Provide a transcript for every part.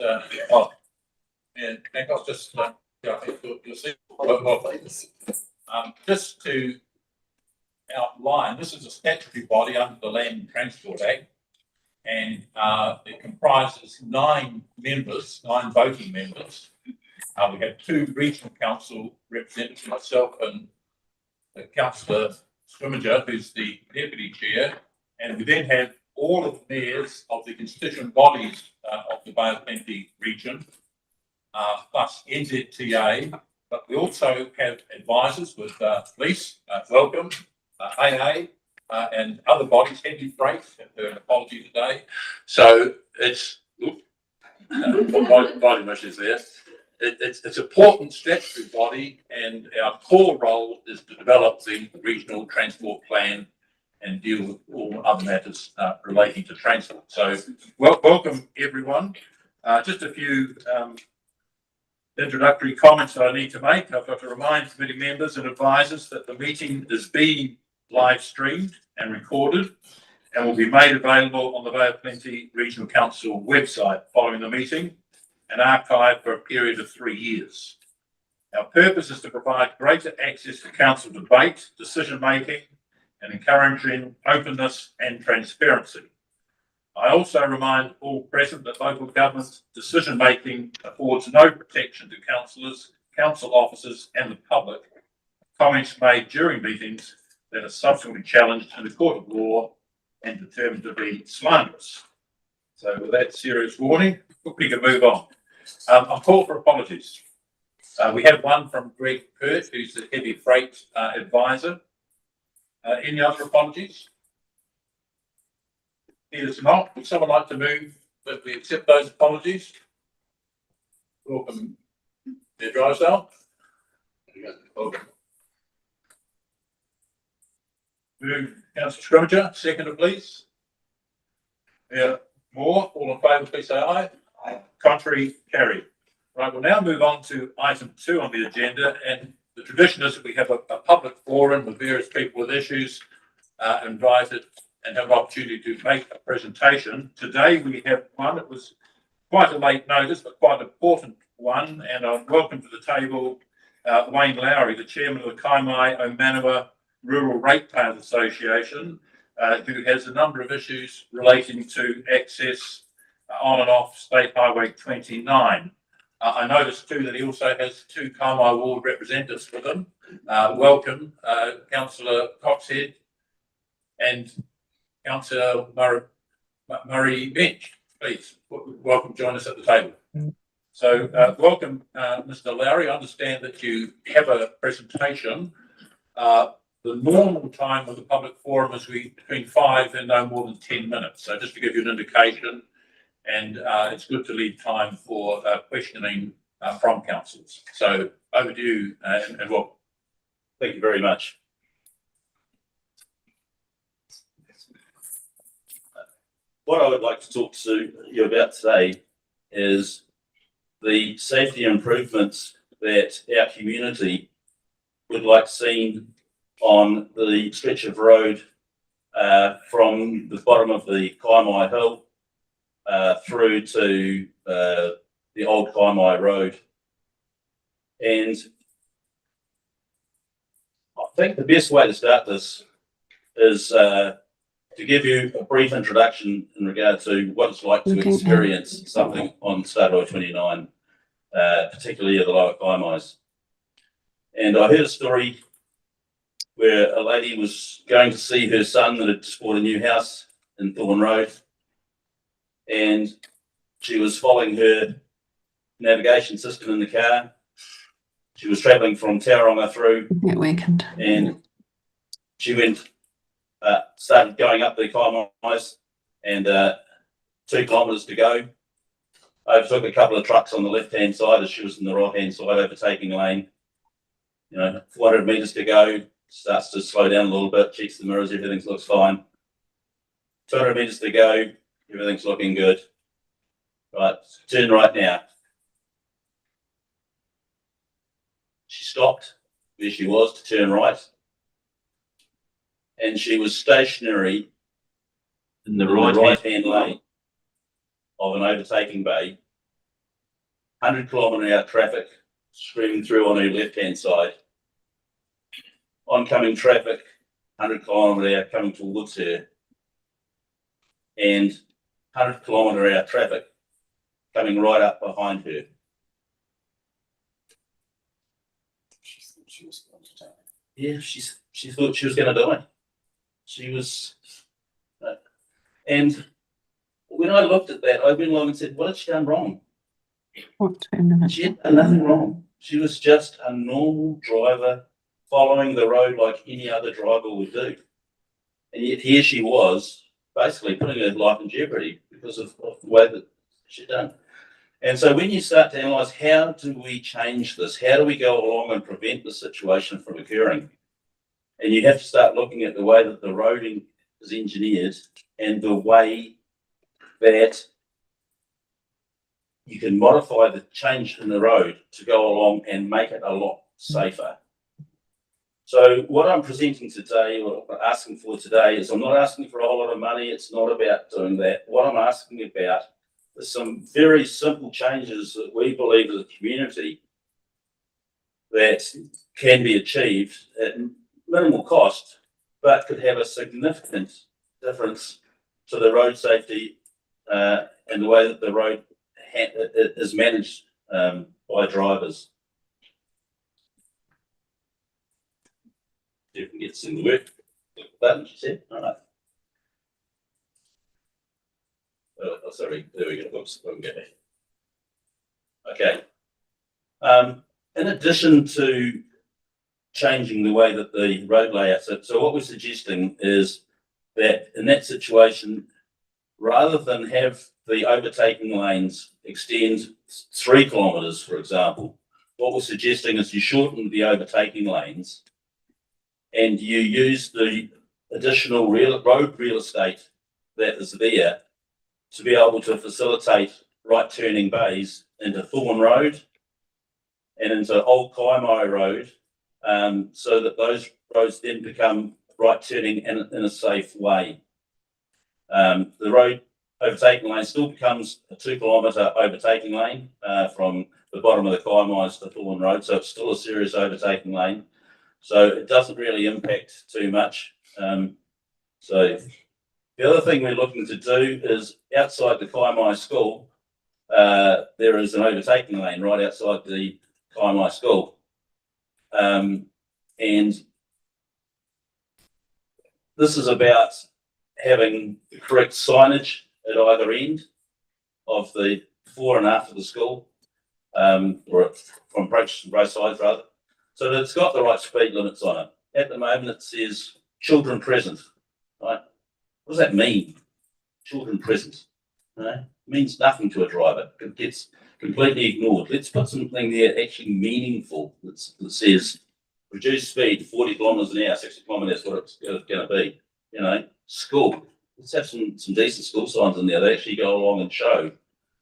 Oh, and I'll just, you'll see. Just to outline, this is a statutory body under the Land and Transport Act, and it comprises 9 members, 9 voting members. We have 2 regional council representatives, myself and Councillor Scrimgeour, who's the deputy chair, and we then have all of the mayors of the constituent bodies of the Bay of Plenty region, plus NZTA, but we also have advisors with police, welcome, AA, and other bodies, Heavy Freight, an apology today. So it's, body issues there. It's an important statutory body, and our core role is to develop the regional transport plan and deal with all other matters relating to transport. So welcome everyone. Just a few introductory comments that I need to make. I've got to remind committee members and advisors that the meeting is being live streamed and recorded and will be made available on the Bay of Plenty Regional Council website following the meeting and archived for a period of 3 years. Our purpose is to provide greater access to council debate, decision making, and encouraging openness and transparency. I also remind all present that local government decision making affords no protection to councillors, council officers, and the public. Comments made during meetings that are subsequently challenged in the court of law and determined to be slanderous. So with that serious warning, we can move on. I'll call for apologies. We have one from Greg Pert, who's the Heavy Freight advisor. Any other apologies? It is not. Would someone like to move that we accept those apologies? Welcome, Mayor Drysdale. Welcome. Move, Councillor Scrimgeour. Seconder, please. Yeah, Moore. All in favour, please say aye. Aye. Contrary, carried. Right, we'll now move on to item 2 on the agenda, and the tradition is that we have a public forum with various people with issues invited and have an opportunity to make a presentation. Today we have one. It was quite a late notice, but quite an important one, and I welcome to the table Wayne Lowry, the chairman of the Kaimai-o-Manawa Rural Ratepayers Association, who has a number of issues relating to access on and off State Highway 29. I noticed too that he also has 2 Kaimai ward representatives with him. Welcome, Councillor Coxhead and Councillor Murray Bench. Please, welcome, join us at the table. So welcome, Mr. Lowry. I understand that you have a presentation. The normal time of the public forum is between 5 and no more than 10 minutes. So just to give you an indication, and it's good to leave time for questioning from councillors. So over to you, and welcome. Thank you very much. What I would like to talk to you about today is the safety improvements that our community would like seen on the stretch of road from the bottom of the Kaimai Hill through to the old Kaimai Road. And I think the best way to start this is to give you a brief introduction in regard to what it's like to experience something on State Highway 29, particularly at the Lower Kaimais. And I heard a story where a lady was going to see her son that had just bought a new house in Thorn Road, and she was following her navigation system in the car. She was travelling from Tauranga through, and she went, started going up the Kaimais, and 2 kilometres to go. Overtook a couple of trucks on the left-hand side as she was in the right-hand side overtaking lane. 400 metres to go, starts to slow down a little bit, checks the mirrors, everything looks fine. 200 metres to go, everything's looking good. Right, turn right now. She stopped where she was to turn right, and she was stationary in the right-hand lane of an overtaking bay 100 km/h traffic streaming through on her left-hand side. Oncoming traffic, 100 km/h coming towards her, and 100 km/h traffic coming right up behind her. Yeah, she thought she was going to die. She was, and when I looked at that, I went along and said, "What had she done wrong?" She had done nothing wrong. She was just a normal driver following the road like any other driver would do. And yet here she was basically putting her life in jeopardy because of the way that she'd done. And so when you start to analyse, how do we change this? How do we go along and prevent the situation from occurring? And you have to start looking at the way that the roading is engineered and the way that you can modify the change in the road to go along and make it a lot safer. So what I'm presenting today, or asking for today, is I'm not asking for a whole lot of money. It's not about doing that. What I'm asking about is some very simple changes that we believe as a community that can be achieved at minimal cost, but could have a significant difference to the road safety and the way that the road is managed by drivers. If we can get this in the work, button, she said. All right. Oh, sorry, there we go. Oops, okay. In addition to changing the way that the road layouts it, so what we're suggesting is that in that situation, rather than have the overtaking lanes extend 3 kilometres, for example, what we're suggesting is you shorten the overtaking lanes and you use the additional road real estate that is there to be able to facilitate right turning bays into Thorn Road and into Old Kaimai Road, so that those roads then become right turning in a safe way. The road overtaking lane still becomes a 2 kilometre overtaking lane from the bottom of the Kaimais to Thorn Road, so it's still a serious overtaking lane. So it doesn't really impact too much. So the other thing we're looking to do is outside the Kaimai school, there is an overtaking lane right outside the Kaimai school. And this is about having the correct signage at either end of the before and after the school, or from both sides rather, so that it's got the right speed limits on it. At the moment it says children present, right? What does that mean? Children present, right? It means nothing to a driver. It gets completely ignored. Let's put something there actually meaningful that says reduce speed 40 kilometres an hour, 60 kilometres, what it's going to be. You know, school. Let's have some decent school signs in there that actually go along and show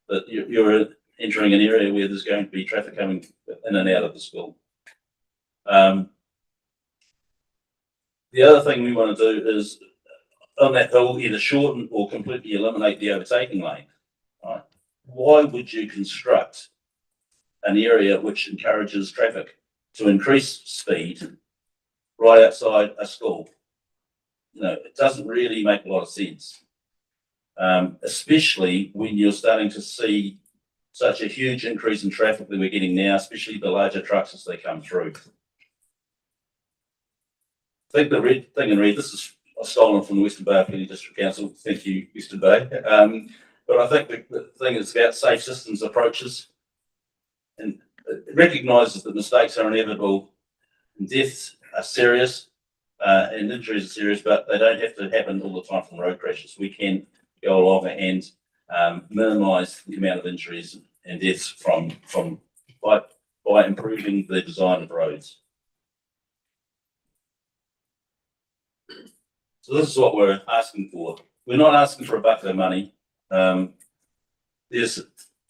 that you're entering an area where there's going to be traffic coming in and out of the school. The other thing we want to do is on that hill either shorten or completely eliminate the overtaking lane. Right? Why would you construct an area which encourages traffic to increase speed right outside a school? You know, it doesn't really make a lot of sense, especially when you're starting to see such a huge increase in traffic that we're getting now, especially the larger trucks as they come through. I think the red thing in red, this is stolen from the Western Bay Community District Council. Thank you, Western Bay. But I think the thing is about safe systems approaches, and it recognises that mistakes are inevitable and deaths are serious and injuries are serious, but they don't have to happen all the time from road crashes. We can go along and minimise the amount of injuries and deaths by improving the design of roads. So this is what we're asking for. We're not asking for a bucket of money. There's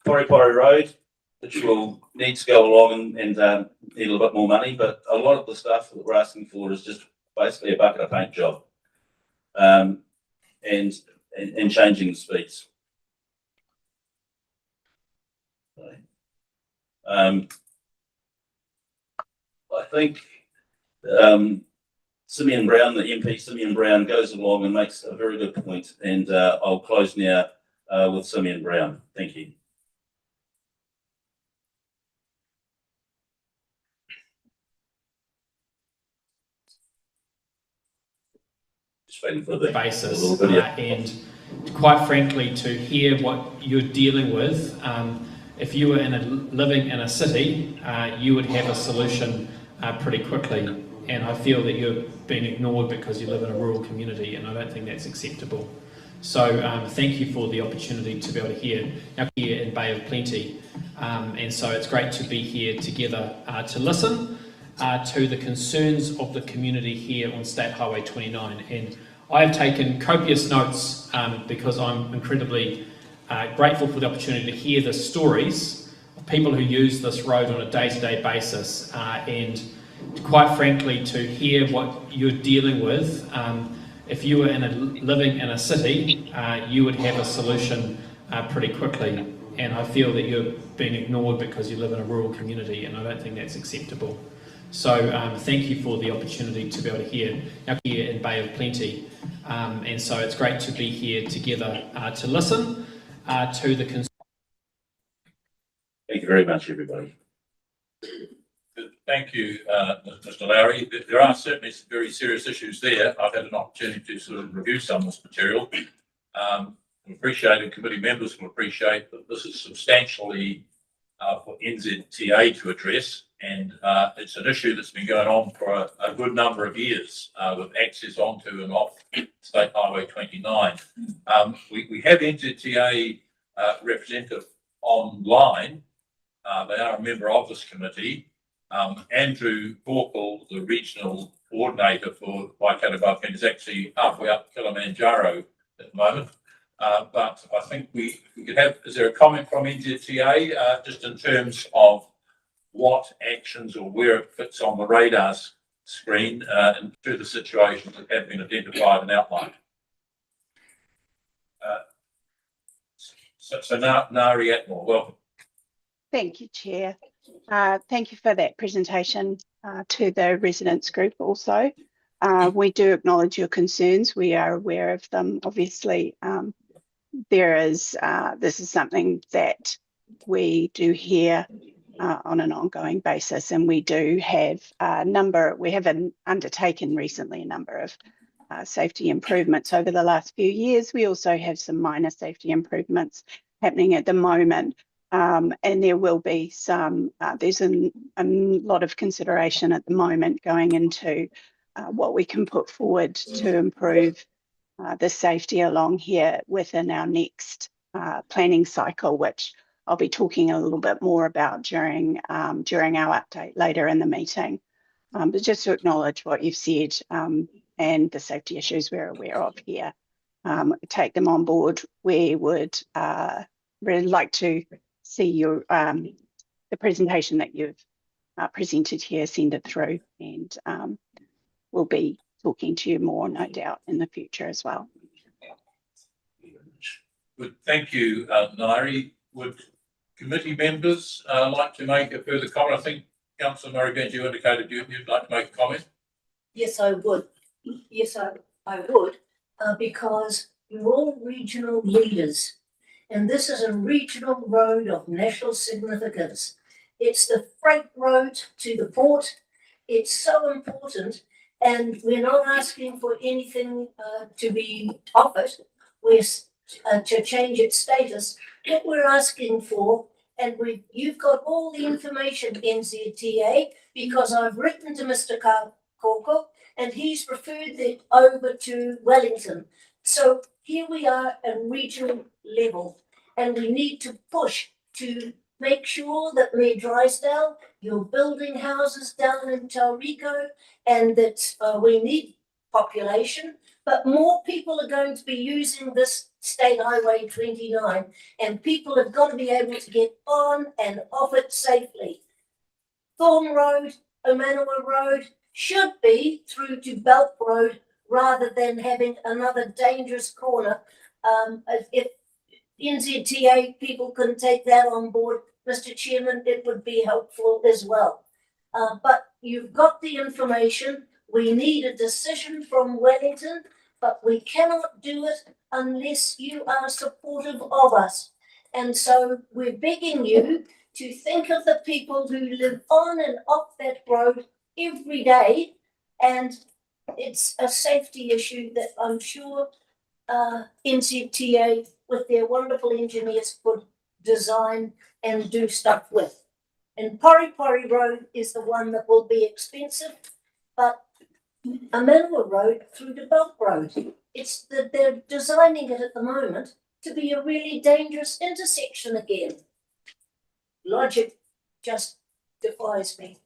Pori Pori Road, which will need to go along and need a little bit more money, but a lot of the stuff that we're asking for is just basically a bucket of paint job and changing the speeds. I think Simeon Brown, the MP Simeon Brown, goes along and makes a very good point, and I'll close now with Simeon Brown. Thank you. Just waiting for the basis, little video. and quite frankly, to hear what you're dealing with. If you were living in a city, you would have a solution pretty quickly. And I feel that you're being ignored because you live in a rural community, and I don't think that's acceptable. So thank you for the opportunity to be able to hear here in Bay of Plenty. And so it's great to be here together to listen to the concerns of the community here on State Highway 29. And I have taken copious notes because I'm incredibly grateful for the opportunity to hear the stories of people who use this road on a day-to-day basis, and quite frankly, to hear what you're dealing with. If you were living in a city, you would have a solution pretty quickly. And I feel that you're being ignored because you live in a rural community, and I don't think that's acceptable. So thank you for the opportunity to be able to hear here in Bay of Plenty. And so it's great to be here together to listen to the concerns. Thank you very much, everybody. Thank you, Mr. Lowry. There are certainly some very serious issues there. I've had an opportunity to sort of review some of this material. Committee members will appreciate that this is substantially for NZTA to address, and it's an issue that's been going on for a good number of years with access onto and off State Highway 29. We have NZTA representative online. They are a member of this committee. Andrew Borkel, the regional coordinator for Waikato Bay of Plenty, is actually halfway up Kilimanjaro at the moment. But I think we could have, is there a comment from NZTA just in terms of what actions or where it fits on the radar screen and through the situations that have been identified and outlined? So Nari Atmore, welcome. Thank you, Chair. Thank you for that presentation to the residents group also. We do acknowledge your concerns. We are aware of them. Obviously, this is something that we do hear on an ongoing basis, and we do have undertaken recently a number of safety improvements over the last few years. We also have some minor safety improvements happening at the moment. And there will be some, there's a lot of consideration at the moment going into what we can put forward to improve the safety along here within our next planning cycle, which I'll be talking a little bit more about during our update later in the meeting. But just to acknowledge what you've said and the safety issues we're aware of here, take them on board. We would really like to see your the presentation that you've presented here, send it through, and we'll be talking to you more, no doubt, in the future as well. Good, thank you, Nairi. Would committee members like to make a further comment? I think Councillor Murray-Bent, you indicated you'd like to make a comment. Yes, I would. Yes, I would, because you're all regional leaders. And this is a regional road of national significance. It's the freight road to the port. It's so important, and we're not asking for anything to be offered. We're to change its status. What we're asking for, and you've got all the information, NZTA, because I've written to Mr. Koko, and he's referred it over to Wellington. So here we are at regional level, and we need to push to make sure that near Drysdale, you're building houses down in Tauriko, and that we need population, but more people are going to be using this State Highway 29, and people have got to be able to get on and off it safely. Thorn Road, Omanua Road should be through to Belt Road rather than having another dangerous corner. If NZTA people can take that on board, Mr. Chairman, it would be helpful as well. But you've got the information. We need a decision from Wellington, but we cannot do it unless you are supportive of us. And so we're begging you to think of the people who live on and off that road every day. And it's a safety issue that I'm sure NZTA with their wonderful engineers could design and do stuff with. And Pori Pori Road is the one that will be expensive, but Amanua Road through to Belt Road, it's that they're designing it at the moment to be a really dangerous intersection again. Logic just defies me.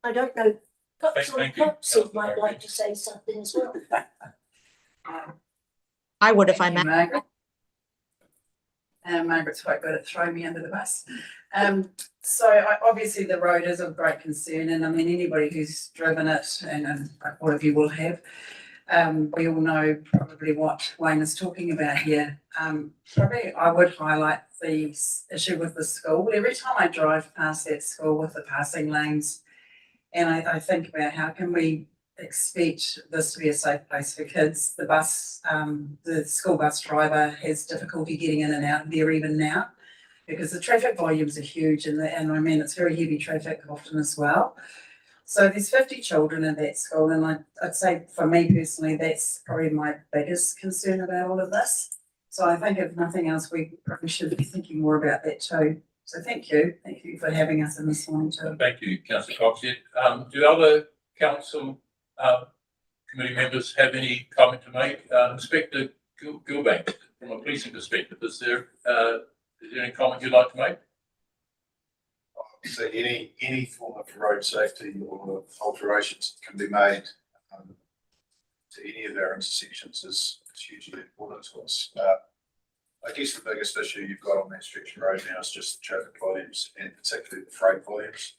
I don't know. Thank you. Council might like to say something as well. I would if I Thank you, may. Margaret. Margaret's quite good at throwing me under the bus. Obviously the road is of great concern, and I mean anybody who's driven it, and all of you will have, we all know probably what Wayne is talking about here. Probably I would highlight the issue with the school. Every time I drive past that school with the passing lanes, and I think about how can we expect this to be a safe place for kids. The school bus driver has difficulty getting in and out there even now because the traffic volumes are huge, and I mean it's very heavy traffic often as well. So there's 50 children in that school, and I'd say for me personally that's probably my biggest concern about all of this. So I think if nothing else we probably should be thinking more about that too. So thank you for having us in this morning too. Thank you, Councillor Cox. Do other council committee members have any comment to make? Inspector Gilbank, from a policing perspective, is there any comment you'd like to make? So any form of road safety or alterations that can be made to any of our intersections is hugely important to us. I guess the biggest issue you've got on that stretch of road now is just the traffic volumes, and particularly the freight volumes,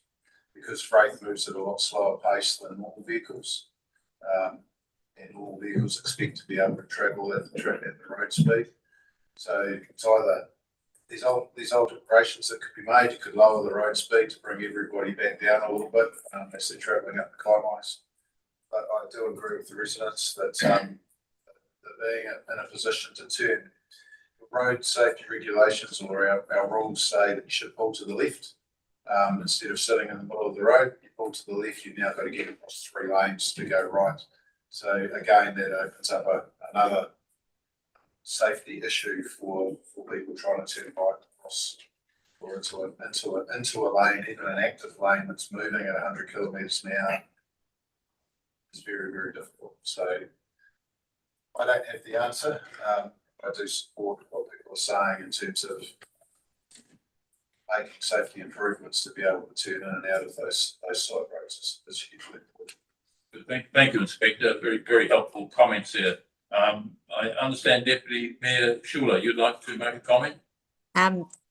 because freight moves at a lot slower pace than normal vehicles. And normal vehicles expect to be able to travel at the road speed. So it's either these alterations that could be made, you could lower the road speed to bring everybody back down a little bit as they're travelling up the Kaimais. But I do agree with the residents that being in a position to turn, road safety regulations or our rules say that you should pull to the left instead of sitting in the middle of the road. You pull to the left, you've now got to get across 3 lanes to go right. So again, that opens up another safety issue for people trying to turn right across or into a lane, even an active lane that's moving at 100 kilometres an hour. It's very, very difficult. So I don't have the answer. I do support what people are saying in terms of making safety improvements to be able to turn in and out of those side roads is hugely important. Thank you, Inspector. Very, very helpful comments there. I understand Deputy Mayor Schuler, you'd like to make a comment?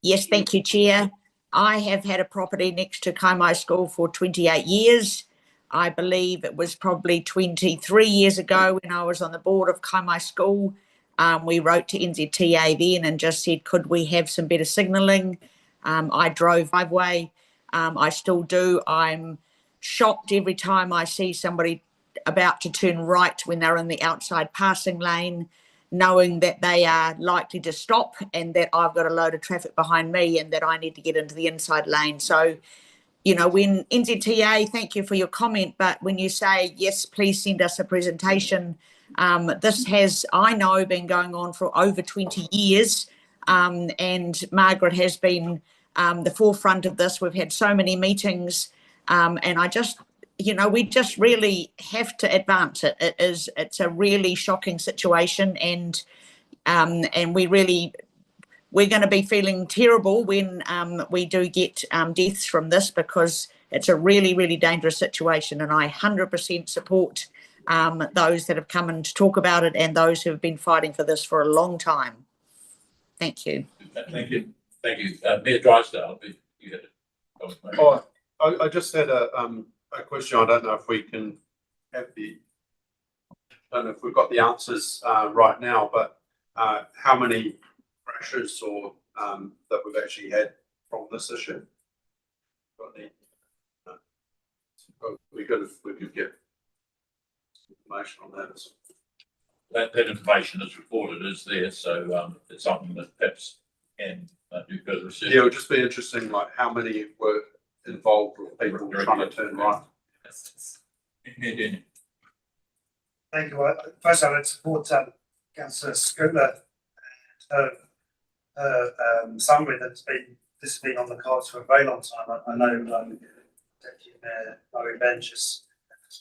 Yes, thank you, Chair. I have had a property next to Kaimai School for 28 years. I believe it was probably 23 years ago when I was on the board of Kaimai School. We wrote to NZTA then and just said, could we have some better signalling? I drove driveway. I still do. I'm shocked every time I see somebody about to turn right when they're in the outside passing lane, knowing that they are likely to stop and that I've got a load of traffic behind me and that I need to get into the inside lane. So, you know, when NZTA, thank you for your comment, but when you say, yes, please send us a presentation, this has, I know, been going on for over 20 years, and Margaret has been the forefront of this. We've had so many meetings, and I just, you know, we just really have to advance it. It's a really shocking situation, and we're going to be feeling terrible when we do get deaths from this, because it's a really, really dangerous situation, and I 100% support those that have come in to talk about it and those who have been fighting for this for a long time. Thank you. Thank you. Thank you. Mayor Drysdale, you had a comment. Oh, I just had a question. I don't know if we can have I don't know if we've got the answers right now, but how many crashes or that we've actually had from this issue? Got any? No. Well, we could, if we could get information on that as That information is reported is there, so it's something that perhaps can do further research. yeah, it would just be interesting, like how many were involved with people trying to turn right. Yeah, Daniel. Thank you. First, I would support Councillor Scooter. Her summary this has been on the cards for a very long time. I know Deputy Mayor Laurie Bench has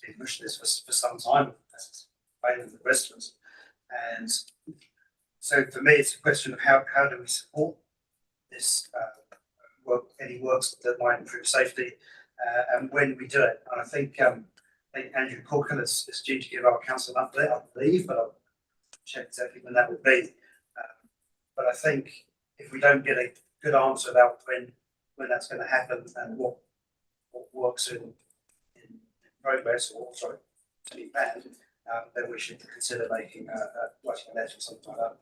been pushing this for some time, as the residents. And so for me, it's a question of how do we support this any works that might improve safety and when we do it. And I think Andrew Corkin is due to give our council an update, I believe, but I'll check exactly when that will be. But I think if we don't get a good answer about when that's going to happen and what works in progress or sorry to be planned, then we should consider making writing a letter or something like that.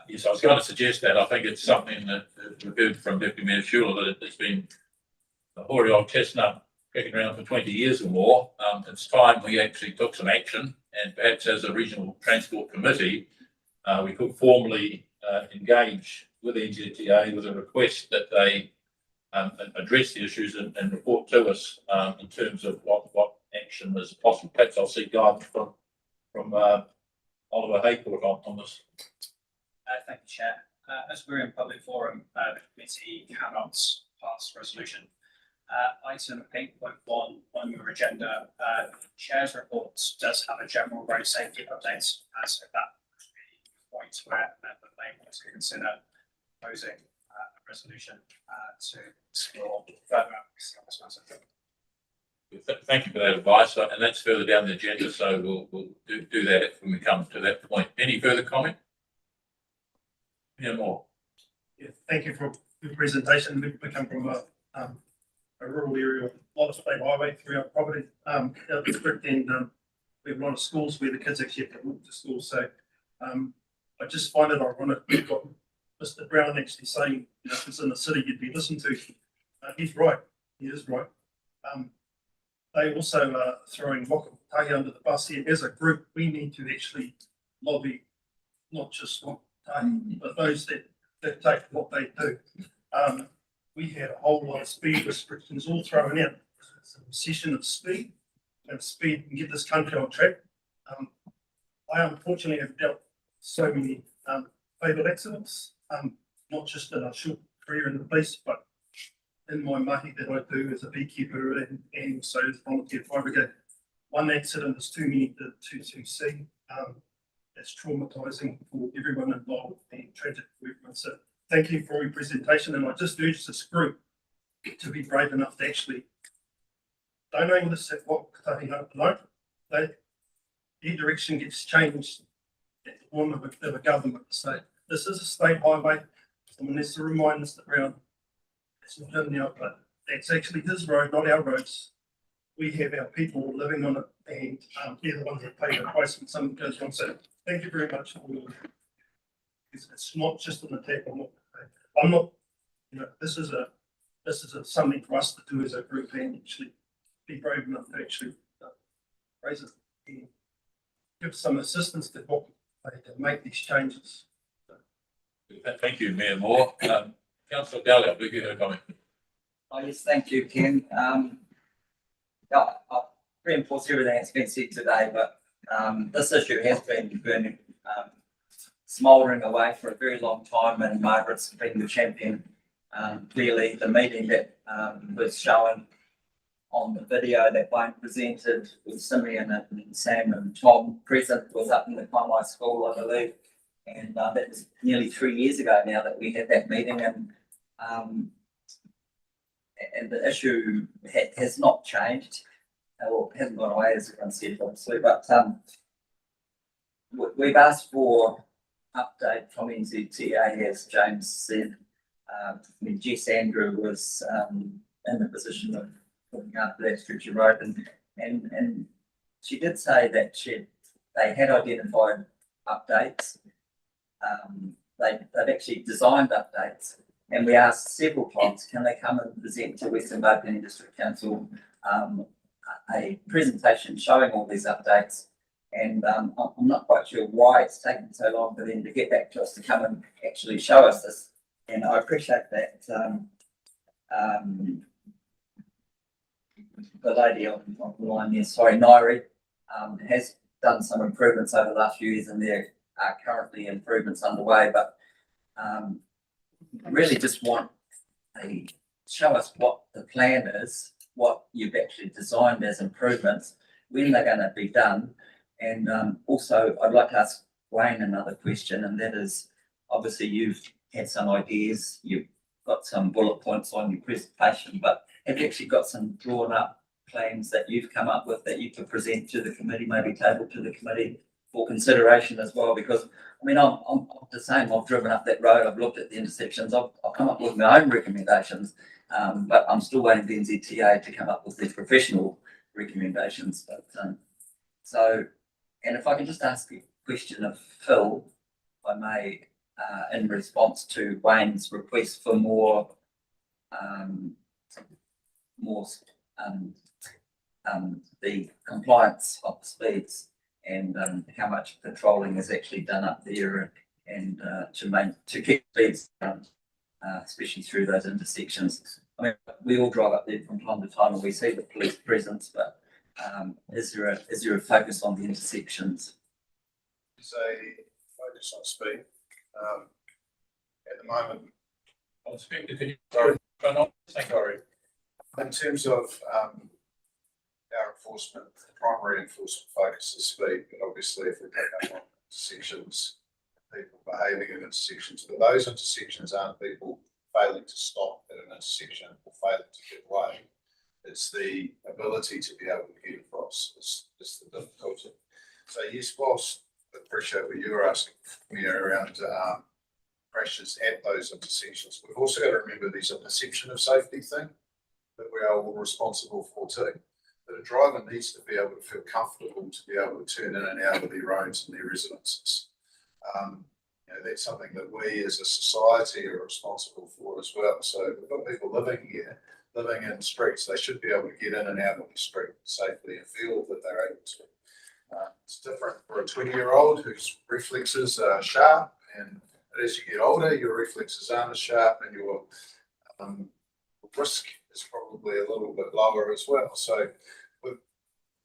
Yes, I was going to suggest that. I think it's something that we've heard from Deputy Mayor Schuler that it's been a hoary old chestnut kicking around for 20 years or more. It's time we actually took some action, and perhaps as a regional transport committee, we could formally engage with NZTA with a request that they address the issues and report to us in terms of what action is possible. Perhaps I'll seek guidance from Oliver Haycourt on this. Thank you, Chair. As we're in public forum, the committee cannot pass resolution. Item 8.1 on your agenda, Chair's report does have a general road safety update. So that would be the point where they want to consider proposing a resolution to explore further advocacy on this matter. Thank you for that advice, and that's further down the agenda, so we'll do that when we come to that point. Any further comment? Yeah, more. Yeah, thank you for your presentation. We come from a rural area, a lot of state highway through our property district, and we have a lot of schools where the kids actually have to walk to school. So I just find it ironic we've got Mr. Brown actually saying, you know, if it's in the city, you'd be listened to. He's right. He is right. They also are throwing Whakatahi under the bus here. As a group, we need to actually lobby, not just Whakatahi, but those that dictate what they do. We had a whole lot of speed restrictions all thrown in. It's an obsession of speed, and speed can get this country on track. I unfortunately have dealt with so many fatal accidents, not just in a short career in the police, but in my mahi that I do as a beekeeper and also as a volunteer fire brigade. One accident is too many to see. It's traumatising for everyone involved and tragic for everyone. So thank you for your presentation, and I just urge this group to be brave enough to actually don't aim this at Whakatahi alone. Their direction gets changed at the form of a government. So this is a state highway. Someone needs to remind Mr. Brown it's not in the outlet. That's actually his road, not our roads. We have our people living on it, and they're the ones that pay the price when something goes wrong. So thank you very much. It's not just an attack on I'm not, you know, this is something for us to do as a group and actually be brave enough to actually raise it and give some assistance to what to make these changes. Thank you, Mayor Moore. Councillor Daly, I believe you had a comment. Oh, yes, thank you, Ken. I'll reinforce everything that's been said today, but this issue has been burning, smouldering away for a very long time, and Margaret's been the champion. Clearly, the meeting that was shown on the video that Wayne presented with Simeon and Sam and Tom present was up in the Kaimai School, I believe. And that was nearly 3 years ago now that we had that meeting, and the issue has not changed, or hasn't gone away as everyone said, obviously. But we've asked for update from NZTA, as James said. Jess Andrew was in the position of looking after that stretch of road, and she did say that they had identified updates. They've actually designed updates, And we asked several times, can they come and present to Western Bay Planning District Council a presentation showing all these updates? And I'm not quite sure why it's taken so long for them to get back to us to come and actually show us this. And I appreciate that the lady on the line there, sorry, Nairi, has done some improvements over the last few years, and there are currently improvements underway, but really just want a show us what the plan is, what you've actually designed as improvements, when they're going to be done. And also, I'd like to ask Wayne another question, and that is, obviously you've had some ideas, you've got some bullet points on your presentation, but have you actually got some drawn up plans that you've come up with that you could present to the committee, maybe table to the committee for consideration as well? Because I mean, I'm the same. I've driven up that road. I've looked at the intersections. I've come up with my own recommendations, but I'm still waiting for NZTA to come up with their professional recommendations. But so, and if I can just ask a question of Phil, if I may, in response to Wayne's request for more the compliance of the speeds and how much patrolling is actually done up there, and to keep speeds down, especially through those intersections. I mean, we all drive up there from time to time and we see the police presence, but is there a focus on the intersections? There's a focus on speed. At the moment, I'll speak to you. Sorry. Sorry. in terms of our enforcement, the primary enforcement focus is speed, but obviously if we pick up on intersections, people behaving in intersections, but those intersections aren't people failing to stop at an intersection or failing to get away. It's the ability to be able to get across is the difficulty. So yes, whilst I appreciate what you were asking me around crashes at those intersections, we've also got to remember there's a perception of safety thing that we are all responsible for too. That a driver needs to be able to feel comfortable to be able to turn in and out of their roads and their residences. That's something that we as a society are responsible for as well. So we've got people living here, living in streets, they should be able to get in and out of the street safely and feel that they're able to. It's different for a 20-year-old whose reflexes are sharp, and as you get older, your reflexes aren't as sharp, and your risk is probably a little bit lower as well. So in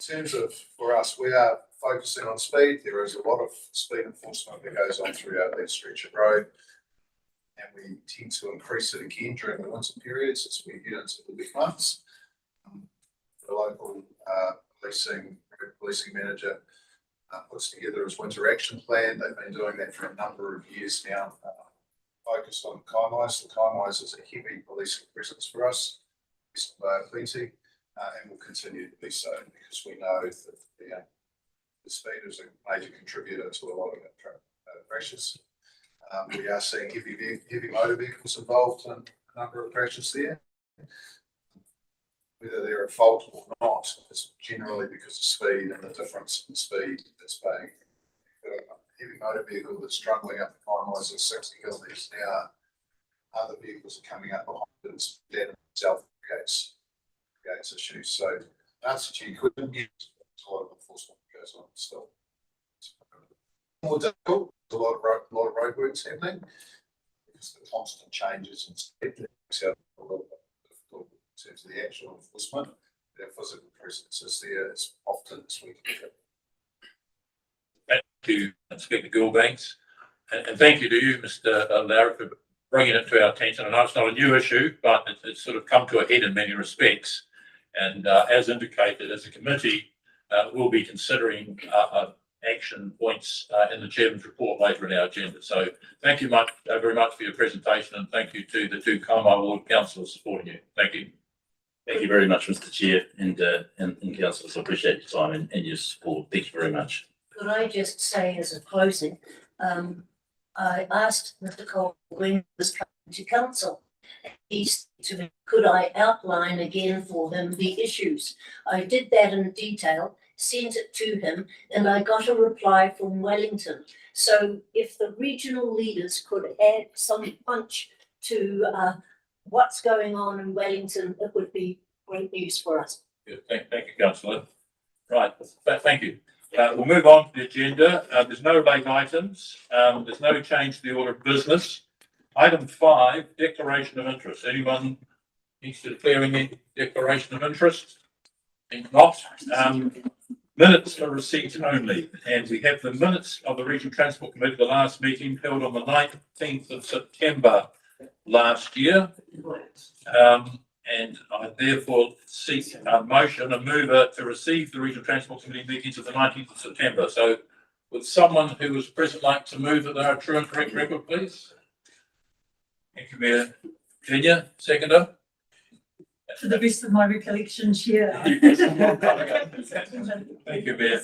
terms of, for us, we are focusing on speed. There is a lot of speed enforcement that goes on throughout that stretch of road, and we tend to increase it again during the winter periods as we get into the big months. The local policing manager puts together his winter action plan. They've been doing that for a number of years now, focused on Kaimais. The Kaimais is a heavy policing presence for us, Western Bay of Plenty, and will continue to be so because we know that the speed is a major contributor to a lot of crashes. We are seeing heavy motor vehicles involved in a number of crashes there. Whether they're at fault or not, it's generally because of speed and the difference in speed that's being. A heavy motor vehicle that's struggling up the Kaimais at 60 kilometres an hour, other vehicles are coming up behind it, that itself creates issues. So the answer to your question, yes, there's a lot of enforcement that goes on still. More difficult, there's a lot of roadworks happening because the constant changes in speed makes it a little bit difficult in terms of the actual enforcement. Their physical presence is there as often as we can get. Thank you, Inspector Gilbanks, and thank you to you, Mr. Lowry, for bringing it to our attention. I know it's not a new issue, but it's sort of come to a head in many respects. And as indicated, as a committee, we'll be considering action points in the chairman's report later in our agenda. So thank you very much for your presentation, and thank you to the two Kaimai Ward councillors supporting you. Thank you. Thank you very much, Mr. Chair, and councillors. I appreciate your time and your support. Thank you very much. Could I just say as a closing, I asked Mr. Cole when he was coming to council. He said to me, could I outline again for him the issues? I did that in detail, sent it to him, and I got a reply from Wellington. So if the regional leaders could add some punch to what's going on in Wellington, it would be great news for us. Good. Thank you, councillor. Right, thank you. We'll move on to the agenda. There's no late items. There's no change to the order of business. Item 5, declaration of interest. Anyone needs to declare any declaration of interest? If not, minutes for receipt only. And we have the minutes of the Regional Transport Committee, the last meeting held on the 19th of September last year. And I therefore seek a motion, a mover to receive the Regional Transport Committee meetings of the 19th of September. So would someone who was present like to move that they are true and correct record, please? Thank you, Mayor. Virginia, seconder. To the best of my recollection, Chair. Thank you, Mayor.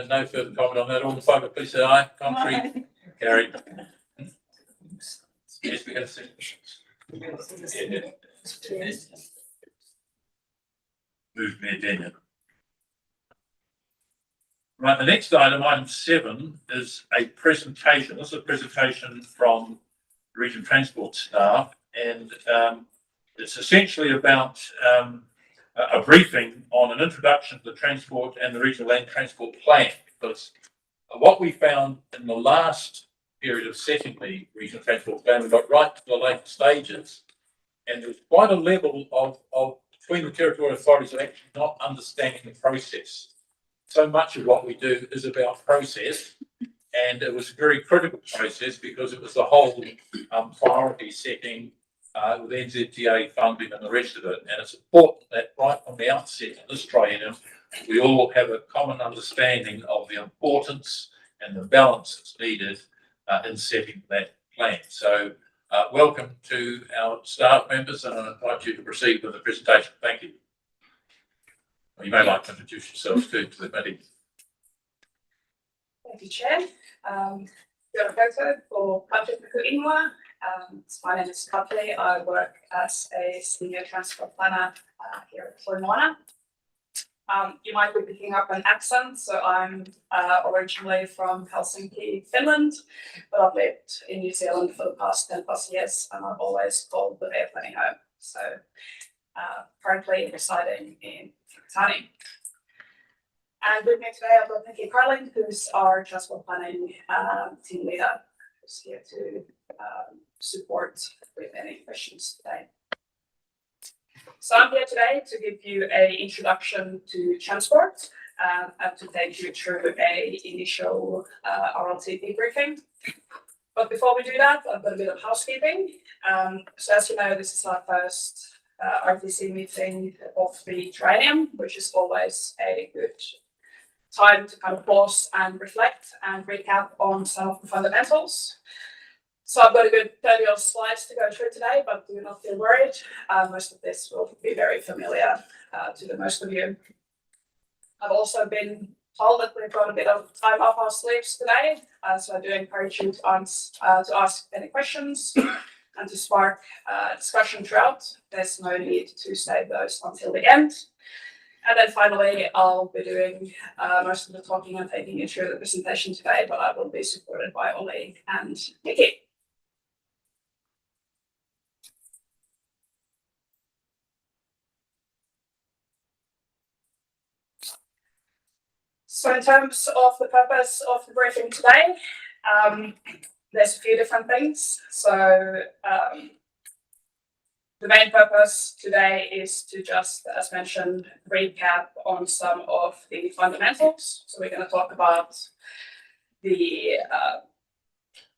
No further comment on that. All in favour, please say aye. Contrary, carried. Yes, we have seen. Move Mayor Daniel. Right, the next item, item 7, is a presentation. This is a presentation from Regional Transport staff, and it's essentially about a briefing on an introduction to the transport and the Regional Land Transport Plan. Because what we found in the last period of setting the Regional Transport Plan, we got right to the later stages, and there was quite a level of between the territorial authorities of actually not understanding the process. So much of what we do is about process, and it was a very critical process because it was the whole priority setting with NZTA funding and the rest of it. And it's important that right from the outset of this triennium, we all have a common understanding of the importance and the balance that's needed in setting that plan. So welcome to our staff members, and I invite you to proceed with the presentation. Thank you. You may like to introduce yourselves to the committee. Thank you, Chair. Got a photo for Patrick Inwa. My name is Copley. I work as a senior transport planner here at Moana. You might be picking up an accent, so I'm originally from Helsinki, Finland, but I've lived in New Zealand for the past 10 plus years, and I've always called the air planning home. So currently residing in Whakatane. And with me today, I've got Nikki Carling, who's our transport planning team leader, who's here to support with any questions today. So I'm here today to give you an introduction to transport and to take you through a initial RLTP briefing. But before we do that, I've got a bit of housekeeping. So as you know, this is our first RTC meeting of the triennium, which is always a good time to kind of pause and reflect and recap on some of the fundamentals. So I've got a good 30 odd slides to go through today, but do not feel worried. Most of this will be very familiar to the most of you. I've also been told that we've got a bit of time up our sleeves today, so I do encourage you to ask any questions and to spark discussion throughout. There's no need to save those until the end. And then finally, I'll be doing most of the talking and taking you through the presentation today, but I will be supported by Ollie and Nikki. So in terms of the purpose of the briefing today, there's a few different things. So the main purpose today is to just, as mentioned, recap on some of the fundamentals. So we're going to talk about the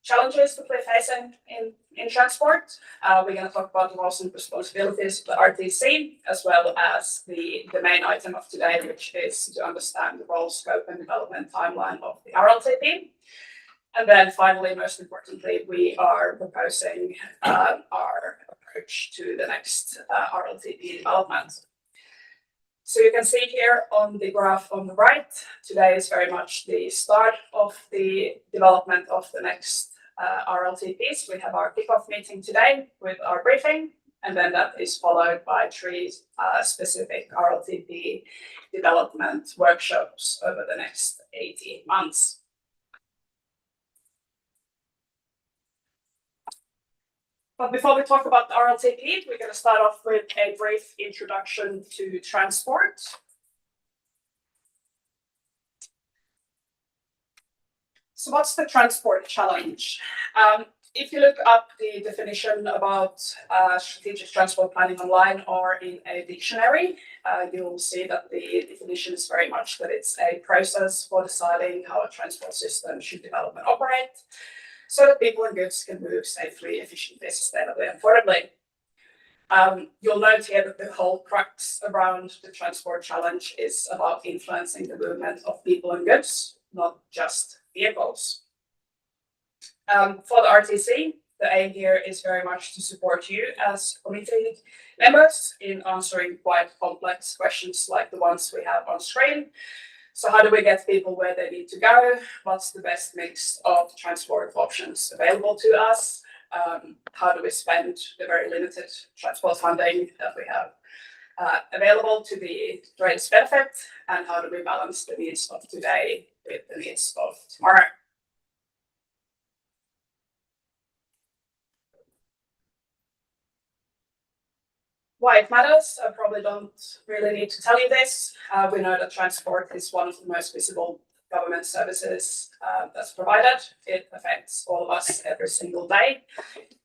challenges that we're facing in transport. We're going to talk about the roles and responsibilities of the RTC, as well as the main item of today, which is to understand the role, scope, and development timeline of the RLTP. And then finally, most importantly, we are proposing our approach to the next RLTP development. So you can see here on the graph on the right, today is very much the start of the development of the next RLTPs. We have our kickoff meeting today with our briefing, and then that is followed by 3 specific RLTP development workshops over the next 18 months. But before we talk about the RLTP, we're going to start off with a brief introduction to transport. So what's the transport challenge? If you look up the definition about strategic transport planning online or in a dictionary, you'll see that the definition is very much that it's a process for deciding how a transport system should develop and operate so that people and goods can move safely, efficiently, sustainably, and affordably. You'll note here that the whole crux around the transport challenge is about influencing the movement of people and goods, not just vehicles. For the RTC, the aim here is very much to support you as committee members in answering quite complex questions like the ones we have on screen. So how do we get people where they need to go? What's the best mix of transport options available to us? How do we spend the very limited transport funding that we have available to the greatest benefit? And how do we balance the needs of today with the needs of tomorrow? Why it matters, I probably don't really need to tell you this. We know that transport is one of the most visible government services that's provided. It affects all of us every single day.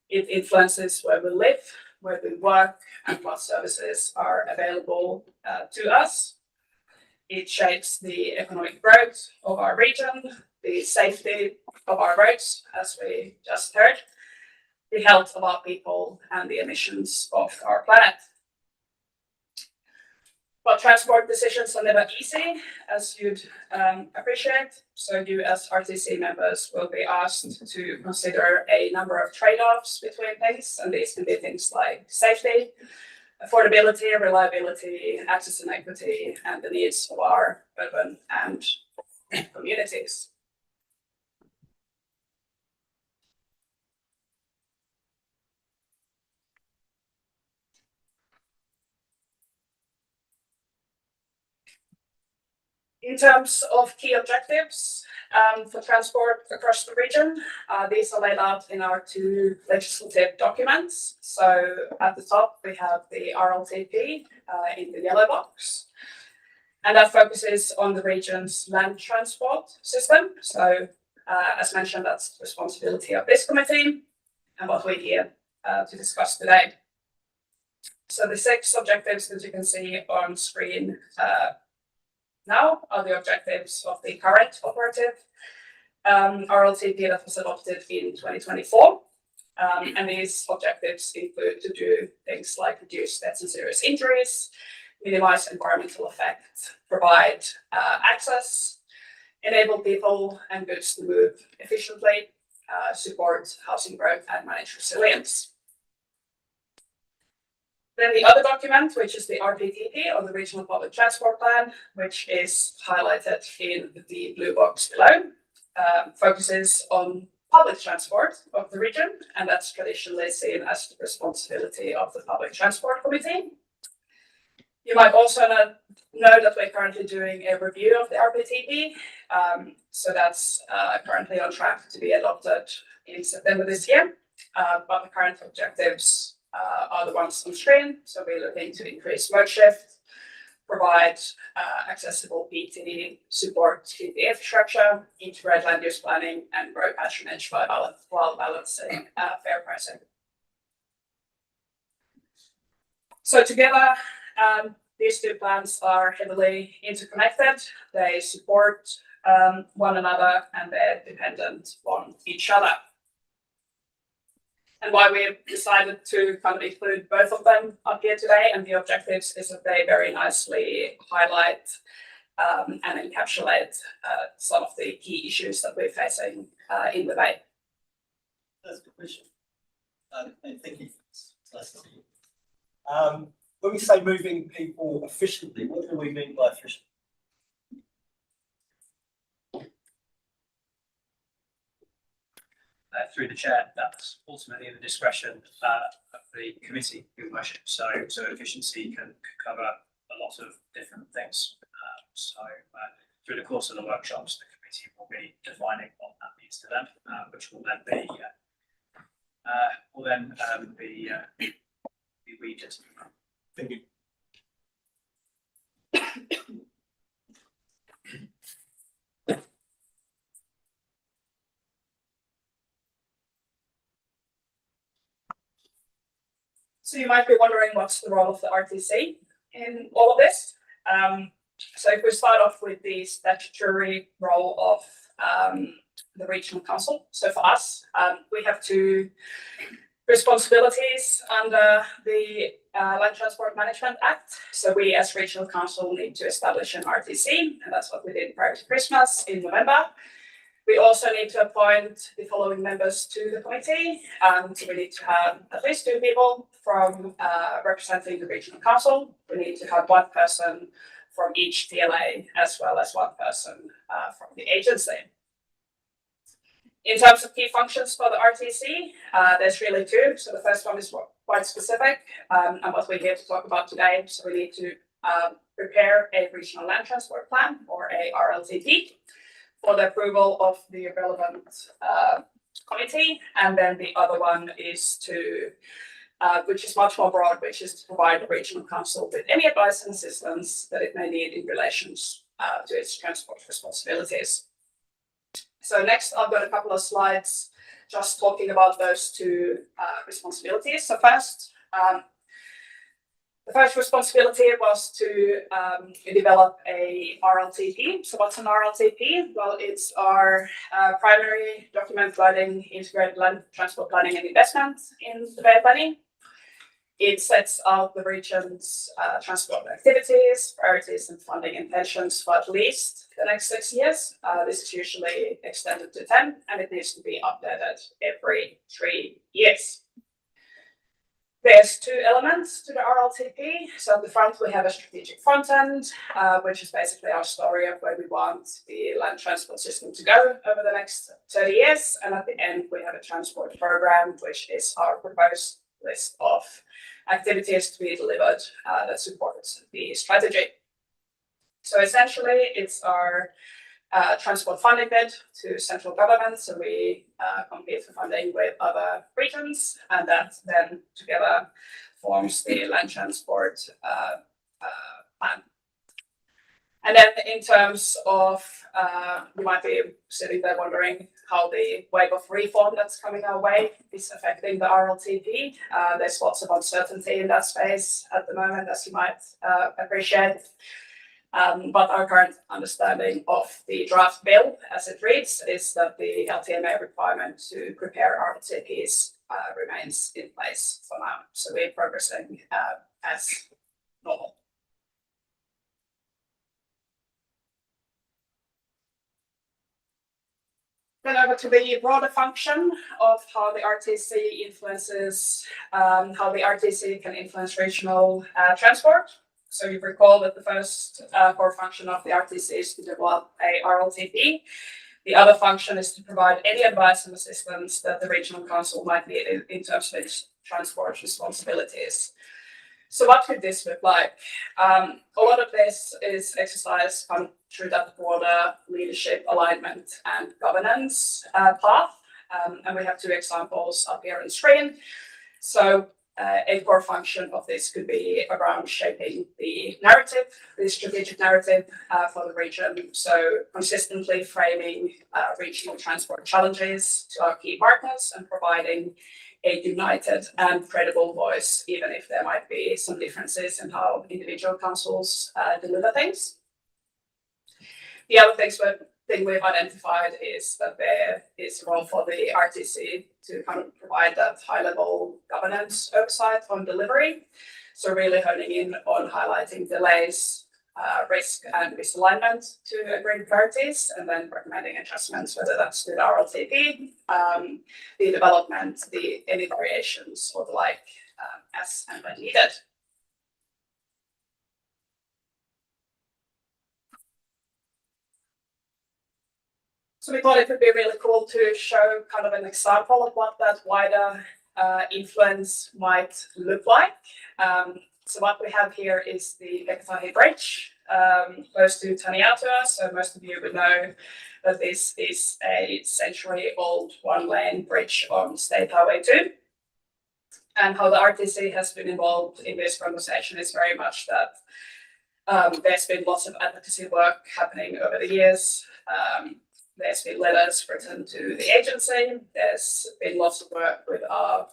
It influences where we live, where we work, and what services are available to us. It shapes the economic growth of our region, the safety of our roads, as we just heard, the health of our people, and the emissions of our planet. But transport decisions are never easy, as you'd appreciate. So you as RTC members will be asked to consider a number of trade-offs between things, and these can be things like safety, affordability, reliability, access and equity, and the needs of our urban and communities. In terms of key objectives for transport across the region, these are laid out in our two legislative documents. So at the top, we have the RLTP in the yellow box, and that focuses on the region's land transport system. So as mentioned, that's the responsibility of this committee and what we're here to discuss today. So the 6 objectives that you can see on screen now are the objectives of the current operative RLTP that was adopted in 2024. And these objectives include to do things like reduce deaths and serious injuries, minimize environmental effect, provide access, enable people and goods to move efficiently, support housing growth, and manage resilience. Then the other document, which is the RPTP, or the Regional Public Transport Plan, which is highlighted in the blue box below, focuses on public transport of the region, and that's traditionally seen as the responsibility of the Public Transport Committee. You might also know that we're currently doing a review of the RPTP, so that's currently on track to be adopted in September this year, but the current objectives are the ones on screen. So we're looking to increase mode shift, provide accessible PT, support the infrastructure, integrate land use planning, and grow patronage while balancing fair pricing. So together, these two plans are heavily interconnected. They support one another and they're dependent on each other. And why we've decided to kind of include both of them up here today and the objectives is that they very nicely highlight and encapsulate some of the key issues that we're facing in the Bay. That's a good question. And thank you. It's nice to see you. When we say moving people efficiently, what do we mean by efficient? Through the chair, that's ultimately the discretion of the committee, your worship. So efficiency can cover a lot of different things. Through the course of the workshops, the committee will be defining what that means to them, which will then be will then be readed. Thank you. So you might be wondering what's the role of the RTC in all of this. So if we start off with the statutory role of the regional council. So for us, we have two responsibilities under the Land Transport Management Act. So we as regional council need to establish an RTC, and that's what we did prior to Christmas in November. We also need to appoint the following members to the committee. So we need to have at least 2 people from representing the regional council. We need to have 1 person from each TLA, as well as 1 person from the agency. In terms of key functions for the RTC, there's really 2. So the first one is quite specific, and what we're here to talk about today. So we need to prepare a regional land transport plan, or a RLTP, for the approval of the relevant committee. And then the other one is to, which is much more broad, which is to provide the regional council with any advice and assistance that it may need in relation to its transport responsibilities. So next, I've got a couple of slides just talking about those 2 responsibilities. So first, the first responsibility was to develop a RLTP. So what's an RLTP? Well, it's our primary document guiding integrated land transport planning and investment in the Bay Planning. It sets out the region's transport activities, priorities, and funding intentions for at least the next 6 years. This is usually extended to 10, and it needs to be updated every 3 years. There's 2 elements to the RLTP. So at the front, we have a strategic front end, which is basically our story of where we want the land transport system to go over the next 30 years. And at the end, we have a transport program, which is our proposed list of activities to be delivered that supports the strategy. So essentially, it's our transport funding bid to central government. So we compete for funding with other regions, and that then together forms the land transport plan. And then in terms of, you might be sitting there wondering how the wave of reform that's coming our way is affecting the RLTP. There's lots of uncertainty in that space at the moment, as you might appreciate. But our current understanding of the draft bill as it reads is that the LTMA requirement to prepare RLTPs remains in place for now. So we're progressing as normal. Then over to the broader function of how the RTC influences, how the RTC can influence regional transport. So you recall that the first core function of the RTC is to develop a RLTP. The other function is to provide any advice and assistance that the regional council might need in terms of its transport responsibilities. So what could this look like? A lot of this is exercised through that broader leadership, alignment, and governance path. And we have 2 examples up here on the screen. So a core function of this could be around shaping the narrative, the strategic narrative for the region. So consistently framing regional transport challenges to our key partners and providing a united and credible voice, even if there might be some differences in how individual councils deliver things. The other thing we've identified is that there is a role for the RTC to kind of provide that high-level governance oversight on delivery. So really honing in on highlighting delays, risk and misalignment to agreed priorities, and then recommending adjustments, whether that's to the RLTP, the development, any variations or the like, as and when needed. So we thought it would be really cool to show kind of an example of what that wider influence might look like. So what we have here is the Whakatahi Bridge, close to Taniatua. So most of you would know that this is a century-old one-lane bridge on State Highway 2. And how the RTC has been involved in this conversation is very much that there's been lots of advocacy work happening over the years. There's been letters written to the agency. There's been lots of work with our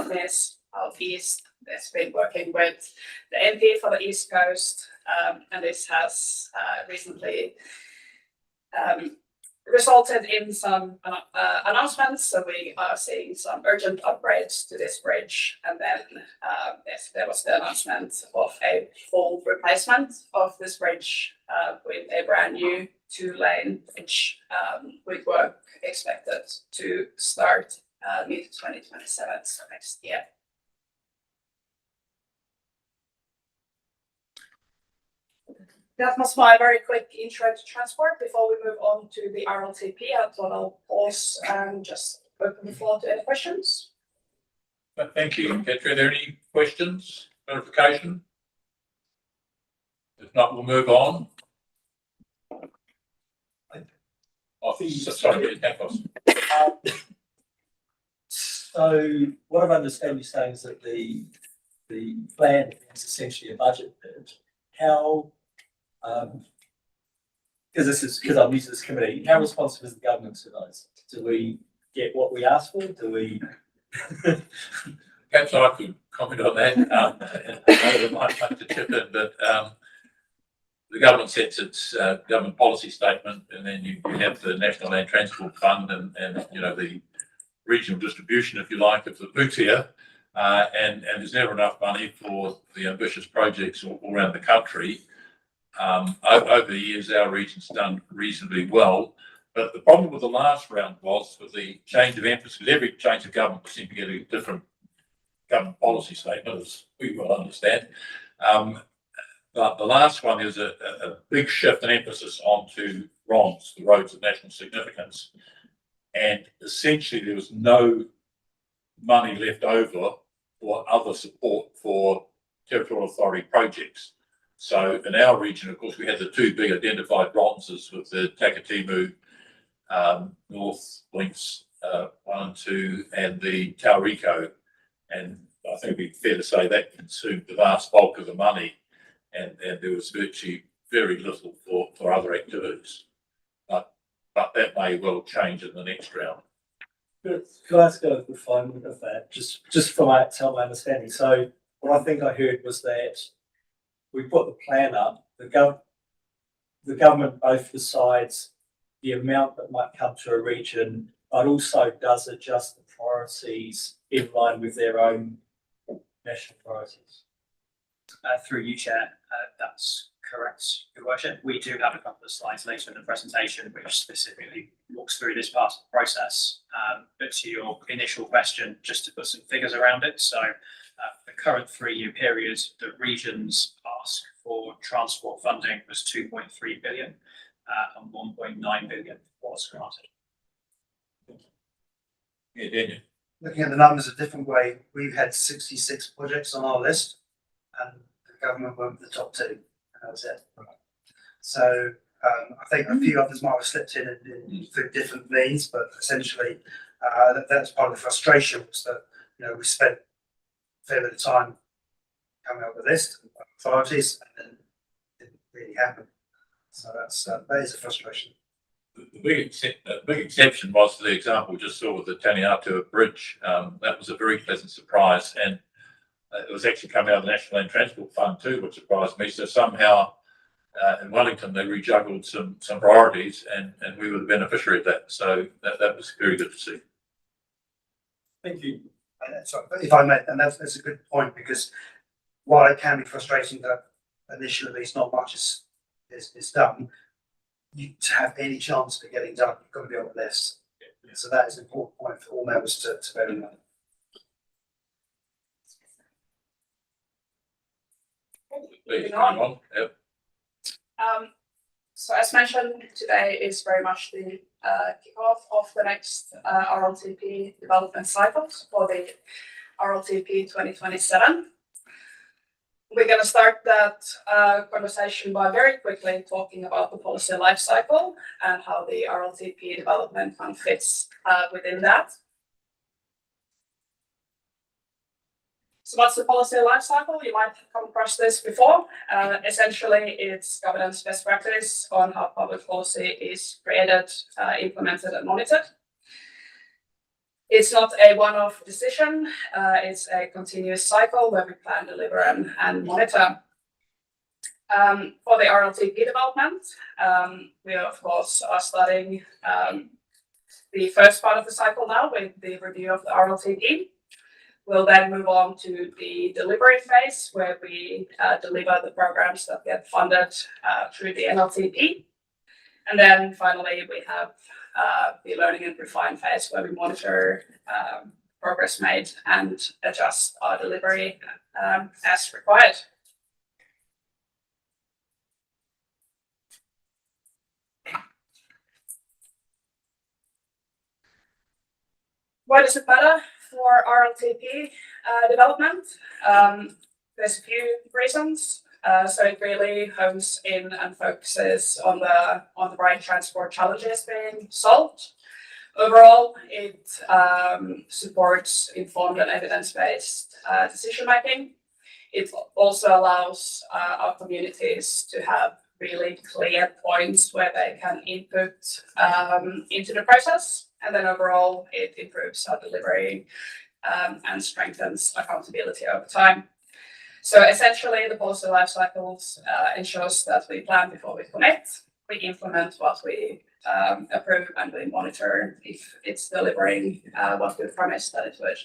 mayors out east. There's been working with the MP for the East Coast, and this has recently resulted in some announcements. So we are seeing some urgent upgrades to this bridge, and then there was the announcement of a full replacement of this bridge with a brand new 2-lane bridge with work expected to start mid-2027, so next year. That was my very quick intro to transport. Before we move on to the RLTP, I thought I'll pause and just open the floor to any questions. Thank you, Petra. Are there any questions, clarification? If not, we'll move on. Oh, sorry, Campos. So what I've understood you saying is that the plan is essentially a budget bid. How, because I'm new to this committee, how responsive is the government to those? Do we get what we ask for? Do we? Perhaps I could comment on that. I might like to chip in, but the government sets its government policy statement, and then you have the National Land Transport Fund and the regional distribution, if you like, of the PUTIA, and there's never enough money for the ambitious projects all around the country. Over the years, our region's done reasonably well, but the problem with the last round was with the change of emphasis. Every change of government we seem to get a different government policy statement, as we will understand. But the last one is a big shift in emphasis onto RONs, the roads of national significance. And essentially there was no money left over for other support for territorial authority projects. So in our region, of course, we had the two big identified RONs with the Takatimu North Links 1 and 2 and the Tauriko. And I think it'd be fair to say that consumed the vast bulk of the money, and there was virtually very little for other activities. But that may well change in the next round. Could I ask a refinement of that, just for my understanding? So what I think I heard was that we put the plan up, the government both decides the amount that might come to a region, but also does adjust the priorities in line with their own national priorities. Through you, Chair, that's correct, Your Worship. We do have a couple of slides later in the presentation which specifically walks through this part of the process. But to your initial question, just to put some figures around it, so the current 3-year period, the region's ask for transport funding was 2.3 billion, and 1.9 billion was granted. Yeah, Daniel. Looking at the numbers a different way, we've had 66 projects on our list, and the government went with the top 2, and that was it. So I think a few others might have slipped in through different means, but essentially that's part of the frustration, was that we spent a fair bit of time coming up with a list of authorities, and then it didn't really happen. So that is a frustration. The big exception was the example we just saw with the Taniatua Bridge. That was a very pleasant surprise, and it was actually coming out of the National Land Transport Fund too, which surprised me. So somehow in Wellington they rejuggled some priorities, and we were the beneficiary of that. So that was very good to see. Thank you. Sorry, if I may, and that's a good point, because while it can be frustrating that initially at least not much is done, to have any chance of getting done, you've got to be on the list. So that is an important point for all members to bear in mind. Please, come on. Yep. So as mentioned, today is very much the kickoff of the next RLTP development cycles for the RLTP 2027. We're going to start that conversation by very quickly talking about the policy life cycle and how the RLTP development kind of fits within that. So what's the policy life cycle? You might have come across this before. Essentially, it's governance best practice on how public policy is created, implemented, and monitored. It's not a one-off decision. It's a continuous cycle where we plan, deliver, and monitor. For the RLTP development, we of course are starting the first part of the cycle now with the review of the RLTP. We'll then move on to the delivery phase where we deliver the programs that get funded through the NLTP. And then finally, we have the learning and refine phase where we monitor progress made and adjust our delivery as required. Why does it matter for RLTP development? There's a few reasons. So it really hones in and focuses on the right transport challenges being solved. Overall, it supports informed and evidence-based decision making. It also allows our communities to have really clear points where they can input into the process. And then overall, it improves our delivery and strengthens accountability over time. So essentially, the policy life cycles ensures that we plan before we commit, we implement what we approve, and we monitor if it's delivering what we promised that it would.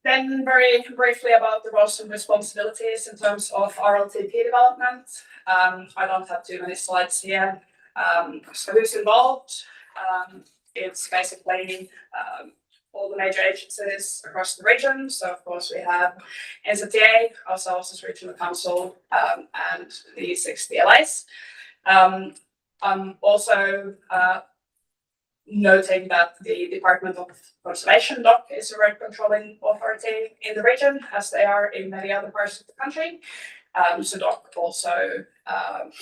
Then very briefly about the roles and responsibilities in terms of RLTP development. I don't have too many slides here. So who's involved? It's basically all the major agencies across the region. So of course we have NZTA, ourselves as Regional Council, and the 6 DLAs. I'm also noting that the Department of Conservation, DOC, is a road controlling authority in the region, as they are in many other parts of the country. So DOC also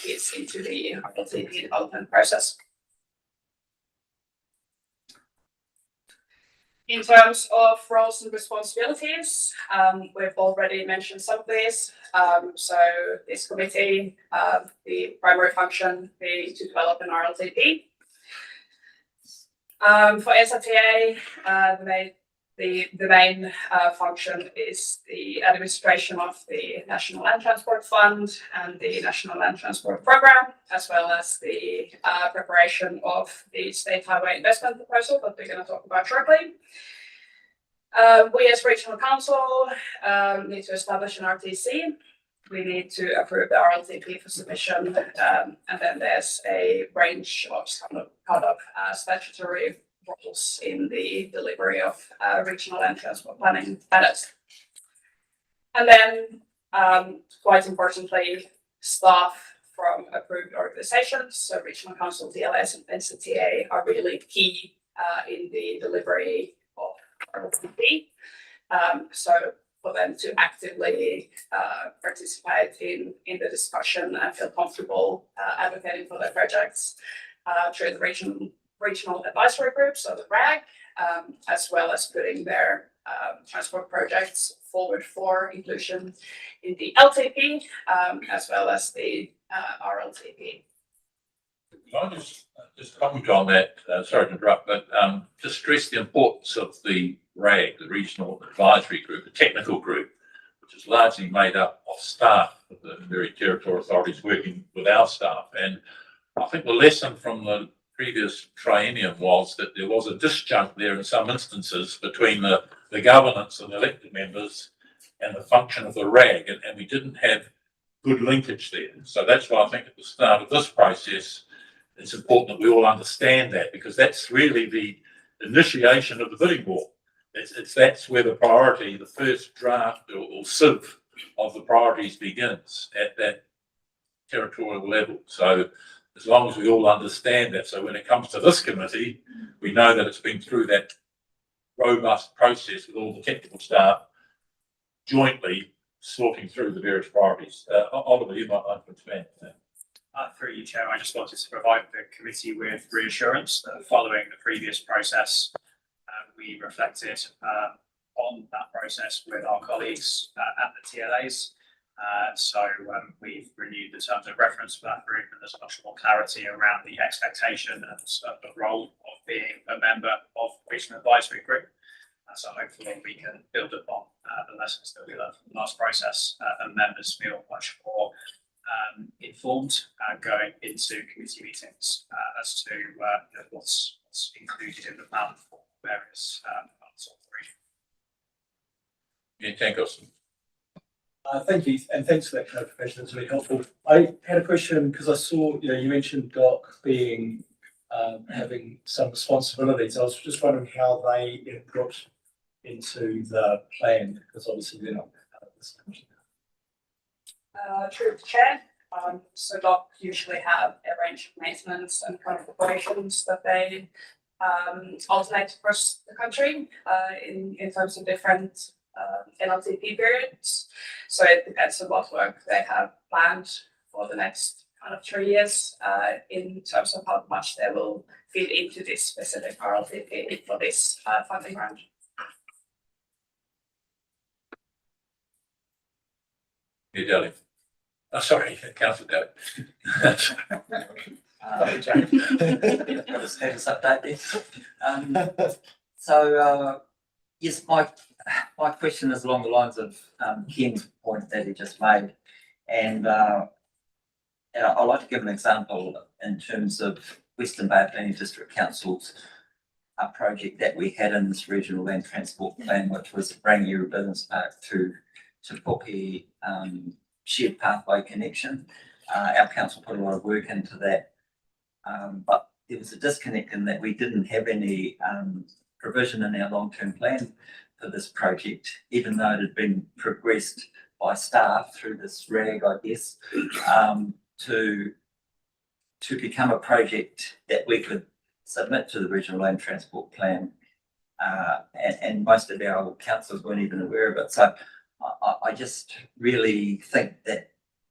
is into the RLTP development process. In terms of roles and responsibilities, we've already mentioned some of these. So this committee, the primary function being to develop an RLTP. For NZTA, the main function is the administration of the National Land Transport Fund and the National Land Transport Programme, as well as the preparation of the State Highway Investment Proposal that we're going to talk about shortly. We as Regional Council need to establish an RTC. We need to approve the RLTP for submission, and then there's a range of kind of statutory roles in the delivery of regional and transport planning matters. And then, quite importantly, staff from approved organisations, so Regional Council, DLS, and NZTA are really key in the delivery of RLTP. So for them to actively participate in the discussion and feel comfortable advocating for their projects through the regional advisory groups, so the RAG, as well as putting their transport projects forward for inclusion in the LTP, as well as the RLTP. Can I just comment on that? Sorry to interrupt, but just stress the importance of the RAG, the Regional Advisory Group, the technical group, which is largely made up of staff of the very territorial authorities working with our staff. And I think the lesson from the previous triennium was that there was a disjunct there in some instances between the governance and the elected members and the function of the RAG, and we didn't have good linkage there. So that's why I think at the start of this process, it's important that we all understand that, because that's really the initiation of the bidding war. that's where the priority, the first draft or sieve of the priorities begins at that territorial level. So as long as we all understand that, so when it comes to this committee, we know that it's been through that robust process with all the technical staff jointly sorting through the various priorities. Oliver, you might like to expand on that. Through you, Chair, I just wanted to provide the committee with reassurance that following the previous process, we reflected on that process with our colleagues at the TLAs. We've renewed the terms of reference for that group, and there's much more clarity around the expectation and the role of being a member of the Regional Advisory Group. So hopefully we can build upon the lessons that we learned from the last process, and members feel much more informed going into committee meetings as to what's included in the plan for various parts of the region. Yeah, thank you. Thank you, and thanks for that clarification. That's really helpful. I had a question because I saw, you mentioned DOC being having some responsibilities. I was just wondering how they input into the plan, because obviously they're not part of this. Through the chair, so DOC usually have a range of maintenance and kind of operations that they alternate across the country in terms of different NLTP periods. So it depends on what work they have planned for the next kind of 3 years in terms of how much they will feed into this specific RLTP for this funding round. Yeah, Deli. Oh, sorry, Councillor Deli. Just status update there. Yes, my question is along the lines of Ken's point that he just made, and I'd like to give an example in terms of Western Bay Planning District Council's project that we had in this regional land transport plan, which was Rangiora Business Park to Puke shared pathway connection. Our council put a lot of work into that, but there was a disconnect in that we didn't have any provision in our long-term plan for this project, even though it had been progressed by staff through this RAG, I guess, to become a project that we could submit to the regional land transport plan. And most of our councillors weren't even aware of it. So I just really think that,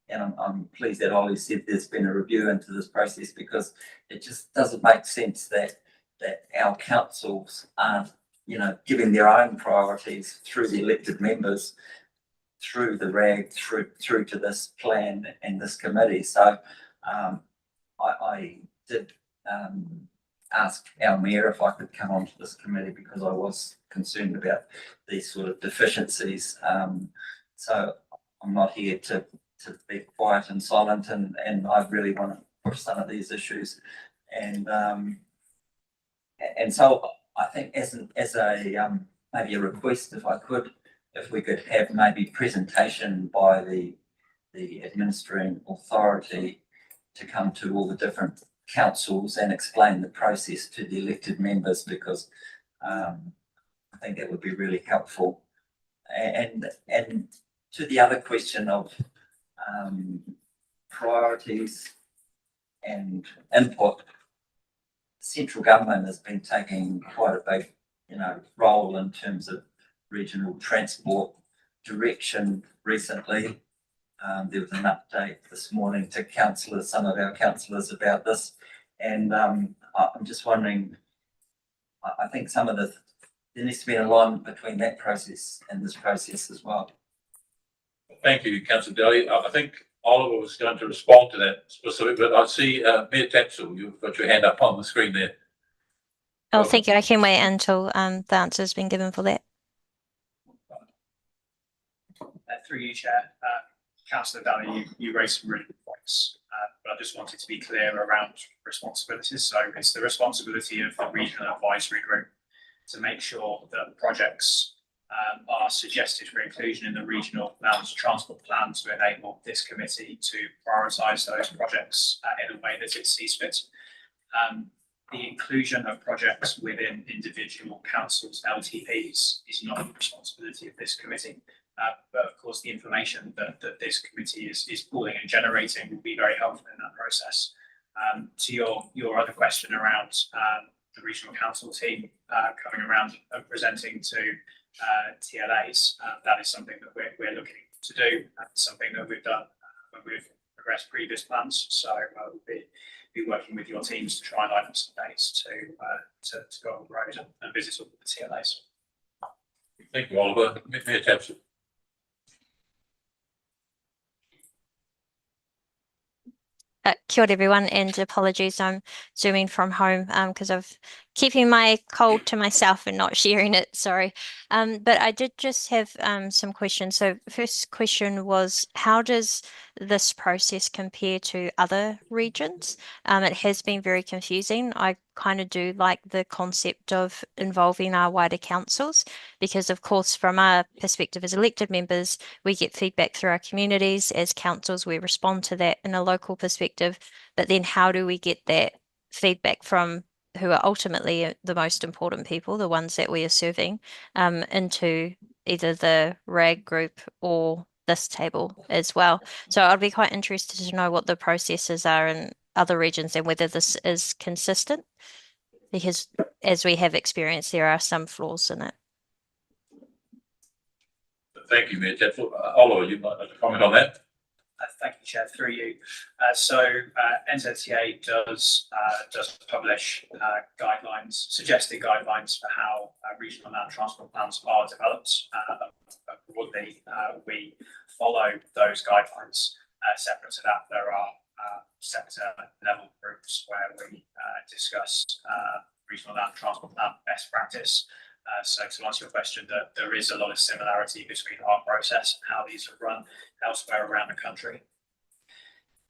and I'm pleased that Ollie said there's been a review into this process, because it just doesn't make sense that our councils aren't, giving their own priorities through the elected members, through the RAG, through to this plan and this committee. So I did ask our mayor if I could come onto this committee, because I was concerned about these sort of deficiencies. So I'm not here to be quiet and silent, and I really want to push some of these issues. And so I think as a maybe a request, if we could have maybe presentation by the administering authority to come to all the different councils and explain the process to the elected members, because I think that would be really helpful. And to the other question of priorities and input, central government has been taking quite a big, role in terms of regional transport direction recently. There was an update this morning to councillors, some of our councillors, about this, and I'm just wondering, I think there needs to be an alignment between that process and this process as well. Thank you, Councillor Daly. I think Oliver was going to respond to that specific, but I see Mayor Tatzel, you've got your hand up on the screen there. Oh, thank you. I can wait until the answer has been given for that. Through you, Chair, Councillor Daly, you raised some really good points, but I just wanted to be clear around responsibilities. So it's the responsibility of the Regional Advisory Group to make sure that projects are suggested for inclusion in the regional land transport plan to enable this committee to prioritise those projects in a way that it sees fit. the inclusion of projects within individual councils' LTPs is not the responsibility of this committee. But of course, the information that this committee is pooling and generating will be very helpful in that process. To your other question around the regional council team coming around and presenting to TLAs, that is something that we're looking to do. That's something that we've done when we've progressed previous plans. So we'll be working with your teams to try and line up some dates to go on the road and visit all the TLAs. Thank you, Oliver. Mayor Tapson. Kia ora everyone, and apologies, I'm zooming from home because I'm keeping my cold to myself and not sharing it, sorry. But I did just have some questions. So first question was, how does this process compare to other regions? It has been very confusing. I kind of do like the concept of involving our wider councils because, of course, from our perspective as elected members, we get feedback through our communities. As councils, we respond to that in a local perspective. But then how do we get that feedback from who are ultimately the most important people, the ones that we are serving, into either the RAG group or this table as well? So I'd be quite interested to know what the processes are in other regions and whether this is consistent, because as we have experienced, there are some flaws in it. Thank you, Mayor Tapson. Oliver, you'd like to comment on that? Thank you, Chair, through you. So NZTA does publish guidelines, suggested guidelines for how regional land transport plans are developed. Broadly, we follow those guidelines. Separate to that, there are sector level groups where we discuss regional land transport plan best practice. So to answer your question, there is a lot of similarity between our process and how these are run elsewhere around the country.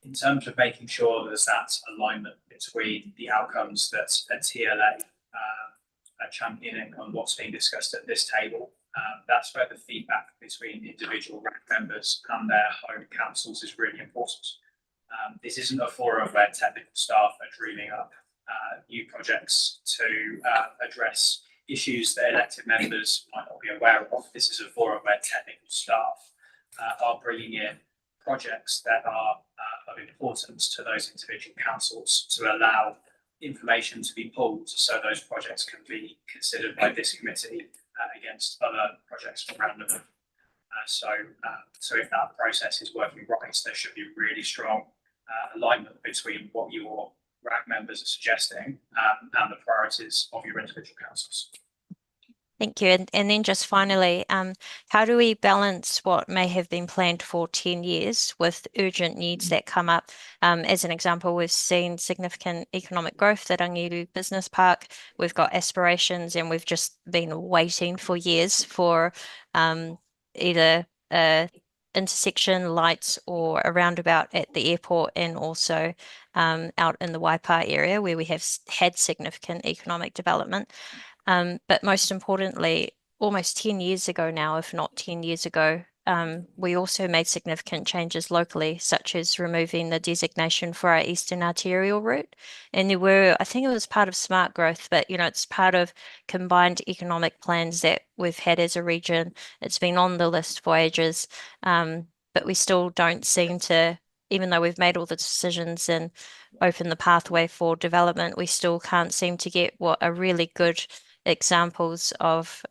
In terms of making sure there's that alignment between the outcomes that a TLA are championing on what's being discussed at this table, that's where the feedback between individual RAC members and their home councils is really important. This isn't a forum where technical staff are dreaming up new projects to address issues that elected members might not be aware of. This is a forum where technical staff are bringing in projects that are of importance to those individual councils to allow information to be pulled so those projects can be considered by this committee against other projects around them. So if that process is working right, there should be really strong alignment between what your RAC members are suggesting and the priorities of your individual councils. Thank you. And then just finally, how do we balance what may have been planned for 10 years with urgent needs that come up? As an example, we've seen significant economic growth at Angiru Business Park. We've got aspirations and we've just been waiting for years for either intersection lights or a roundabout at the airport and also out in the Waipa area where we have had significant economic development. But most importantly, almost 10 years ago now, if not 10 years ago, we also made significant changes locally, such as removing the designation for our Eastern Arterial route. And there were, I think it was part of smart growth, but it's part of combined economic plans that we've had as a region. It's been on the list for ages, but we still don't seem to, even though we've made all the decisions and opened the pathway for development, we still can't seem to get what are really good examples of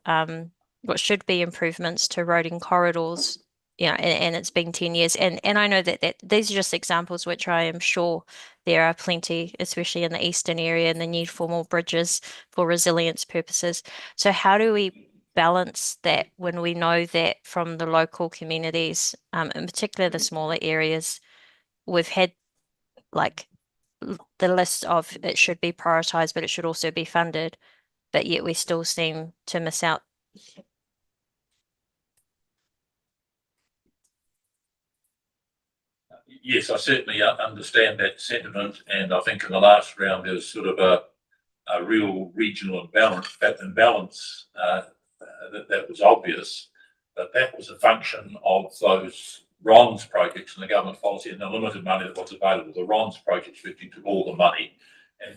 what should be improvements to roading corridors, and it's been 10 years. And I know that these are just examples which I am sure there are plenty, especially in the eastern area, and the need for more bridges for resilience purposes. So how do we balance that when we know that from the local communities, in particular the smaller areas, we've had like the list of it should be prioritized, but it should also be funded, but yet we still seem to miss out. Yes, I certainly understand that sentiment, and I think in the last round there was sort of a real regional imbalance that was obvious, but that was a function of those RONS projects and the government policy and the limited money that was available. The RONS projects really took all the money,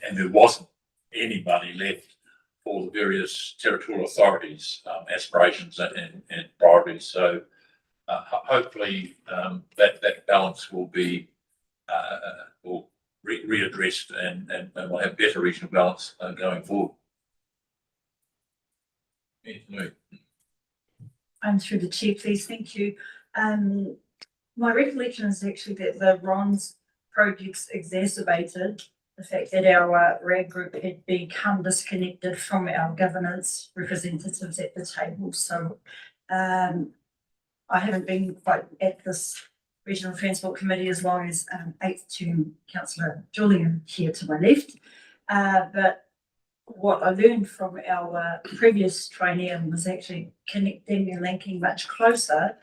and there wasn't any money left for the various territorial authorities, aspirations and priorities. So hopefully that balance will be readdressed and we'll have better regional balance going forward. Anthony. I'm through the chair, please. Thank you. My recollection is actually that the RONS projects exacerbated the fact that our RAG group had become disconnected from our governance representatives at the table. So I haven't been quite at this Regional Transport Committee as long as 8th term Councillor Julian here to my left. But what I learned from our previous trainee was actually connecting and linking much closer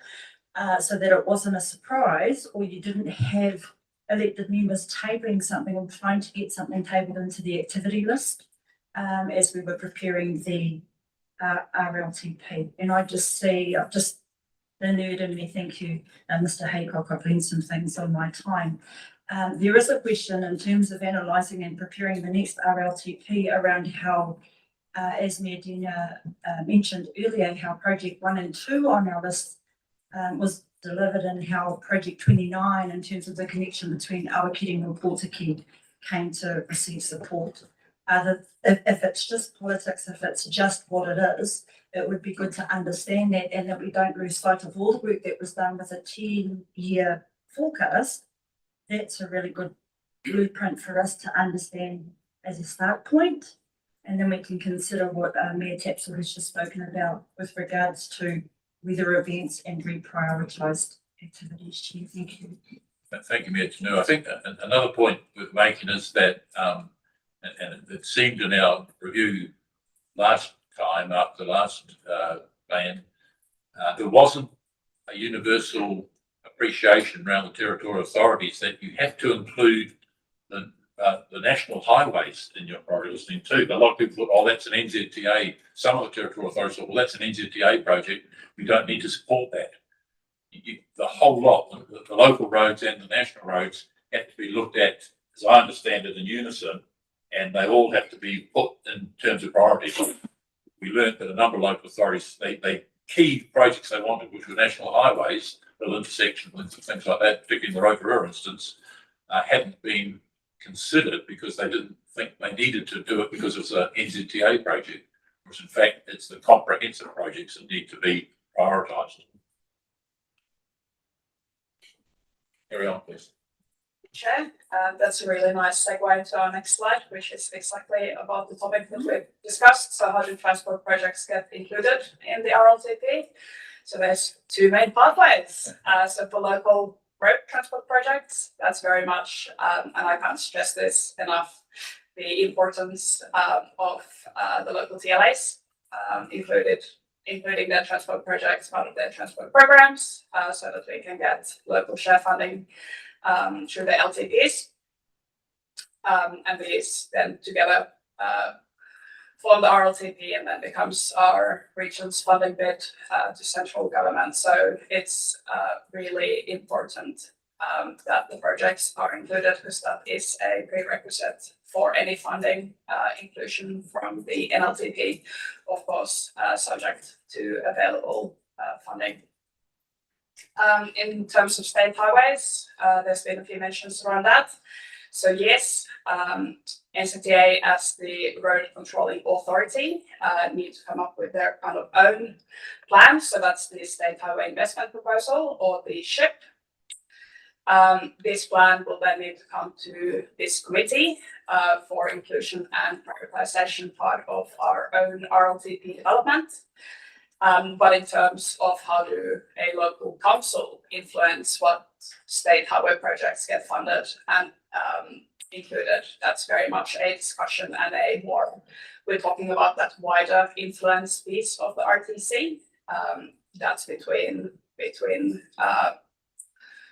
so that it wasn't a surprise or you didn't have elected members tabling something or trying to get something tabled into the activity list as we were preparing the RLTP. And I just see, I've just the nerd in me, thank you, Mr. Haycock, I've learned some things on my time. There is a question in terms of analysing and preparing the next RLTP around how, as Mayor Dina mentioned earlier, how Project 1 and 2 on our list was delivered and how Project 29 in terms of the connection between Awakiri and Portakid came to receive support. If it's just politics, if it's just what it is, it would be good to understand that and that we don't lose sight of all the work that was done with a 10-year forecast. That's a really good blueprint for us to understand as a start point. And then we can consider what Mayor Tapsell has just spoken about with regards to weather events and reprioritised activities. Chair, thank you. Thank you, Mayor Tanu. I think another point worth making is that, and it seemed in our review last time after the last ban, there wasn't a universal appreciation around the territorial authorities that you have to include the national highways in your priority listing too. But a lot of people thought, oh, that's an NZTA. Some of the territorial authorities thought, well, that's an NZTA project. We don't need to support that. The whole lot, the local roads and the national roads have to be looked at, as I understand it, in unison, and they all have to be put in terms of priority. We learned that a number of local authorities, they key projects they wanted, which were national highways, little intersections and things like that, particularly in the Rotorua instance, hadn't been considered because they didn't think they needed to do it because it was an NZTA project, whereas in fact it's the comprehensive projects that need to be prioritised. Carry on, please. Chair, that's a really nice segue into our next slide, which is exactly about the topic that we've discussed. So how do transport projects get included in the RLTP? So there's two main pathways. So for local road transport projects, that's very much, and I can't stress this enough, the importance of the local TLAs, including their transport projects, part of their transport programs, so that we can get local share funding through the LTPs. And these then together form the RLTP and then becomes our region's funding bid to central government. So it's really important that the projects are included because that is a prerequisite for any funding inclusion from the NLTP, of course, subject to available funding. In terms of state highways, there's been a few mentions around that. So yes, NZTA as the road controlling authority need to come up with their kind of own plan. So that's the State Highway Investment Proposal, or the SHIP. This plan will then need to come to this committee for inclusion and prioritisation, part of our own RLTP development. But in terms of how do a local council influence what state highway projects get funded and included, that's very much a discussion and a more, we're talking about that wider influence piece of the RTC. That's between the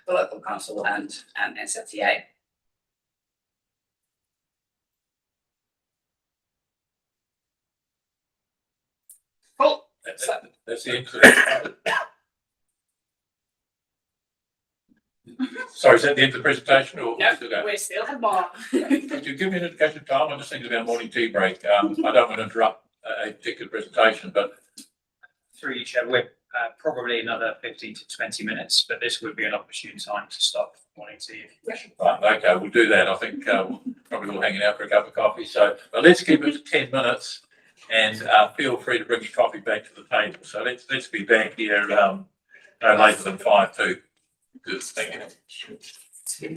local council and NZTA. Cool. That's the end. Sorry, is that the end of the presentation or? No, still going? we still have more. Could you give me an indication of time? I'm just thinking about morning tea break. I don't want to interrupt a particular presentation, but Through you, Chair, we're probably another 15 to 20 minutes, but this would be an opportune time to stop morning tea if you wish. right, okay, we'll do that. I think we'll probably all hanging out for a cup of coffee. So, but let's keep it to 10 minutes, and feel free to bring your coffee back to the table. So let's be back here no later than 5 too. Good, thank you.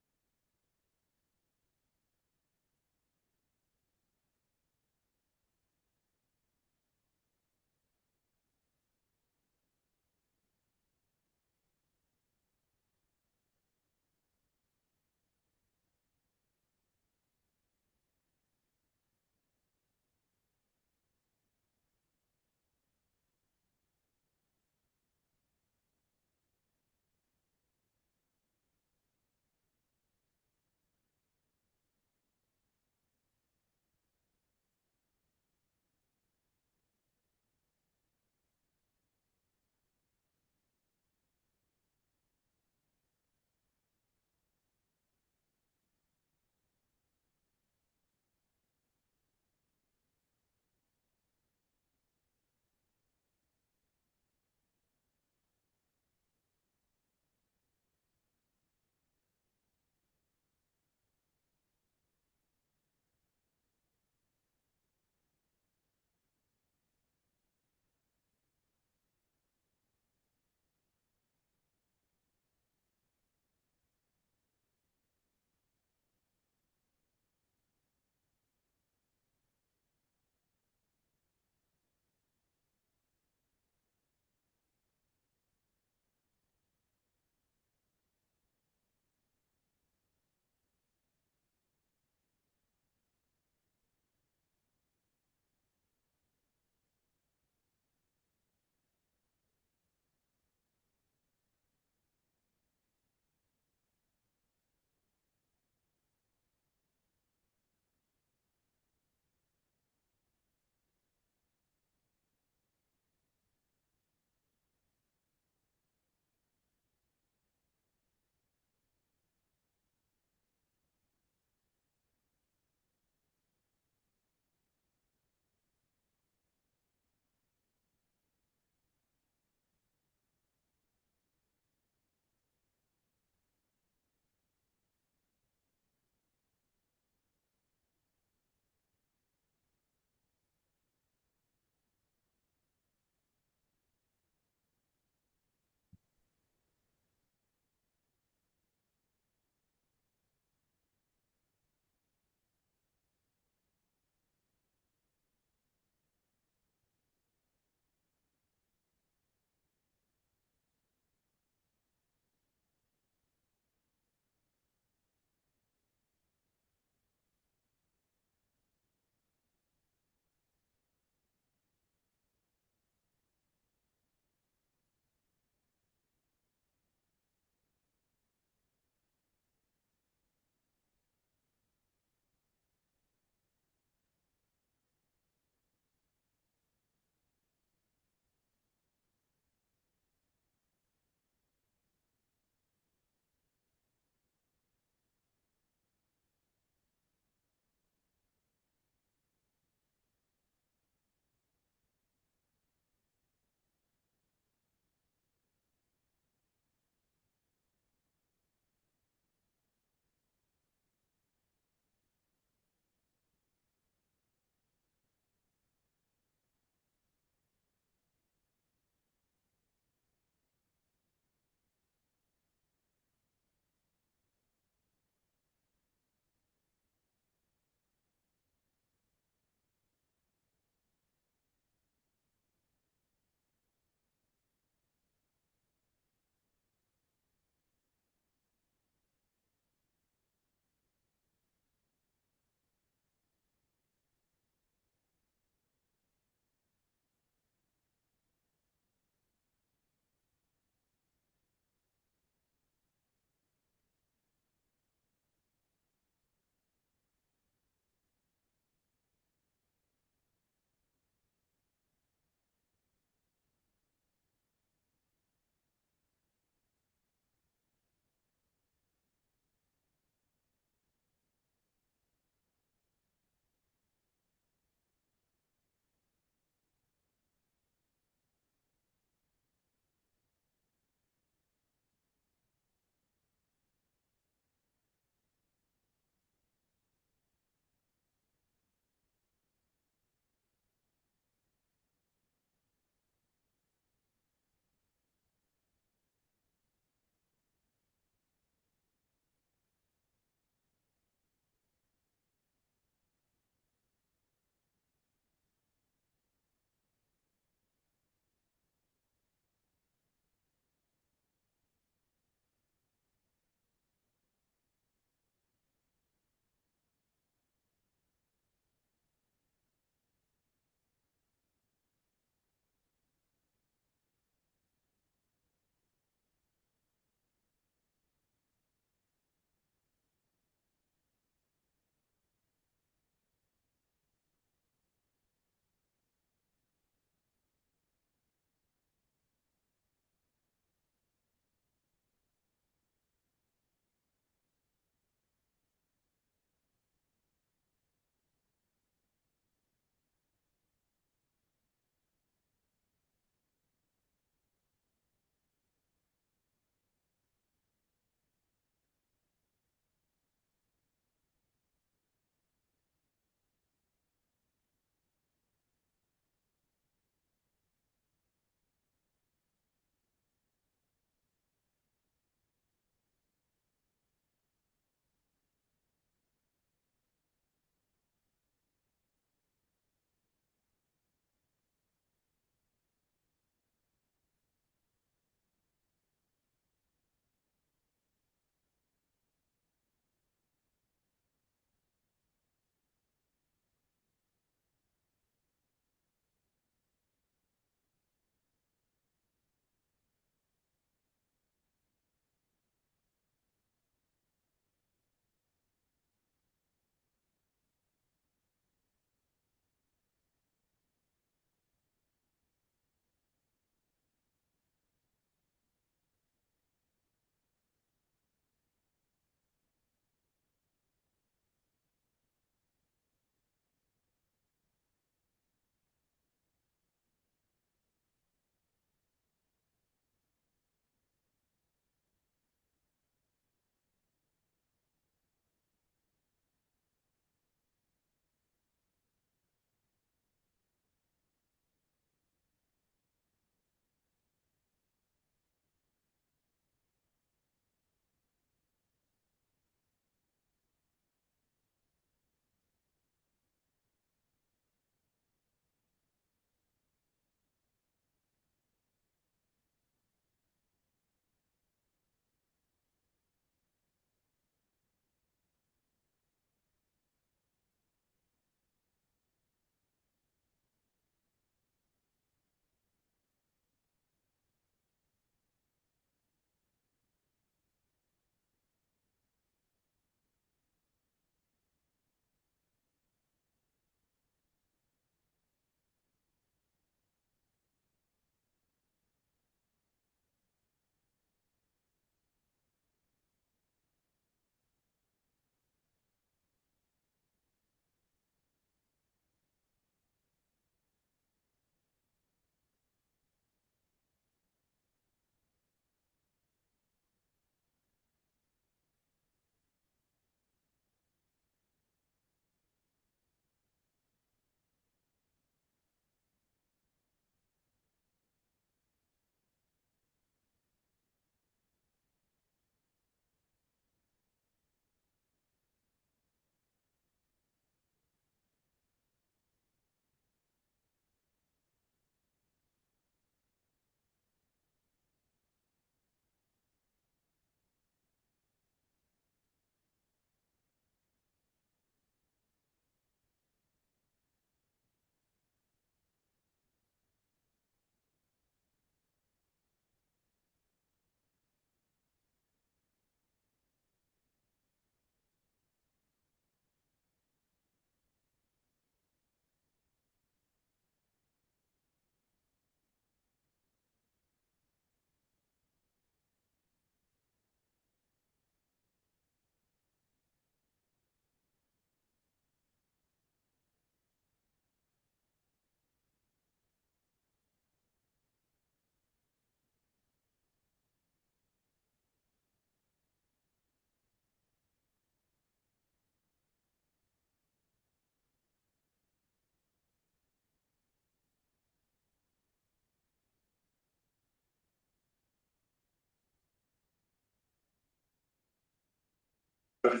Right,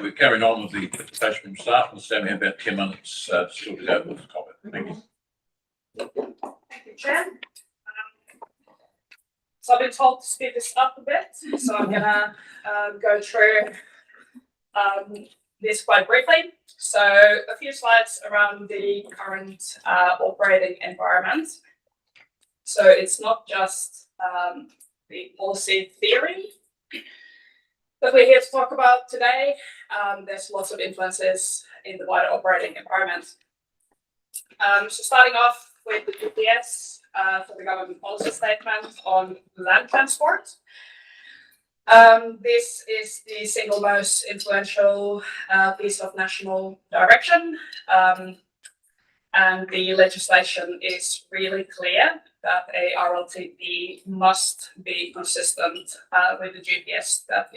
we're carrying on with the presentation from staff. We'll stand here about 10 minutes, still to go with the topic. Thank you. Thank you, Chair. So I've been told to speed this up a bit, so I'm gonna go through this quite briefly. So a few slides around the current operating environment. So it's not just the policy theory that we're here to talk about today. There's lots of influences in the wider operating environment. So starting off with the GPS for the government policy statement on land transport. This is the single most influential piece of national direction. And the legislation is really clear that a RLTP must be consistent with the GPS that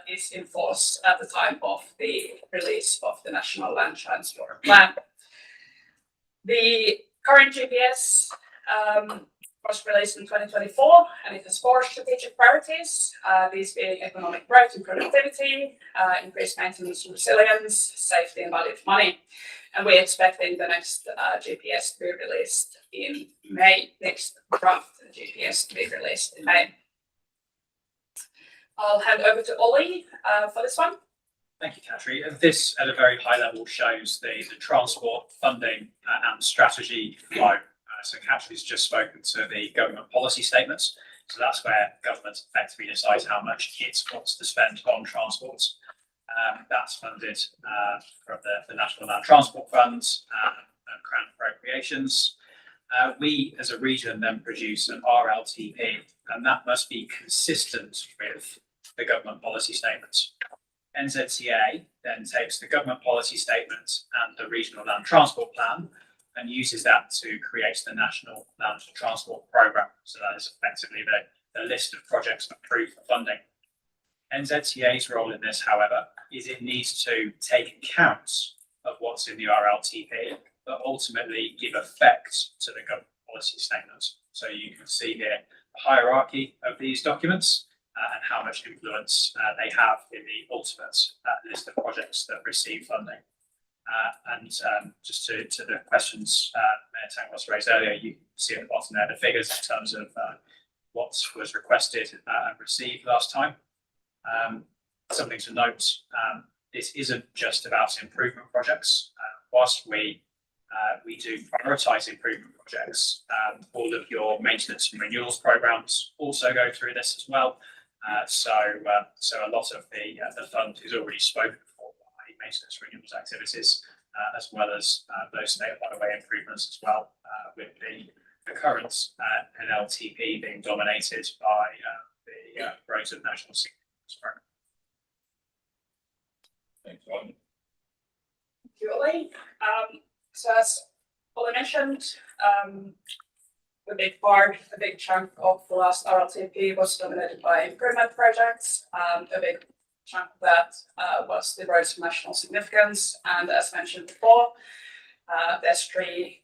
is in force at the time of the release of the National Land Transport Plan. The current GPS was released in 2024, and it has 4 strategic priorities, these being economic growth and productivity, increased maintenance and resilience, safety and value for money. And we're expecting the next GPS to be released in May, next draft GPS to be released in May. I'll hand over to Ollie for this one. Thank you, Katri. This, at a very high level, shows the transport funding and strategy flow. So Katri's just spoken to the government policy statements. So that's where government effectively decides how much it wants to spend on transport. That's funded from the National Land Transport Funds and Crown appropriations. We, as a region, then produce an RLTP, and that must be consistent with the government policy statements. NZTA then takes the government policy statement and the Regional Land Transport Plan and uses that to create the National Land Transport Programme. So that is effectively the list of projects approved for funding. NZTA's role in this, however, is it needs to take account of what's in the RLTP, but ultimately give effect to the government policy statements. So you can see here the hierarchy of these documents and how much influence they have in the ultimate list of projects that receive funding. Just to the questions Mayor Tangos raised earlier, you see at the bottom there the figures in terms of what was requested and received last time. Something to note, this isn't just about improvement projects. Whilst we do prioritise improvement projects, all of your maintenance and renewals programs also go through this as well. So a lot of the fund is already spoken for by maintenance renewals activities, as well as those state of right of way improvements as well, with the current NLTP being dominated by the Roads of National Significance program. Thanks, Ollie. Thank you, Ollie. So as Ollie mentioned, a big chunk of the last RLTP was dominated by improvement projects. A big chunk of that was the Roads of National Significance. And as mentioned before, there's 3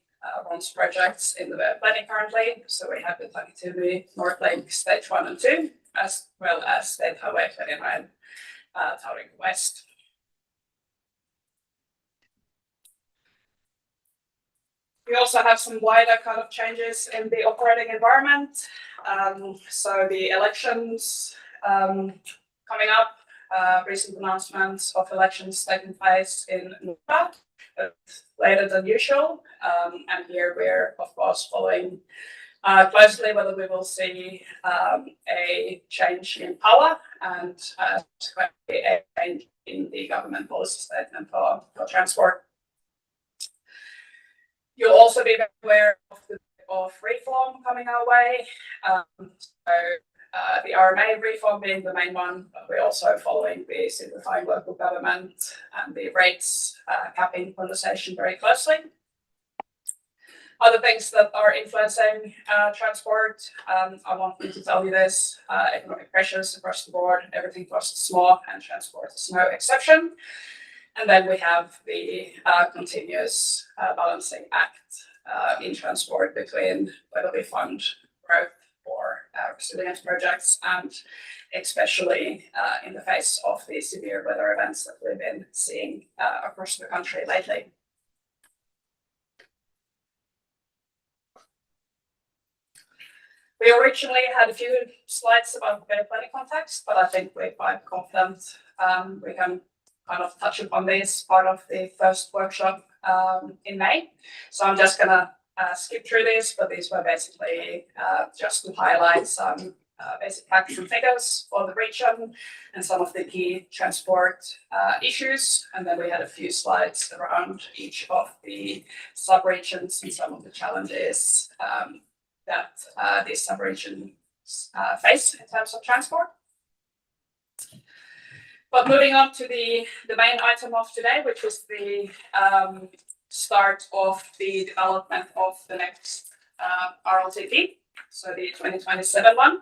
RONS projects in the planning currently. So we have the Takitimu North Link Stage 1 and 2, as well as State Highway 29 Towering West. We also have some wider kind of changes in the operating environment. So the elections coming up, recent announcements of elections taking place in Nuka, later than usual. And here we're, of course, following closely whether we will see a change in power and a change in the government policy statement for transport. You'll also be aware of reform coming our way. The RMA reform being the main one, but we're also following the simplifying local government and the rates capping conversation very closely. Other things that are influencing transport, I want to tell you this, economic pressures across the board, everything costs more and transport is no exception. And then we have the continuous balancing act in transport between whether we fund growth or resilience projects, and especially in the face of the severe weather events that we've been seeing across the country lately. We originally had a few slides about better planning context, but I think we're quite confident we can kind of touch upon this part of the first workshop in May. So I'm just gonna skip through this, but these were basically just to highlight some basic facts and figures for the region and some of the key transport issues. And then we had a few slides around each of the sub-regions and some of the challenges that these sub-regions face in terms of transport. But moving on to the main item of today, which is the start of the development of the next RLTP, so the 2027 one.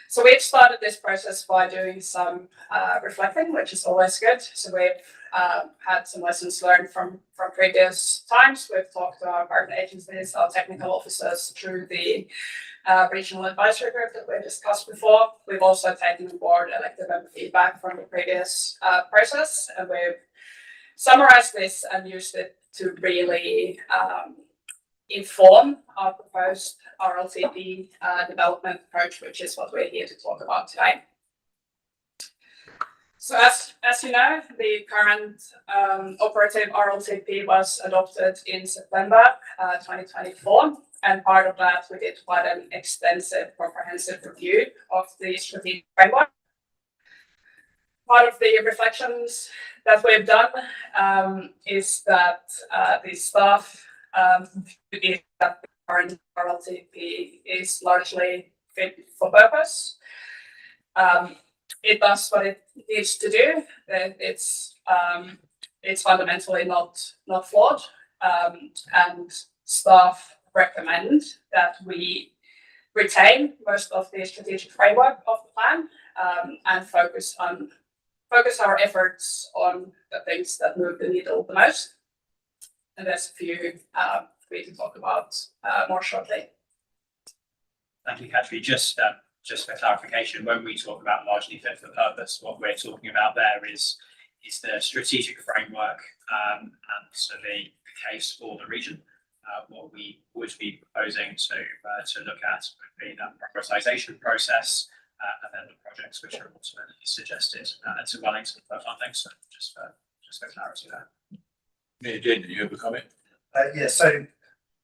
So we've started this process by doing some reflecting, which is always good. So we've had some lessons learned from previous times. We've talked to our partner agencies, our technical officers through the regional advisory group that we discussed before. We've also taken on board elected member feedback from the previous process, and we've summarized this and used it to really inform our proposed RLTP development approach, which is what we're here to talk about today. So as you know, the current operative RLTP was adopted in September 2024, and part of that we did quite an extensive comprehensive review of the strategic framework. Part of the reflections that we've done is that the staff is that the current RLTP is largely fit for purpose. It does what it needs to do. It's fundamentally not flawed, and staff recommend that we retain most of the strategic framework of the plan and focus our efforts on the things that move the needle the most. And there's a few we can talk about more shortly. Thank you, Katri. Just for clarification, when we talk about largely fit for purpose, what we're talking about there is the strategic framework and so the case for the region. What we would be proposing to look at would be that prioritisation process and then the projects which are ultimately suggested to Wellington for funding. So just for clarity there. Yeah, Jen, do you have a comment? Yeah, so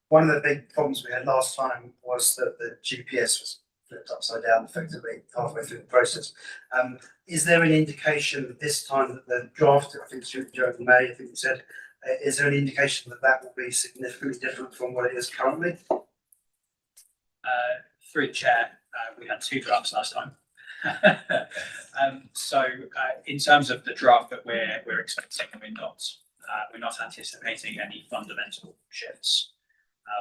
one of the big problems we had last time was that the GPS was flipped upside down effectively halfway through the process. Is there an indication that this time that the draft, I think it's during May, I think you said, is there an indication that that will be significantly different from what it is currently? Through the chair, we had two drafts last time. So in terms of the draft that we're expecting, we're not anticipating any fundamental shifts.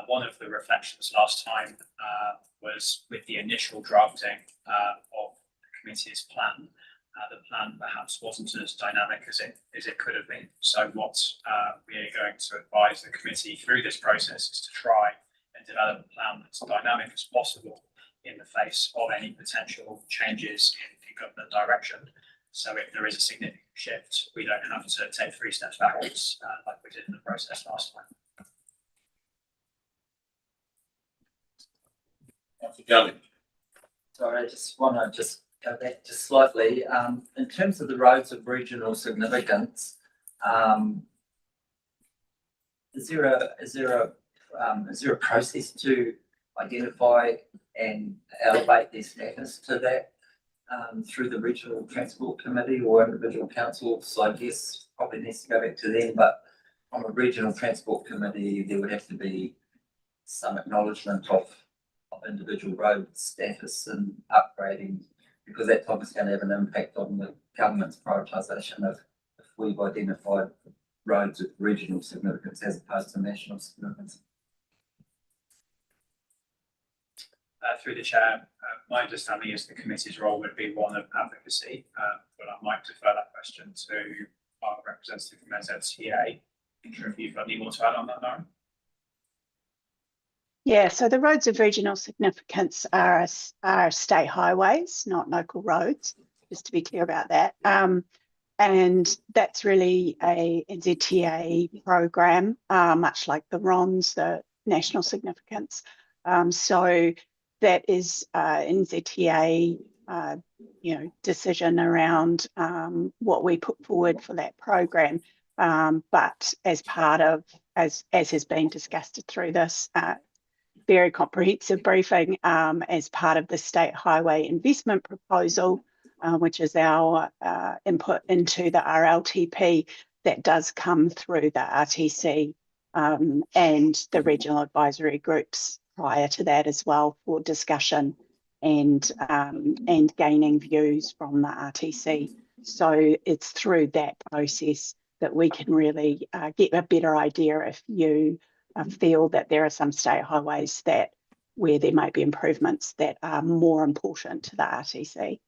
One of the reflections last time was with the initial drafting of the committee's plan. The plan perhaps wasn't as dynamic as it could have been. So what we are going to advise the committee through this process is to try and develop a plan that's dynamic as possible in the face of any potential changes in government direction. So if there is a significant shift, we don't have to take 3 steps backwards like we did in the process last time. Sorry, I just want to go back just slightly. In terms of the roads of regional significance, is there a process to identify and elevate their status to that through the regional transport committee or individual councils? So I guess probably needs to go back to them, but from a regional transport committee, there would have to be some acknowledgement of individual road status and upgrading, because that's obviously going to have an impact on the government's prioritisation of if we've identified roads of regional significance as opposed to national significance. Through the chair, my understanding is the committee's role would be one of advocacy, but I might defer that question to our representative from SFTA. If you've got any more to add on that, Lauren. Yeah, so the roads of regional significance are state highways, not local roads, just to be clear about that. And that's really a NZTA program, much like the RONs, the national significance. So that is NZTA, decision around what we put forward for that program. But as part of, as has been discussed through this very comprehensive briefing, as part of the state highway investment proposal, which is our input into the RLTP, that does come through the RTC and the regional advisory groups prior to that as well for discussion and gaining views from the RTC. So it's through that process that we can really get a better idea if you feel that there are some state highways that where there might be improvements that are more important to the RTC.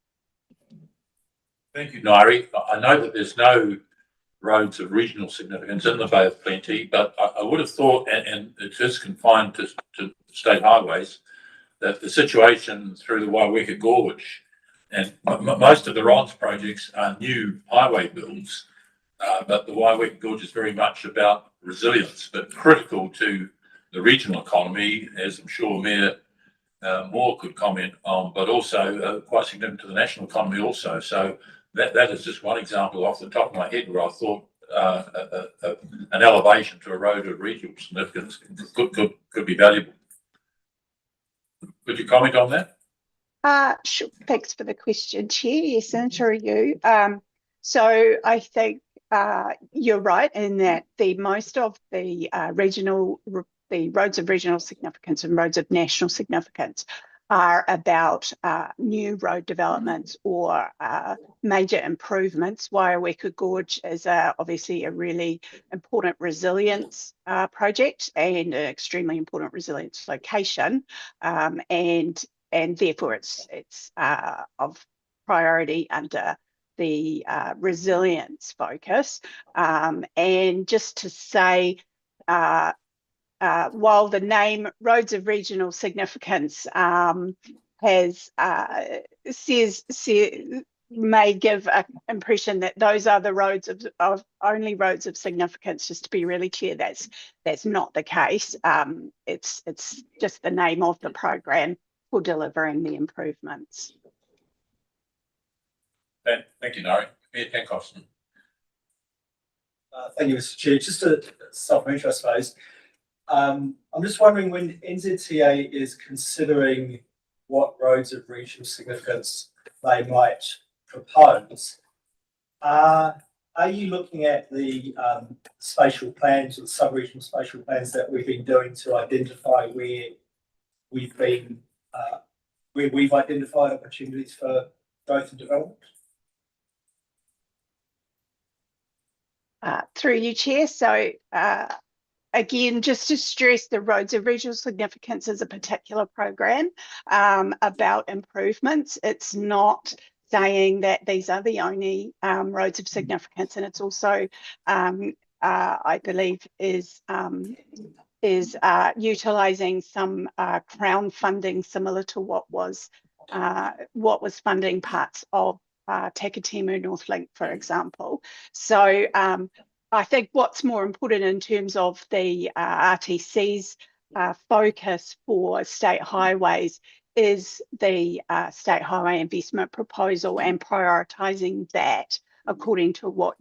Thank you, Nairi. I know that there's no roads of regional significance in the Bay of Plenty, but I would have thought, and it is confined to state highways, that the situation through the Waiweka Gorge, and most of the RONS projects are new highway builds, but the Waiweka Gorge is very much about resilience, but critical to the regional economy, as I'm sure Mayor Moore could comment on, but also quite significant to the national economy also. So that is just one example off the top of my head where I thought an elevation to a road of regional significance could be valuable. Could you comment on that? Sure. Thanks for the question, Chair. Yes, and through you. So I think you're right in that most of the roads of regional significance and roads of national significance are about new road developments or major improvements. Waiweka Gorge is obviously a really important resilience project and an extremely important resilience location, and therefore it's of priority under the resilience focus. And just to say, while the name Roads of Regional Significance may give an impression that those are the roads of only roads of significance, just to be really clear, that's not the case. It's just the name of the program for delivering the improvements. Thank you, Nari. Mayor Cancoston. Thank you, Mr. Chair. Just a supplementary, I suppose. I'm just wondering, when NZTA is considering what roads of regional significance they might propose, are you looking at the spatial plans or the sub-regional spatial plans that we've been doing to identify where we've identified opportunities for growth and development? Through you, Chair. So again, just to stress, the Roads of Regional Significance is a particular program about improvements. It's not saying that these are the only roads of significance, and it's also, I believe, is utilising some Crown funding similar to what was funding parts of Takitimu Northlink, for example. So I think what's more important in terms of the RTC's focus for state highways is the state highway investment proposal and prioritising that according to what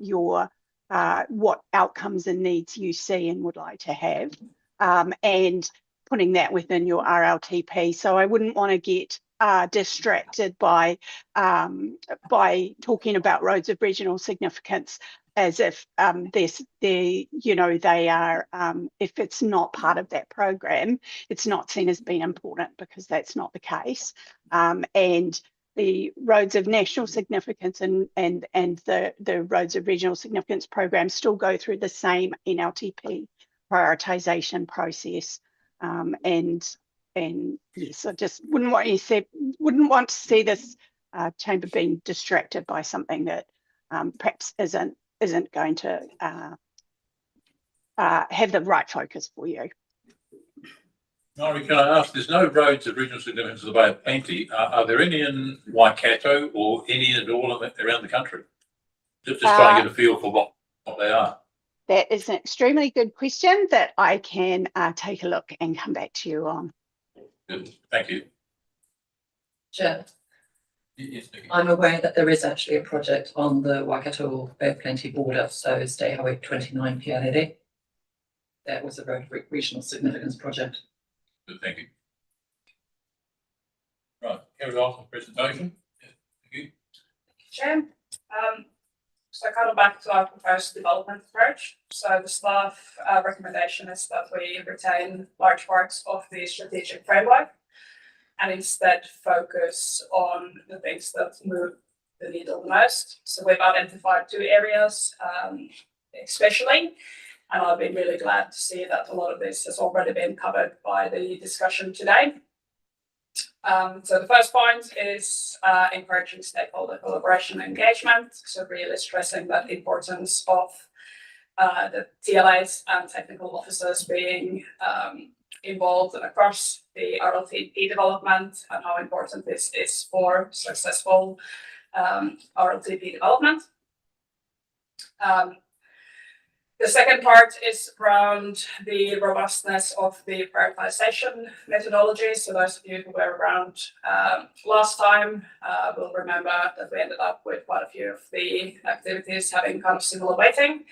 outcomes and needs you see and would like to have, and putting that within your RLTP. So I wouldn't want to get distracted by talking about roads of regional significance as if they are, if it's not part of that program, it's not seen as being important, because that's not the case. And the roads of national significance and the roads of regional significance programs still go through the same NLTP prioritisation process. And yes, I just wouldn't want to see this chamber being distracted by something that perhaps isn't going to have the right focus for you. Murray, can I ask, there's no roads of regional significance in the Bay of Plenty. Are there any in Waikato or any at all around the country? Just trying to get a feel for what they are. That is an extremely good question that I can take a look and come back to you on. Good, thank you. Chair, Yes, Vicky. I'm aware that there is actually a project on the Waikato or Bay of Plenty border, so it's Te Hawi 29 Piarere. That was a road of regional significance project. Good, thank you. Right, carry on with the presentation. Thank you. Chair. So kind of back to our proposed development approach. So the staff recommendation is that we retain large parts of the strategic framework and instead focus on the things that move the needle the most. So we've identified 2 areas, especially, and I've been really glad to see that a lot of this has already been covered by the discussion today. So the first point is encouraging stakeholder collaboration and engagement. So really stressing that importance of the TLAs and technical officers being involved and across the RLTP development and how important this is for successful RLTP development. The second part is around the robustness of the prioritization methodology. So those of you who were around last time will remember that we ended up with quite a few of the activities having kind of similar weighting,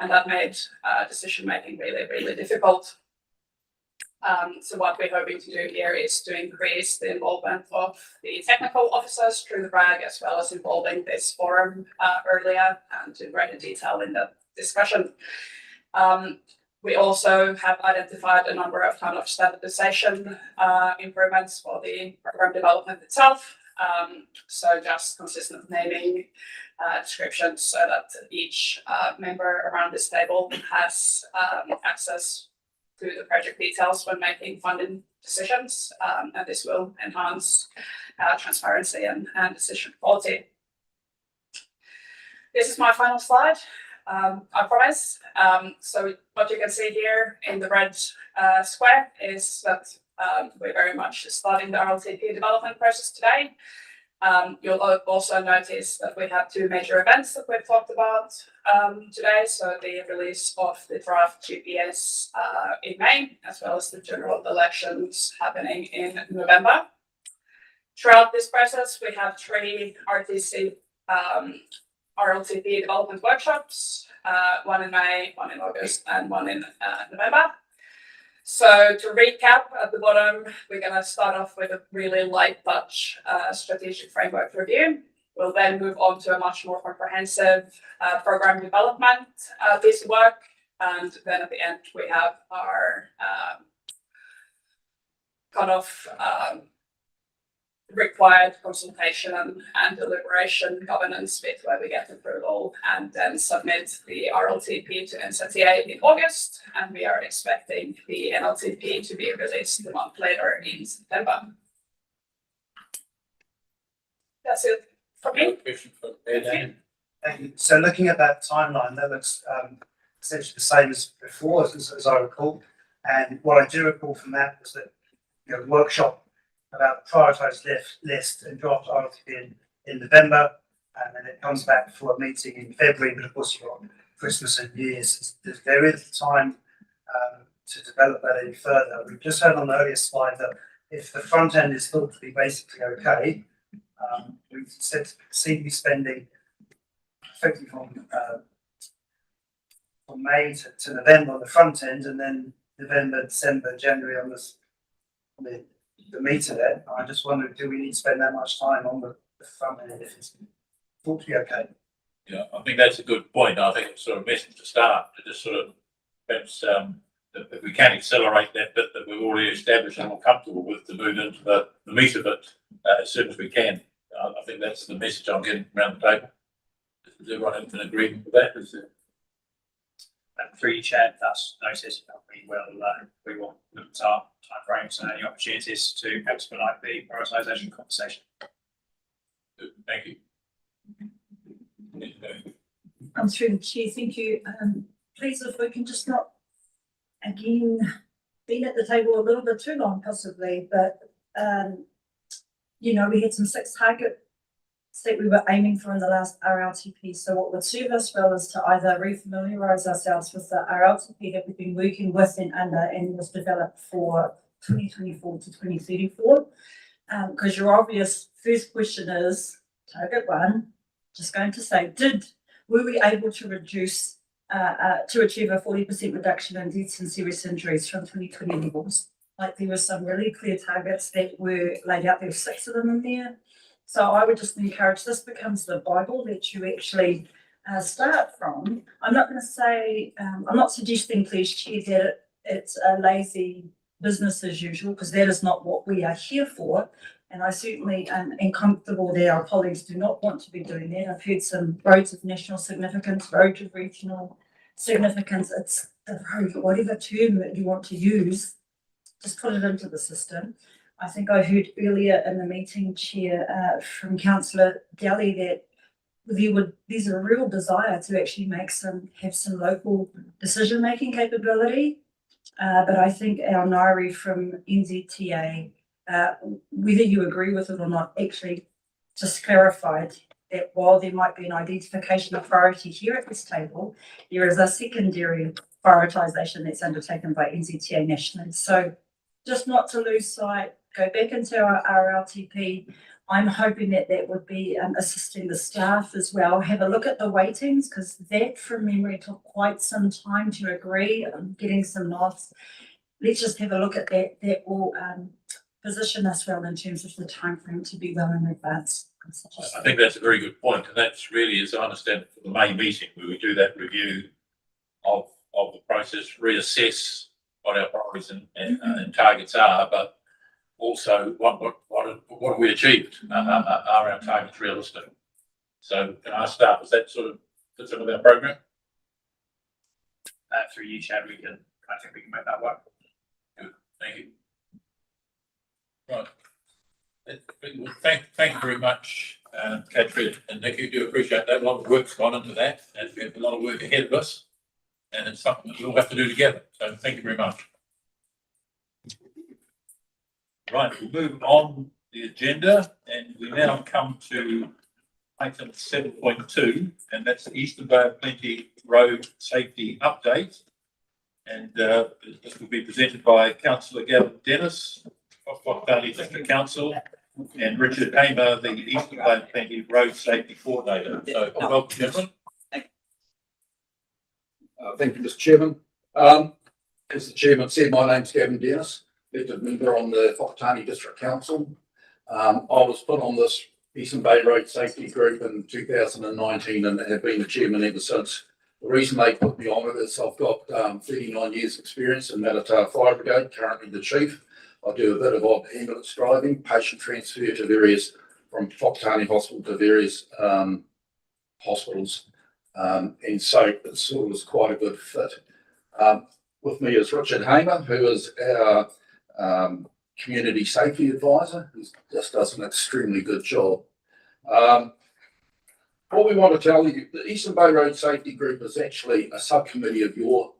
and that made decision making really, really difficult. So what we're hoping to do here is to increase the involvement of the technical officers through the RAG, as well as involving this forum earlier and in greater detail in the discussion. We also have identified a number of kind of standardization improvements for the program development itself. So just consistent naming descriptions so that each member around this table has access to the project details when making funding decisions, and this will enhance transparency and decision quality. This is my final slide. I promise. So what you can see here in the red square is that we're very much starting the RLTP development process today. You'll also notice that we have 2 major events that we've talked about today. So the release of the draft GPS in May, as well as the general elections happening in November. Throughout this process, we have 3 RLTP development workshops, 1 in May, 1 in August, and 1 in November. So to recap at the bottom, we're going to start off with a really light touch strategic framework review. We'll then move on to a much more comprehensive program development piece of work. And then at the end, we have our required consultation and deliberation governance bit where we get approval and then submit the RLTP to NZTA in August, and we are expecting the NLTP to be released a month later in September. That's it for me. Thank you. So looking at that timeline, that looks essentially the same as before, as I recall. And what I do recall from that was that workshop about the prioritised list and draft RLTP in November, and then it comes back for a meeting in February. But of course, you've got Christmas and New Year's. There is time to develop that any further. We've just heard on the earlier slide that if the front end is thought to be basically okay, we seem to be spending effectively from May to November on the front end, and then November, December, January on the meter there. I just wondered, do we need to spend that much time on the front end if it's thought to be okay? Yeah, I think that's a good point. I think it's sort of a message to start to just sort of perhaps if we can accelerate that bit that we've already established and we're comfortable with to move into the meat of it as soon as we can. I think that's the message I'm getting around the table. Is everyone in agreement with that? Is it? Through you, Chair, that's noted. We will look at our timeframes and any opportunities to expedite the prioritisation conversation. Good, thank you. I'm through the chair, thank you. Please, if we can just not again been at the table a little bit too long possibly, but, you know, we had some 6 targets that we were aiming for in the last RLTP. So what would serve us well is to either refamiliarise ourselves with the RLTP that we've been working with and under and was developed for 2024 to 2034. Because your obvious first question is, target 1, just going to say, were we able to reduce, to achieve a 40% reduction in deaths and serious injuries from 2020 levels? Like there were some really clear targets that were laid out. There were 6 of them in there. So I would just encourage, this becomes the Bible that you actually start from. I'm not going to say, I'm not suggesting, please, Chair, that it's a lazy business as usual, because that is not what we are here for. And I certainly am comfortable that our colleagues do not want to be doing that. I've heard some roads of national significance, roads of regional significance. It's the road, whatever term that you want to use, just put it into the system. I think I heard earlier in the meeting, Chair, from Councillor Daly that there's a real desire to actually have some local decision-making capability. But I think our Nairi from NZTA, whether you agree with it or not, actually just clarified that while there might be an identification of priority here at this table, there is a secondary prioritisation that's undertaken by NZTA nationally. So just not to lose sight, go back into our RLTP. I'm hoping that would be assisting the staff as well. Have a look at the weightings, because that from memory took quite some time to agree. I'm getting some nods. Let's just have a look at that. That will position us well in terms of the timeframe to be well in advance. I think that's a very good point, and that's really, as I understand, for the May meeting where we do that review of the process, reassess what our priorities and targets are, but also what have we achieved? Are our targets realistic? So can I start? Was that sort of fits into our program? Through you, Chad, I think we can make that work. Good, thank you. Right. Thank you very much, Katrin and Nikki. Do appreciate that. A lot of work's gone into that, and we have a lot of work ahead of us, and it's something that we all have to do together. So thank you very much. Right, we'll move on the agenda, and we now come to item 7.2, and that's the Eastern Bay of Plenty Road Safety Update. And this will be presented by Councillor Gavin Dennis of Whakatane District Council and Richard Hamer, the Eastern Bay of Plenty Road Safety Coordinator. So welcome, gentlemen. Thank you, Mr. Chairman. As the Chairman said, my name's Gavin Dennis, elected member on the Whakatane District Council. I was put on this Eastern Bay Road Safety Group in 2019 and have been the chairman ever since. The reason they put me on it is I've got 39 years experience in Manatara Fire Brigade, currently the chief. I do a bit of ambulance driving, patient transfer to from Whakatane Hospital to various hospitals. And so it sort of was quite a good fit. With me is Richard Hamer, who is our community safety advisor, who just does an extremely good job. What we want to tell you, the Eastern Bay Road Safety Group is actually a subcommittee of your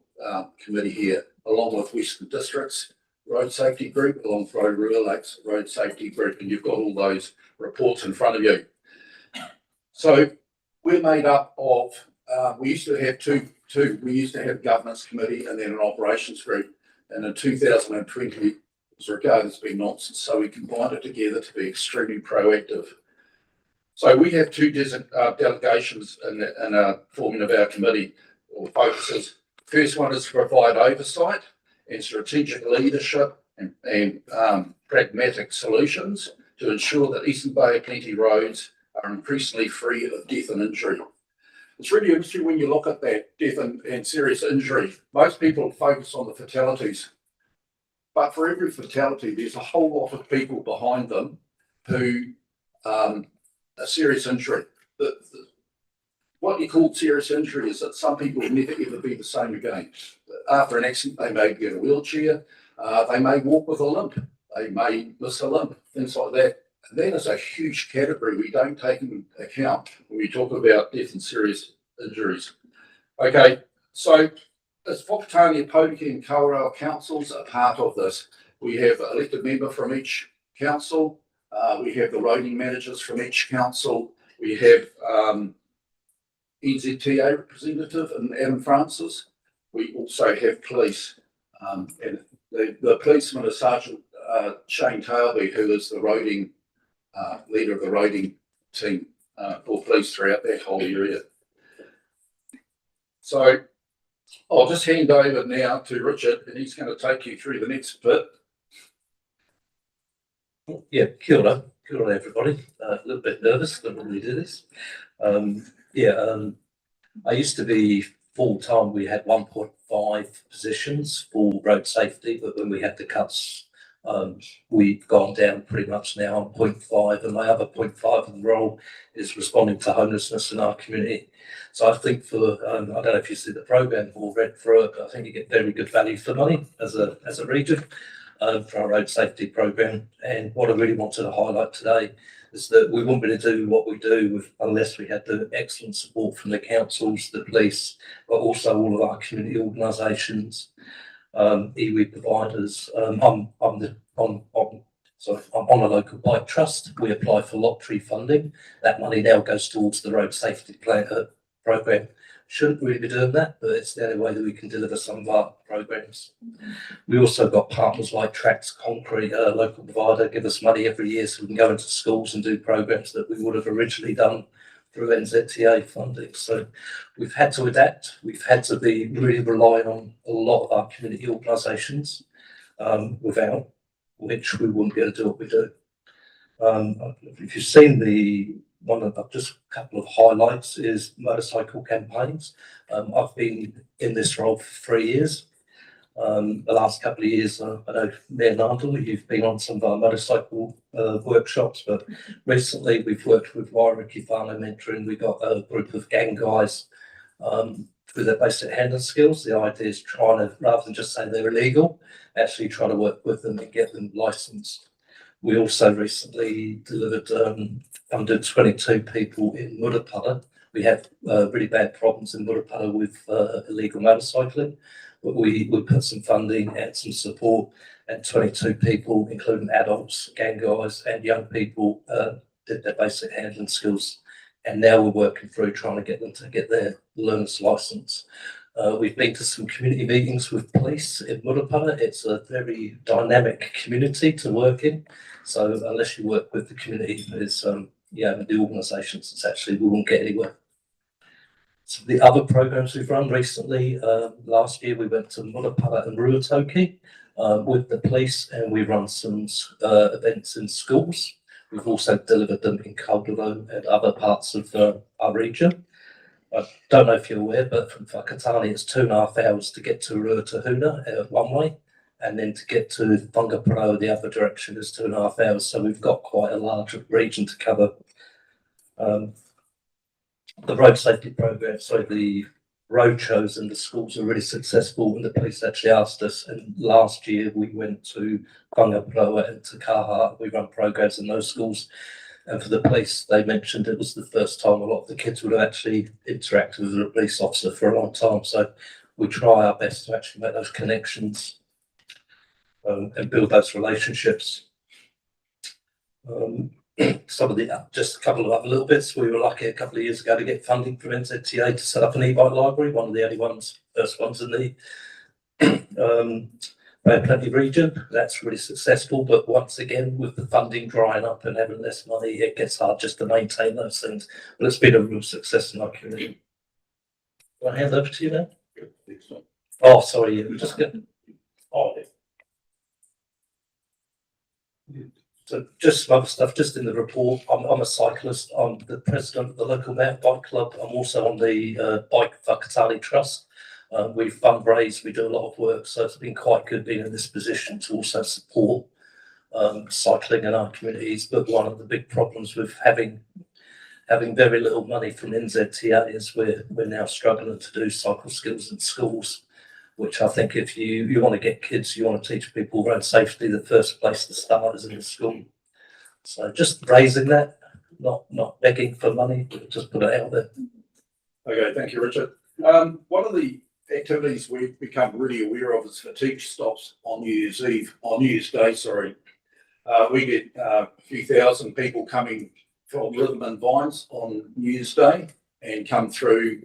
committee here, along with Western District's Road Safety Group, along with Rotorua Lakes Road Safety Group, and you've got all those reports in front of you. So we're made up of, we used to have two. We used to have a governance committee and then an operations group. And in 2020, as regards, it's been nonsense. So we combined it together to be extremely proactive. So we have two delegations in forming of our committee or focuses. First one is to provide oversight and strategic leadership and pragmatic solutions to ensure that Eastern Bay of Plenty roads are increasingly free of death and injury. It's really interesting when you look at that death and serious injury. Most people focus on the fatalities, but for every fatality, there's a whole lot of people behind them who a serious injury. What you call serious injury is that some people will never ever be the same again. After an accident, they may be in a wheelchair, they may walk with a limp, they may miss a limb, things like that. And that is a huge category we don't take into account when we talk about death and serious injuries. Okay, so as Whakatane, Poiki and Kawerau councils are part of this. We have an elected member from each council. We have the roading managers from each council. We have NZTA representative and Adam Francis. We also have police. And the policeman is Sergeant Shane Tailby, who is the roading leader of the roading team for police throughout that whole area. So I'll just hand over now to Richard, and he's going to take you through the next bit. Yeah, kia ora everybody. A little bit nervous when we do this. I used to be full time. We had 1.5 positions for road safety, but when we had the cuts, we've gone down pretty much now on 0.5, and my other 0.5 of the role is responding to homelessness in our community. So I think for I don't know if you see the program or read through it, but I think you get very good value for money as a region for our road safety program. And what I really wanted to highlight today is that we wouldn't be able to do what we do unless we had the excellent support from the councils, the police, but also all of our community organisations, iwi providers. I'm on a local bike trust. We apply for lottery funding. That money now goes towards the road safety program. Shouldn't really be doing that, but it's the only way that we can deliver some of our programs. We also got partners like Tracks Concrete, a local provider, give us money every year so we can go into schools and do programs that we would have originally done through NZTA funding. So we've had to adapt. We've had to be really relying on a lot of our community organisations, without which we wouldn't be able to do what we do. If you've seen just a couple of highlights is motorcycle campaigns. I've been in this role for 3 years. The last couple of years, I know Mayor Nandle, you've been on some of our motorcycle workshops, but recently we've worked with Wairiki Whānau Mentoring. We got a group of gang guys with their basic handling skills. The idea is trying to, rather than just say they're illegal, actually try to work with them and get them licensed. We also recently delivered 122 people in Murupara. We have really bad problems in Murupara with illegal motorcycling, but we put some funding and some support, and 22 people, including adults, gang guys and young people, did their basic handling skills. And now we're working through trying to get them to get their learner's license. We've been to some community meetings with police in Murupara. It's a very dynamic community to work in. So unless you work with the community, there's the organisations, it's actually, we won't get anywhere. So the other programs we've run recently, last year we went to Murupara and Ruatoki with the police, and we run some events in schools. We've also delivered them in Kawerau and other parts of our region. I don't know if you're aware, but from Whakatane it's 2.5 hours to get to Ruatahuna one way, and then to get to Whangaparau the other direction is 2.5 hours. So we've got quite a large region to cover. The road safety program, the road shows in the schools are really successful, and the police actually asked us, and last year we went to Whangaparau and to Kaha. We run programs in those schools, and for the police they mentioned it was the first time a lot of the kids would have actually interacted with a police officer for a long time. So we try our best to actually make those connections and build those relationships. Some of just a couple of other little bits. We were lucky a couple of years ago to get funding from NZTA to set up an e-bike library, one of the only first ones in the Plenty region. That's really successful, but once again, with the funding drying up and having less money, it gets hard just to maintain those things. But it's been a real success in our community. Do I hand over to you now? Oh, sorry, I'm just getting. So just some other stuff, just in the report, I'm a cyclist. I'm the president of the local mountain bike club. I'm also on the Bike Whakatane Trust. We fundraise, we do a lot of work, so it's been quite good being in this position to also support cycling in our communities. But one of the big problems with having very little money from NZTA is we're now struggling to do cycle skills in schools, which I think if you want to get kids, you want to teach people road safety, the first place to start is in the school. So just raising that, not begging for money, but just put it out there. Okay, thank you, Richard. One of the activities we've become really aware of is fatigue stops on New Year's Day, sorry. We get a few thousand people coming from Rhythm and Vines on New Year's Day and come through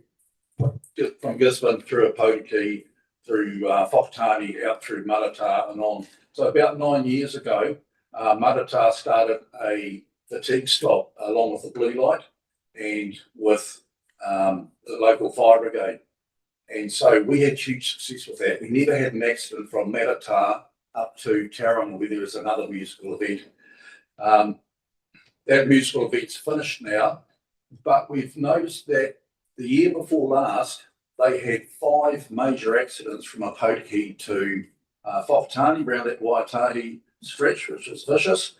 from Gisborne through Apotiki, through Whakatane, out through Maratā and on. So about 9 years ago, Maratā started a fatigue stop along with the blue light and with the local fire brigade. And so we had huge success with that. We never had an accident from Maratā up to Tauranga where there was another musical event. That musical event's finished now, but we've noticed that the year before last, they had 5 major accidents from Apotiki to Whakatane around that Waitahi stretch, which was vicious,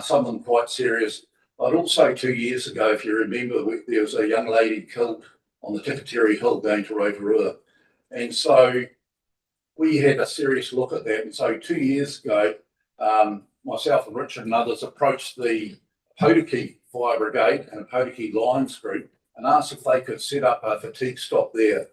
some of them quite serious. But also 2 years ago, if you remember, there was a young lady killed on the Tikateri Hill going to Rotorua. And so we had a serious look at that. And so 2 years ago, myself and Richard and others approached the Apotiki Fire Brigade and Apotiki Lions Group and asked if they could set up a fatigue stop there.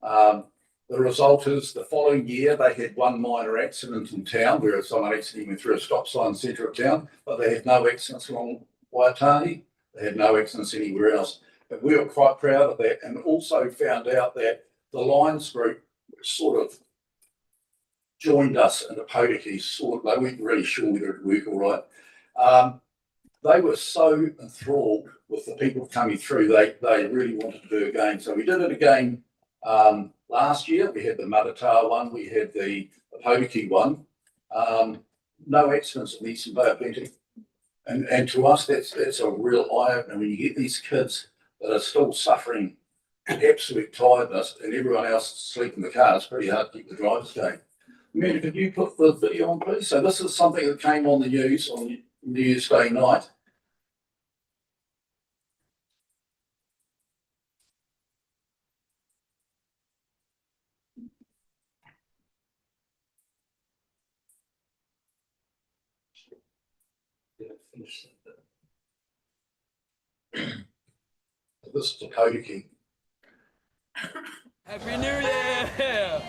The result is the following year they had 1 minor accident in town where someone accidentally went through a stop sign in the centre of town, but they had no accidents along Waitahi. They had no accidents anywhere else. But we were quite proud of that, and also found out that the Lions Group, which sort of joined us in Apotiki, they weren't really sure whether it would work all right. They were so enthralled with the people coming through, they really wanted to do it again. So we did it again last year. We had the Maratā one, we had the Apotiki one. No accidents in the Eastern Bay of Plenty. And to us, that's a real eye-opener when you get these kids that are still suffering absolute tiredness and everyone else asleep in the car. It's pretty hard to keep the drivers going. Amanda, could you put the video on, please? So this is something that came on the news on New Year's Day night. This is Apotiki. Happy New Year!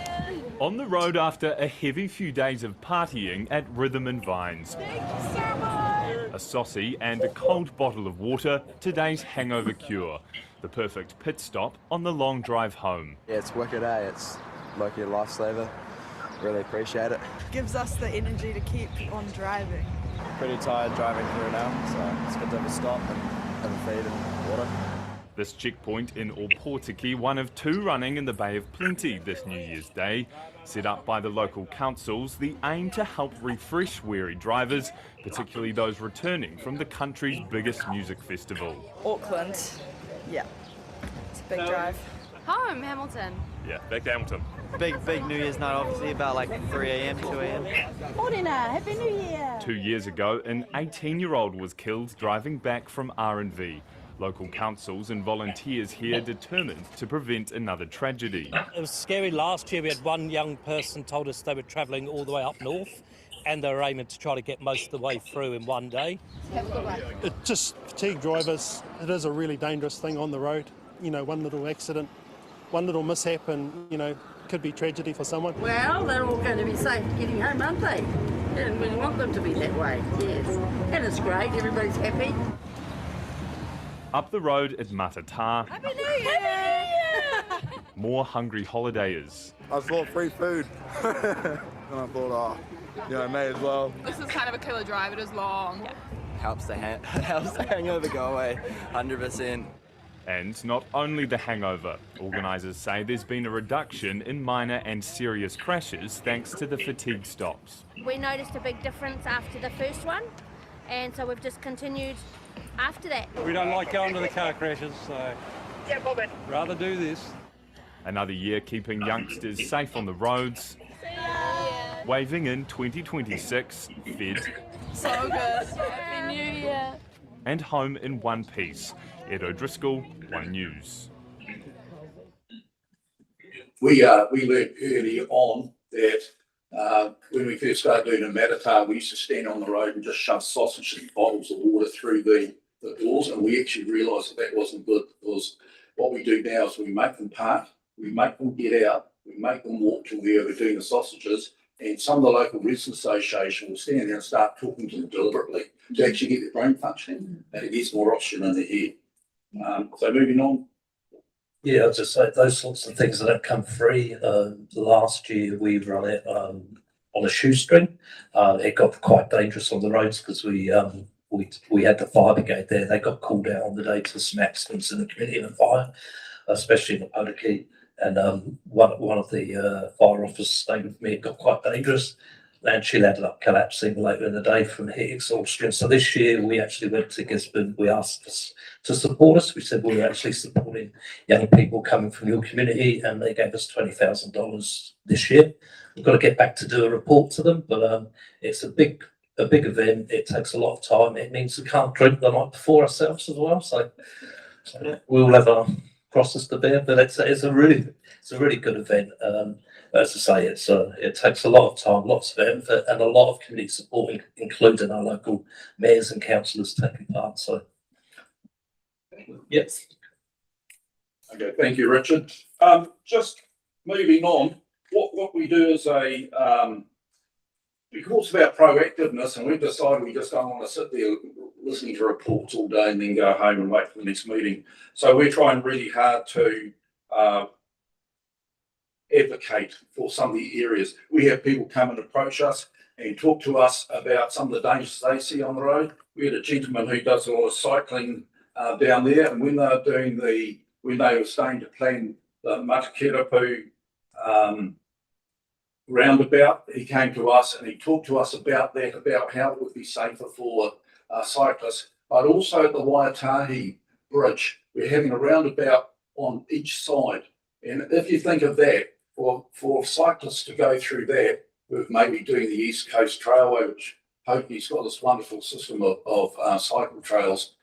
On the road after a heavy few days of partying at Rhythm and Vines. A saucy and a cold bottle of water, today's hangover cure. The perfect pit stop on the long drive home. Yeah, it's wicked, eh? It's like your lifesaver. Really appreciate it. Gives us the energy to keep on driving. Pretty tired driving through now, so it's good to have a stop and have a feed and water. This checkpoint in Opotiki, one of 2 running in the Bay of Plenty this New Year's Day. Set up by the local councils, the aim to help refresh weary drivers, particularly those returning from the country's biggest music festival. Auckland, yeah, it's a big drive. Home, Hamilton. Yeah, back to Hamilton. Big New Year's night, obviously, about like 3 a.m, 2 a.m. Morena, Happy New Year! 2 years ago, an 18-year-old was killed driving back from R&V. Local councils and volunteers here determined to prevent another tragedy. It was scary. Last year we had one young person told us they were travelling all the way up north and they were aiming to try to get most of the way through in one day. It just fatigue drivers. It is a really dangerous thing on the road. You know, one little accident, one little mishap and, you know, could be tragedy for someone. Well, they're all going to be safe getting home, aren't they? And we want them to be that way, yes. And it's great, everybody's happy. Up the road at Matatā, Happy New Year! more hungry holidayers. I thought free food. And I thought, may as well. This is kind of a killer drive, it is long. Helps the hangover go away, 100%. And not only the hangover. Organisers say there's been a reduction in minor and serious crashes thanks to the fatigue stops. We noticed a big difference after the first one, and so we've just continued after that. We don't like going to the car crashes, so rather do this. Another year keeping youngsters safe on the roads. Waving in 2026, fed. So good. Happy New Year. And home in one piece. Ed O'Driscoll, One News. We learned early on that when we first started doing a Maratā, we used to stand on the road and just shove sausage and bottles of water through the doors, and we actually realised that wasn't good, because what we do now is we make them park, we make them get out, we make them walk to where we're doing the sausages, and some of the local residents association will stand there and start talking to them deliberately to actually get their brain functioning, and it gets more oxygen in their head. So moving on. Yeah, I'll just say those sorts of things that don't come free. Last year we run it on a shoestring. It got quite dangerous on the roads because we had the fire brigade there. They got called out on the day to some accidents in the community in a fire, especially in the Potiki. And one of the fire officers stayed with me. It got quite dangerous, and she ended up collapsing later in the day from heat exhaustion. So this year we actually went to Gisborne. We asked us to support us. We said we were actually supporting young people coming from your community, and they gave us $20,000 this year. We've got to get back to do a report to them, but it's a big event. It takes a lot of time. It means we can't drink the night before ourselves as well. So we'll have our crosses to bear, but it's a really good event. As I say, it takes a lot of time, lots of effort, and a lot of community support, including our local mayors and councillors taking part. So, yes. Okay, thank you, Richard. Just moving on, what we do is because of our proactiveness, and we've decided we just don't want to sit there listening to reports all day and then go home and wait for the next meeting. So we're trying really hard to advocate for some of the areas. We have people come and approach us and talk to us about some of the dangers they see on the road. We had a gentleman who does a lot of cycling down there, and when they were starting to plan the Matakerapu roundabout, he came to us and he talked to us about that, about how it would be safer for cyclists, but also at the Waitahi Bridge, we're having a roundabout on each side. And if you think of that, for cyclists to go through that, with maybe doing the East Coast Trailway, which Hoki's got this wonderful system of cycle trails,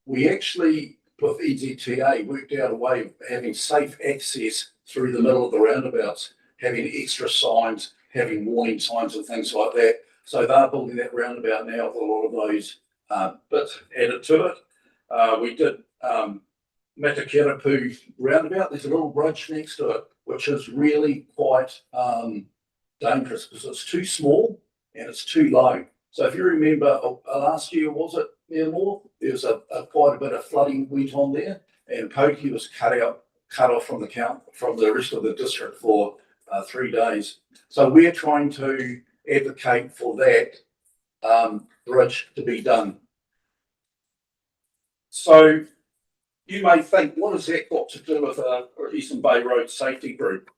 we actually, with EZTA, worked out a way of having safe access through the middle of the roundabouts, having extra signs, having warning signs and things like that. So they're building that roundabout now with a lot of those bits added to it. We did Matakerapu roundabout. There's a little bridge next to it, which is really quite dangerous because it's too small and it's too low. So if you remember last year, was it Moore? There was quite a bit of flooding went on there, and Poki was cut off from the rest of the district for 3 days. So we're trying to advocate for that bridge to be done. So you may think, what has that got to do with Eastern Bay Road Safety Group?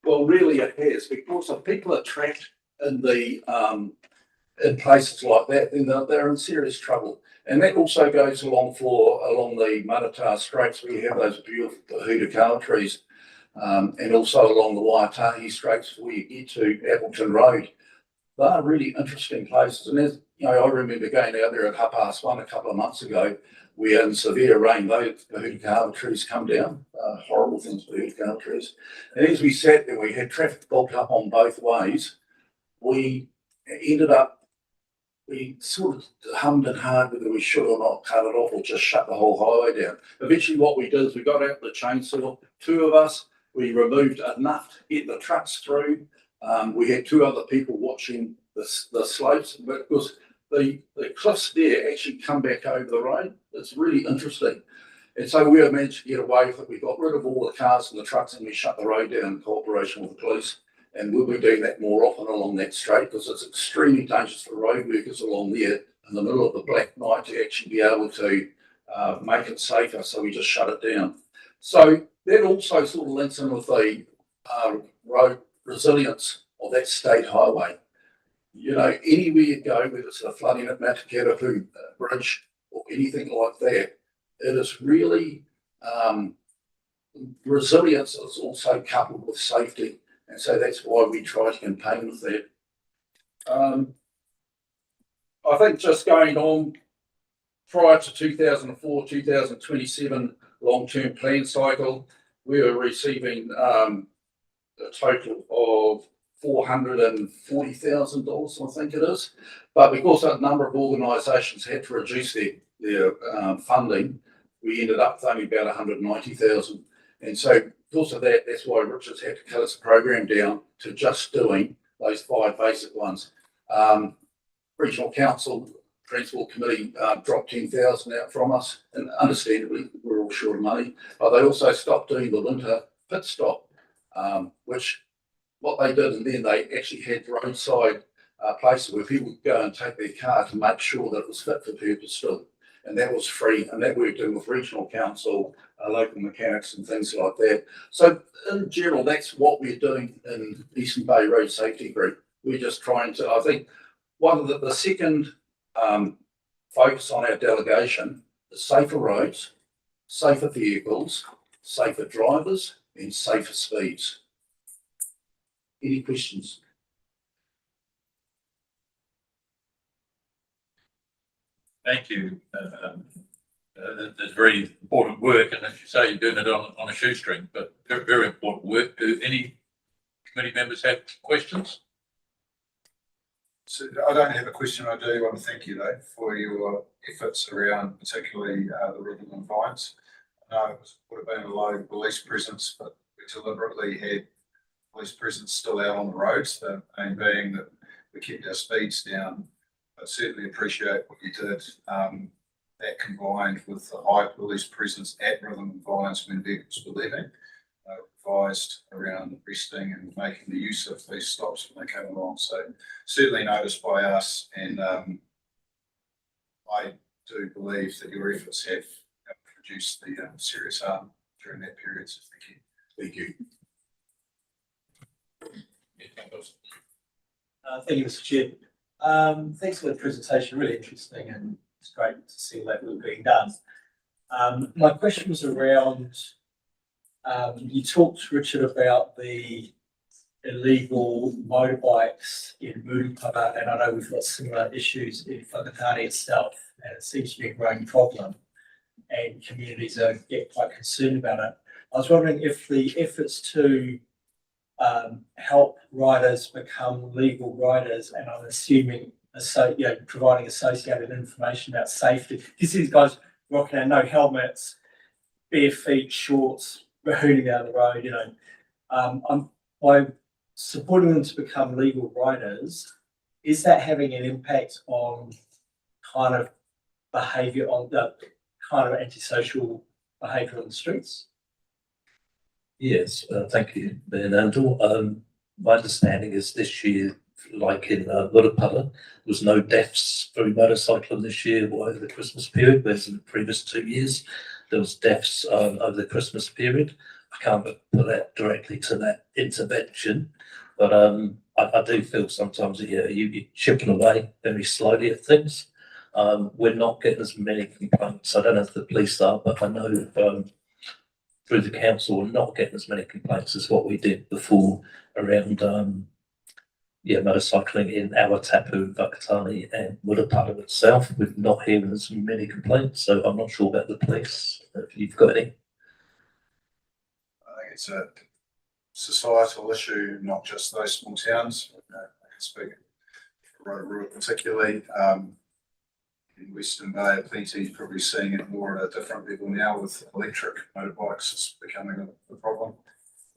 Well, really it has, because if people are trapped in in places like that, then they're in serious trouble. And that also goes along the Maratā Straits, where you have those beautiful Hurikawa trees, and also along the Waitahi Straits where you get to Appleton Road. They are really interesting places. And as you know, I remember going out there at 1:30 a couple of months ago, where in severe rain, the Hurikawa trees come down, horrible things for Hurikawa trees. And as we sat there, we had traffic built up on both ways. We sort of hummed and hard whether we should or not cut it off or just shut the whole highway down. Eventually what we did is we got out the chainsaw, 2 of us, we removed enough to get the trucks through. We had 2 other people watching the slopes, because the cliffs there actually come back over the road. It's really interesting. And so we managed to get away with it. We got rid of all the cars and the trucks and we shut the road down in cooperation with the police. And we'll be doing that more often along that straight, because it's extremely dangerous for road workers along there in the middle of the black night to actually be able to make it safer. So we just shut it down. So that also sort of links in with the road resilience of that state highway. You know, anywhere you go, whether it's the flooding at Matakerapu Bridge or anything like that, it is really resilience is also coupled with safety. And so that's why we try to campaign with that. I think just going on, prior to 2004, 2027 long-term plan cycle, we were receiving a total of $440,000, I think it is. But because a number of organisations had to reduce their funding, we ended up with only about $190,000. And so because of that, that's why Richard's had to cut his program down to just doing those 5 basic ones. Regional Council Transport Committee dropped 10,000 out from us, and understandably, we're all short of money. But they also stopped doing the winter pit stop, which what they did, and then they actually had roadside places where people would go and take their car to make sure that it was fit for purpose still. And that was free, and that we're doing with Regional Council, local mechanics and things like that. So in general, that's what we're doing in Eastern Bay Road Safety Group. We're just trying to, I think, one of the second focus on our delegation is safer roads, safer vehicles, safer drivers, and safer speeds. Any questions? Thank you. It's very important work, and as you say, you're doing it on a shoestring, but very, very important work. Do any committee members have questions? So I don't have a question. I do want to thank you though for your efforts around particularly the Rhythm and Vines. I know it would have been a low police presence, but we deliberately had police presence still out on the roads, the aim being that we kept our speeds down. I certainly appreciate what you did. That combined with the high police presence at Rhythm and Vines when vehicles were leaving, advised around resting and making the use of these stops when they came along. So certainly noticed by us, and I do believe that your efforts have reduced the serious harm during that period. So thank you. Thank you. Thank you, Mr. Chair. Thanks for the presentation, really interesting, and it's great to see that work being done. My question was around, you talked, Richard, about the illegal motorbikes in Murupara, and I know we've got similar issues in Whakatane itself, and it seems to be a growing problem, and communities get quite concerned about it. I was wondering if the efforts to help riders become legal riders, and I'm assuming providing associated information about safety. You see these guys rocking out no helmets, bare feet, shorts, hooting down the road. By supporting them to become legal riders, is that having an impact on kind of behaviour, on the kind of antisocial behaviour on the streets? Yes, thank you, Bernardo. My understanding is this year, like in Murupara, there was no deaths through motorcycling this year or over the Christmas period, whereas in the previous 2 years there was deaths over the Christmas period. I can't put that directly to that intervention, but I do feel sometimes that you're chipping away very slowly at things. We're not getting as many complaints. I don't know if the police are, but I know through the council we're not getting as many complaints as what we did before around motorcycling in Awatapu, Whakatane and Murupara itself. We're not hearing as many complaints, so I'm not sure about the police, if you've got any. I think it's a societal issue, not just those small towns. I can speak for Rotorua particularly. In Western Bay, Plenty's probably seeing it more at a different level now with electric motorbikes. It's becoming a problem.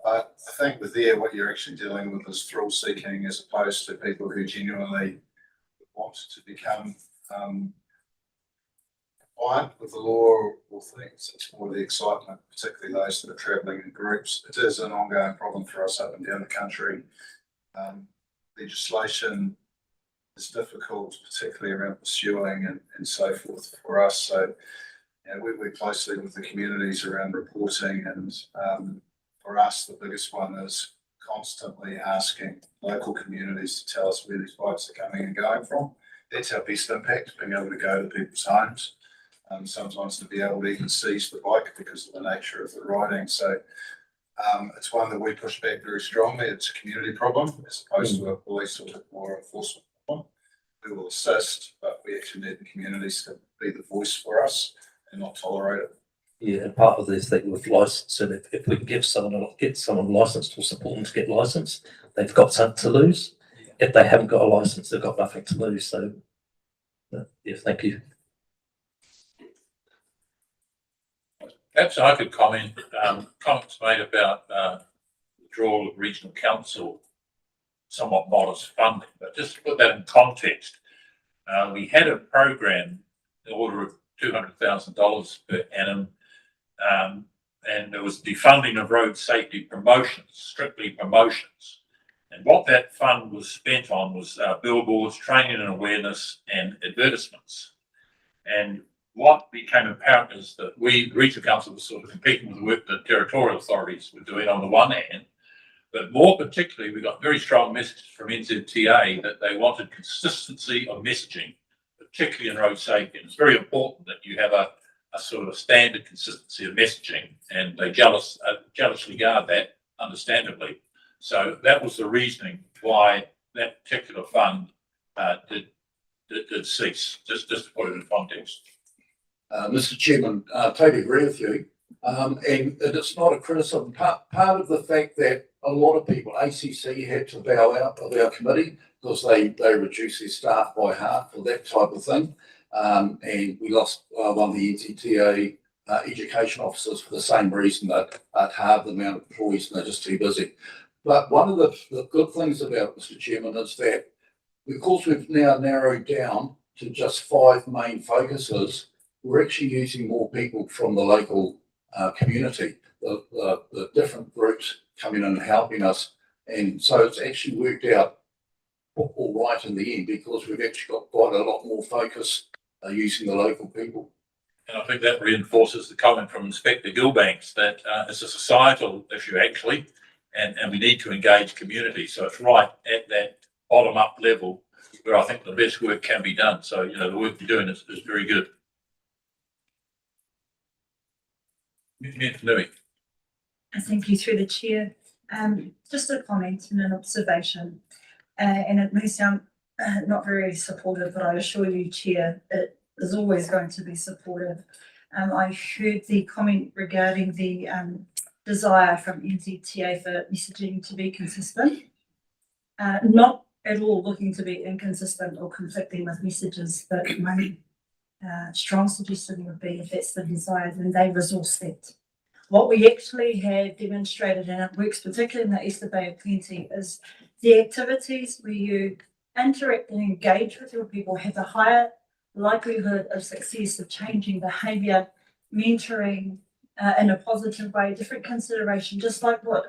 I think with what you're actually dealing with is thrill seeking as opposed to people who genuinely want to become compliant with the law or things. It's more the excitement, particularly those that are travelling in groups. It is an ongoing problem for us up and down the country. Legislation is difficult, particularly around pursuing and so forth for us. So we work closely with the communities around reporting, and for us, the biggest one is constantly asking local communities to tell us where these bikes are coming and going from. That's our best impact, being able to go to people's homes, sometimes to be able to even seize the bike because of the nature of the riding. So it's one that we push back very strongly. It's a community problem as opposed to a police or enforcement problem. We will assist, but we actually need the communities to be the voice for us and not tolerate it. Yeah, and part of this thing with licensing, if we can get someone licensed or support them to get licensed, they've got something to lose. If they haven't got a license, they've got nothing to lose. So, thank you. Perhaps I could comment, comments made about, withdrawal of regional council, somewhat modest funding, but just to put that in context, we had a program in the order of $200,000 per annum, and there was defunding of road safety promotions, strictly promotions. And what that fund was spent on was billboards, training and awareness, and advertisements. And what became apparent is that we, the regional council, was sort of competing with the work that territorial authorities were doing on the one hand, but more particularly, we got very strong messages from NZTA that they wanted consistency of messaging, particularly in road safety. And it's very important that you have a sort of standard consistency of messaging, and they jealously guard that, understandably. So that was the reasoning why that particular fund did cease, just to put it in context. Mr. Chairman, I totally agree with you. And it's not a criticism. Part of the fact that a lot of people, ACC had to bow out of our committee because they reduced their staff by half for that type of thing. And we lost one of the NZTA education officers for the same reason, that at half the amount of employees and they're just too busy. But one of the good things about it, Mr. Chairman, is that because we've now narrowed down to just 5 main focuses, we're actually using more people from the local community, the different groups coming in and helping us. And so it's actually worked out all right in the end, because we've actually got quite a lot more focus using the local people. And I think that reinforces the comment from Inspector Gilbanks that it's a societal issue, actually, and we need to engage community. So it's right at that bottom up level where I think the best work can be done. So, you know, the work you're doing is very good. Louis. Thank you through the chair. Just a comment and an observation, and it may sound not very supportive, but I assure you, Chair, it is always going to be supportive. I heard the comment regarding the desire from NZTA for messaging to be consistent. Not at all looking to be inconsistent or conflicting with messages, but my strong suggestion would be, if that's the desire, then they resource that. What we actually have demonstrated, and it works particularly in the Easter Bay of Plenty, is the activities where you interact and engage with your people have a higher likelihood of success, of changing behaviour, mentoring in a positive way, different consideration, just like what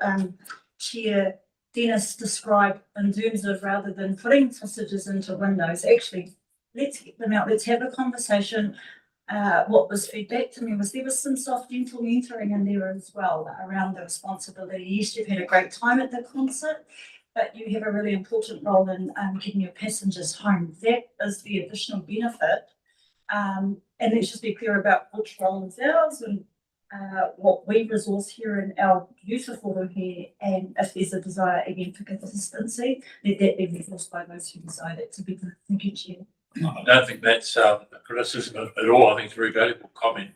Chair Dennis described in terms of, rather than putting sausages into windows, actually let's get them out, let's have a conversation. What was feedback to me was there was some soft, gentle mentoring in there as well around the responsibility. Yes, you've had a great time at the concert, but you have a really important role in getting your passengers home. That is the additional benefit. And let's just be clear about which role is ours and what we resource here in our beautiful room here. And if there's a desire again for consistency, let that be resourced by those who decide it to be. Thank you, Chair. I don't think that's a criticism at all. I think it's a very valuable comment,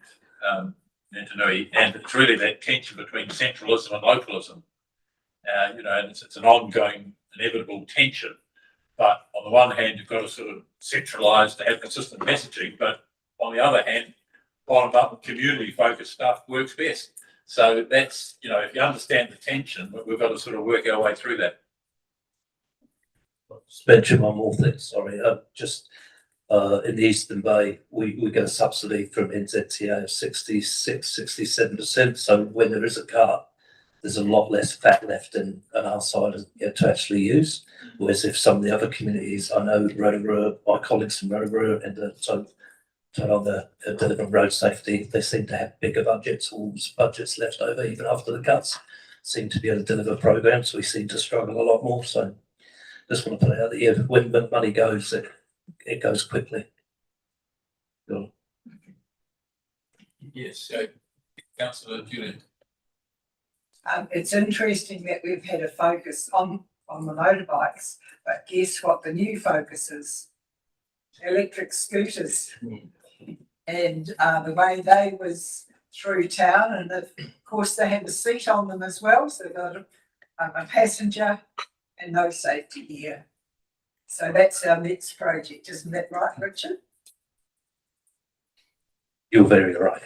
Antonui, and it's really that tension between centralism and localism. You know, and it's an ongoing, inevitable tension. But on the one hand, you've got to sort of centralise to have consistent messaging, but on the other hand, bottom-up community-focused stuff works best. So that's, you know, if you understand the tension, we've got to sort of work our way through that. Just mention one more thing, sorry. Just in the Eastern Bay, we get a subsidy from NZTA of 67%. So when there is a car, there's a lot less fat left in our side to actually use. Whereas if some of the other communities, I know Rotorua, my colleagues from Rotorua and on the delivering road safety, they seem to have bigger budgets, or budgets left over even after the cuts, seem to be able to deliver programs. We seem to struggle a lot more. So just want to put it out there, when money goes, it goes quickly. Cool. Yes, Councillor Julian. It's interesting that we've had a focus on the motorbikes, but guess what the new focus is? Electric scooters. And the way they was through town, and of course they have a seat on them as well, so they've got a passenger and no safety gear. So that's our next project, isn't that right, Richard? You're very right.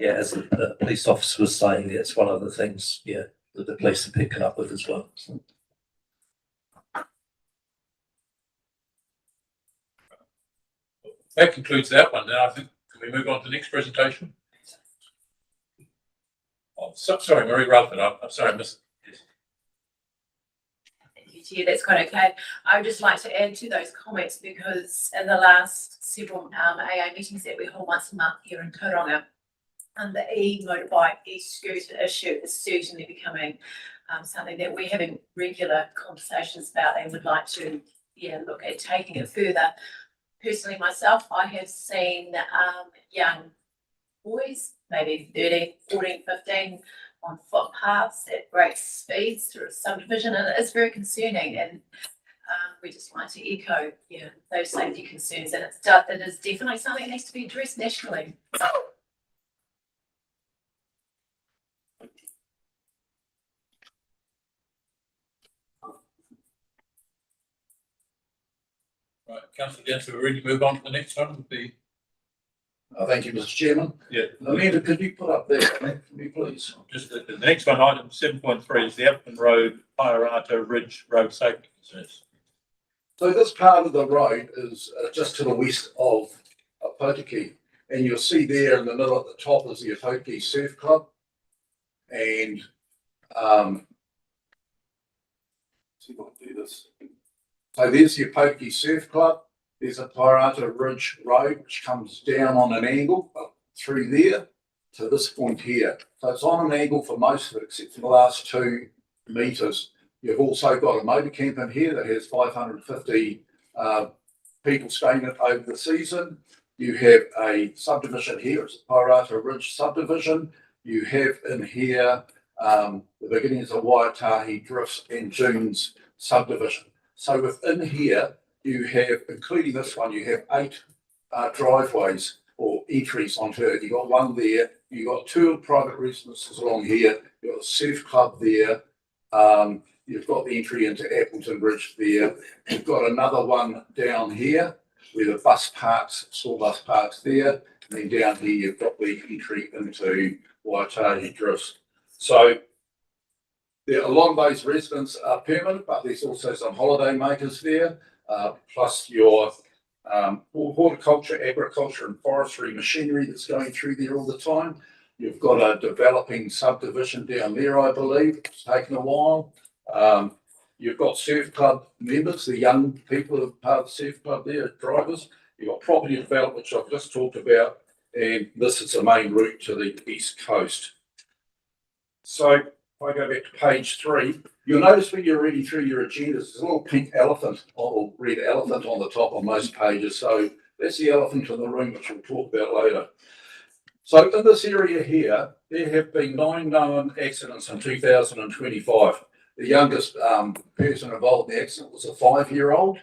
Yeah, as the police officer was saying, it's one of the things, yeah, that the police are picking up with as well. That concludes that one. Now I think, can we move on to the next presentation? Oh, sorry, Marie Rutherford, I'm sorry, I missed. Yeah, that's quite okay. I would just like to add to those comments because in the last several AA meetings that we hold once a month here in Tauranga, the e-motorbike, e-scooter issue is certainly becoming something that we're having regular conversations about and would like to look at taking it further. Personally myself, I have seen young boys, maybe 13, 14, 15, on footpaths at great speeds through a subdivision, and it's very concerning. And we just like to echo, those safety concerns, and it is definitely something that needs to be addressed nationally. Right, Councillor Gensler, we're ready to move on to the next one with the. Thank you, Mr. Chairman. Yeah. Amanda, could you put up there for me, please? Just the next one, item 7.3 is the Appleton Road, Pairata Ridge Road Safety Concerns. So this part of the road is just to the west of Potiki, and you'll see there in the middle at the top is the Potiki Surf Club, and see if I can do this. So there's the Potiki Surf Club. There's a Pairata Ridge Road which comes down on an angle through there to this point here. So it's on an angle for most of it, except for the last 2 metres. You've also got a motor camp in here that has 550 people staying in it over the season. You have a subdivision here, it's a Pairata Ridge subdivision. You have in here the beginnings of Waitahi Drifts and Dunes subdivision. So within here, you have, including this one, you have 8 driveways or entries onto it. You've got one there, you've got 2 private residences along here, you've got a surf club there, you've got the entry into Appleton Ridge there, you've got another one down here where the bus parks, school bus parks there, and then down here you've got the entry into Waitahi Drifts. So there, a lot of those residents are permanent, but there's also some holiday makers there. Plus your horticulture, agriculture and forestry machinery that's going through there all the time. You've got a developing subdivision down there, I believe. It's taken a while. You've got surf club members, the young people who are part of the surf club there, drivers. You've got property development, which I've just talked about, and this is the main route to the east coast. So if I go back to page 3, you'll notice when you're reading through your agendas, there's a little pink elephant or red elephant on the top on most pages. So that's the elephant in the room, which we'll talk about later. So in this area here, there have been 9 known accidents in 2025. The youngest person involved in the accident was a 5-year-old.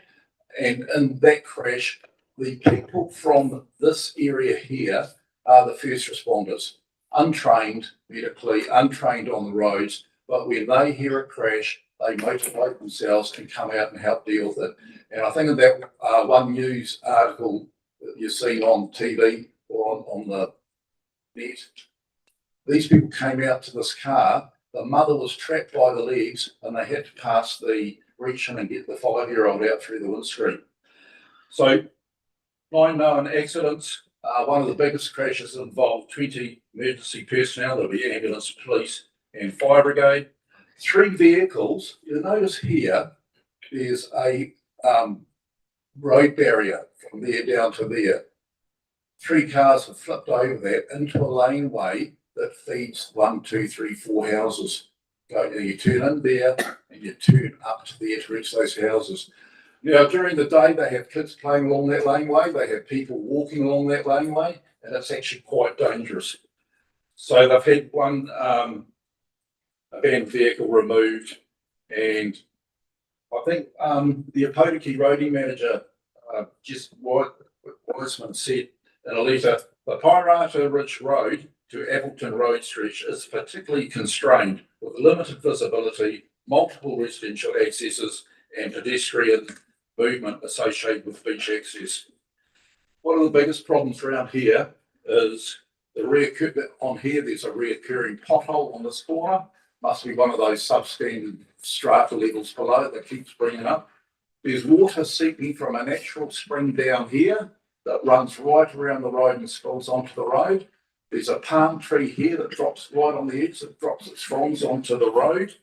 And in that crash, the people from this area here are the first responders. Untrained medically, untrained on the roads, but when they hear a crash, they motivate themselves and come out and help deal with it. And I think of that one news article that you've seen on TV or on the net, these people came out to this car, the mother was trapped by the legs and they had to pass the reach in and get the 5-year-old out through the windscreen. So 9 known accidents. One of the biggest crashes involved 20 emergency personnel, there'll be ambulance, police and fire brigade. 3 vehicles, you'll notice here, there's a road barrier from there down to there. 3 cars have flipped over that into a laneway that feeds 1, 2, 3, 4 houses. You turn in there and you turn up to there to reach those houses. Now, during the day, they have kids playing along that laneway. They have people walking along that laneway, and it's actually quite dangerous. So they've had one abandoned vehicle removed, and I think the Apotiki roadie manager, Jess Wiseman, said in a letter, the Pairata Ridge Road to Appleton Road stretch is particularly constrained with limited visibility, multiple residential accesses, and pedestrian movement associated with beach access. One of the biggest problems around here is on here, there's a reoccurring pothole on this corner. Must be one of those substandard strata levels below it that keeps bringing up. There's water seeping from a natural spring down here that runs right around the road and spills onto the road. There's a palm tree here that drops right on the edge, that drops its fronds onto the road.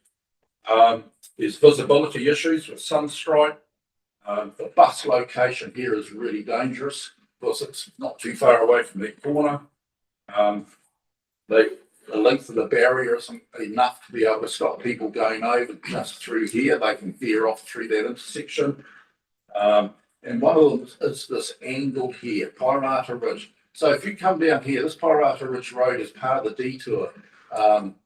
There's visibility issues with Sunstripe. The bus location here is really dangerous because it's not too far away from the corner. The length of the barrier isn't enough to be able to stop people going over just through here. They can veer off through that intersection. And one of them is this angle here, Pirata Ridge. So if you come down here, this Pirata Ridge Road is part of the detour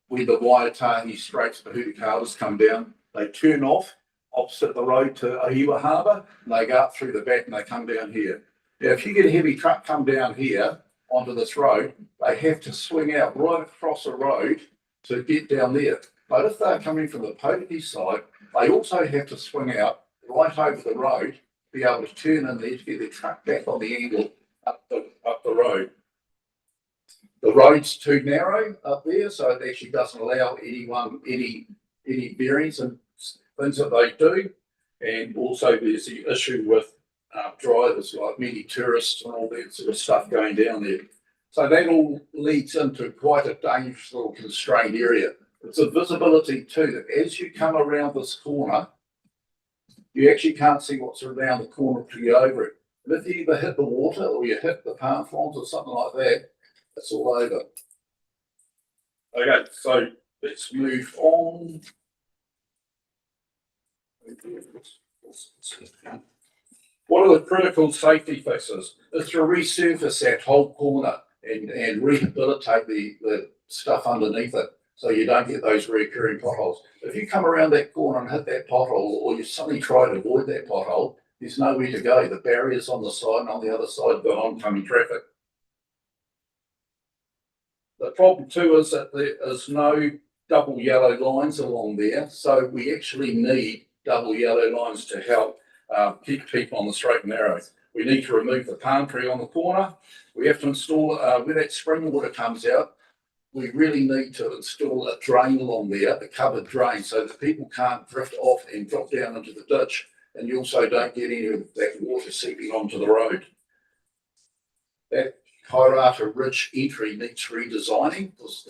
where the Waitahi Straits Pahutakawas come down. They turn off opposite the road to Ohiwa Harbour, and they go up through the back and they come down here. Now, if you get a heavy truck come down here onto this road, they have to swing out right across the road to get down there. But if they're coming from the Potiki side, they also have to swing out right over the road, be able to turn in there to get their truck back on the angle up the road. The road's too narrow up there, so it actually doesn't allow any bearings and things that they do. And also there's the issue with drivers, like many tourists and all that sort of stuff going down there. So that all leads into quite a dangerous little constrained area. It's a visibility too, that as you come around this corner, you actually can't see what's around the corner to get over it. And if you either hit the water or you hit the palm fronds or something like that, it's all over. Okay, so let's move on. What are the critical safety fixes? Is to resurface that whole corner and rehabilitate the stuff underneath it so you don't get those recurring potholes. If you come around that corner and hit that pothole, or you suddenly try to avoid that pothole, there's nowhere to go. The barrier's on the side, and on the other side, the oncoming traffic. The problem too is that there is no double yellow lines along there, so we actually need double yellow lines to help keep people on the straight and narrow. We need to remove the palm tree on the corner. We have to install, where that spring water comes out, we really need to install a drain along there, a covered drain, so that people can't drift off and drop down into the ditch. And you also don't get any of that water seeping onto the road. That Kairata Ridge entry needs redesigning because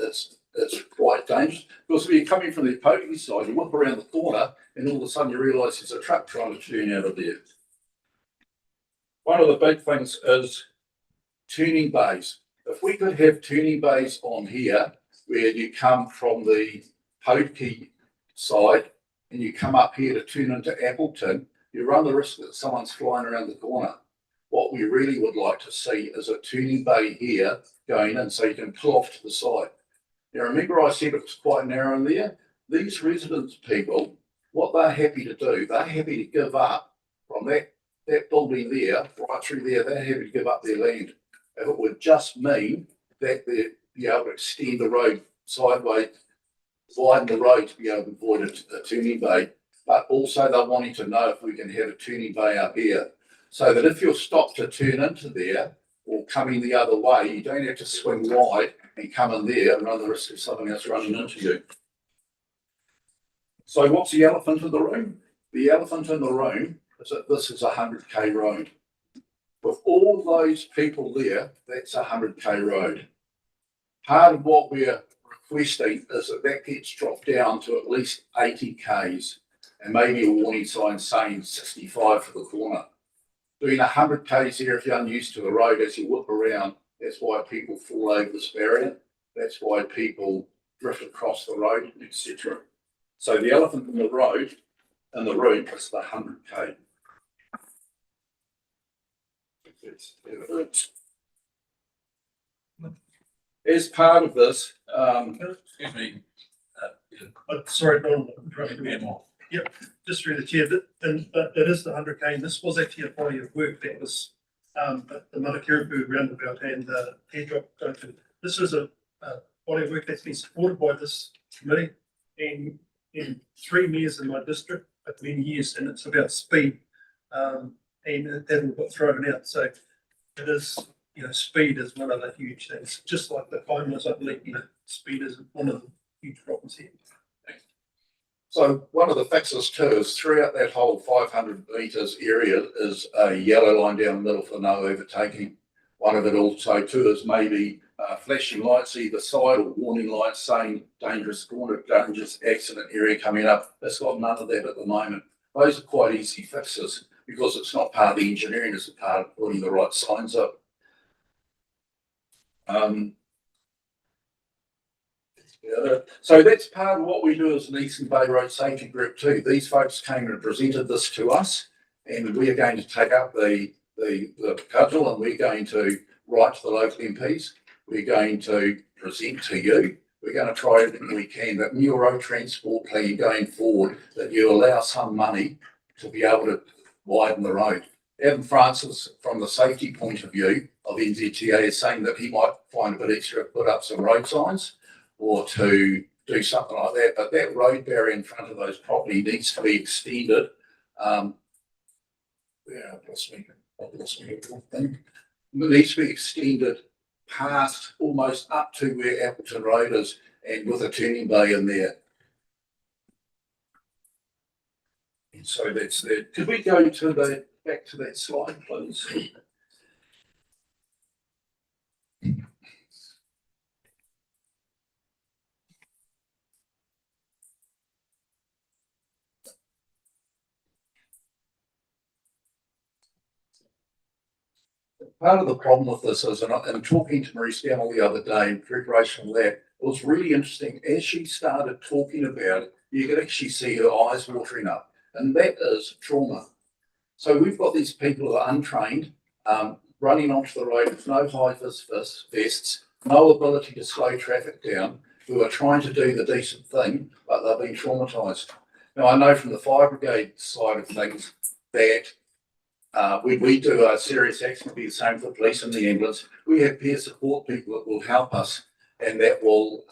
it's quite dangerous. Because if you're coming from the Potiki side, you whip around the corner and all of a sudden you realise there's a truck trying to turn out of there. One of the big things is tuning bays. If we could have tuning bays on here where you come from the Potiki side and you come up here to turn into Appleton, you run the risk that someone's flying around the corner. What we really would like to see is a tuning bay here going in so you can pull off to the side. Now remember I said it was quite narrow in there? These residents people, what they're happy to do, they're happy to give up from that building there, right through there, they're happy to give up their land. If it would just mean that they'd be able to extend the road sideways, widen the road to be able to avoid a tuning bay, but also they're wanting to know if we can have a tuning bay up here, so that if you're stopped to turn into there or coming the other way, you don't have to swing wide and come in there and run the risk of something else running into you. So what's the elephant in the room? The elephant in the room is that this is a 100k road. With all those people there, that's a 100k road. Part of what we're requesting is that that gets dropped down to at least 80 k's and maybe a warning sign saying 65 for the corner. Doing 100 k's here, if you're unused to the road as you whip around, that's why people fall over this barrier. That's why people drift across the road, etc. So the elephant in the room is the 100k. As part of this, excuse me. Sorry, Don, Yep, just through the chair, and it is the 100k, and this was actually a body of work that was the Manakiripū roundabout and the airdrop. This is a body of work that's been supported by this committee and in 3 mayors in my district for many years, and it's about speed, and it hasn't got thrown out. So it is speed is one of the huge things, just like the kindness, I believe, speed is one of the huge problems here. So one of the fixes too is throughout that whole 500 metres area is a yellow line down the middle for no overtaking. One of it also too is maybe flashing lights either side or warning lights saying dangerous corner, dangerous accident area coming up. It's got none of that at the moment. Those are quite easy fixes because it's not part of the engineering, it's a part of putting the right signs up. So that's part of what we do as an Eastern Bay Road Safety Group too. These folks came and presented this to us, and we are going to take up the cudgel, and we're going to write to the local MPs. We're going to present to you. We're going to try everything we can that new road transport plan going forward, that you allow some money to be able to widen the road. Evan Francis, from the safety point of view of NZTA, is saying that he might find a bit extra to put up some road signs or to do something like that. But that road barrier in front of those property needs to be extended. It needs to be extended past almost up to where Appleton Road is, and with a turning bay in there. And so that's that. Could we go to back to that slide, please? Part of the problem with this is, and talking to Marie Scannell the other day in preparation for that, it was really interesting. As she started talking about it, you could actually see her eyes watering up, and that is trauma. So we've got these people who are untrained, running onto the road with no high-vis vests, no ability to slow traffic down, who are trying to do the decent thing, but they've been traumatised. Now, I know from the fire brigade side of things that we do a serious accident, be the same for the police and the ambulance. We have peer support people that will help us, and that will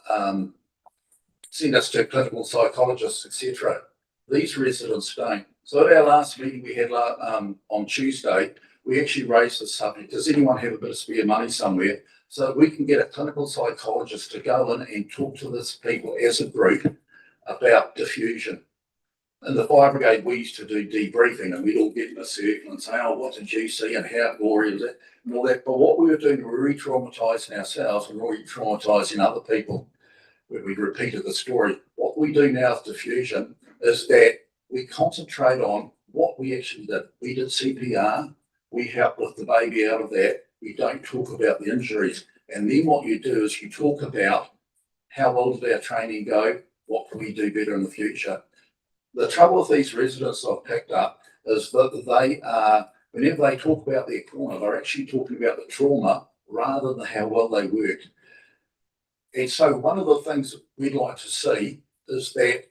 send us to clinical psychologists, etc. These residents don't. So at our last meeting we had on Tuesday, we actually raised the subject. Does anyone have a bit of spare money somewhere so that we can get a clinical psychologist to go in and talk to these people as a group about diffusion? In the fire brigade, we used to do debriefing, and we'd all get in a circle and say, oh, what did you see and how gory is it and all that. But what we were doing, we were re-traumatising ourselves and re-traumatising other people when we repeated the story. What we do now with diffusion is that we concentrate on what we actually did. We did CPR, we helped lift the baby out of that. We don't talk about the injuries. And then what you do is you talk about how well did our training go, what can we do better in the future. The trouble with these residents I've picked up is that they are, whenever they talk about their corner, they're actually talking about the trauma rather than how well they worked. And so one of the things we'd like to see is that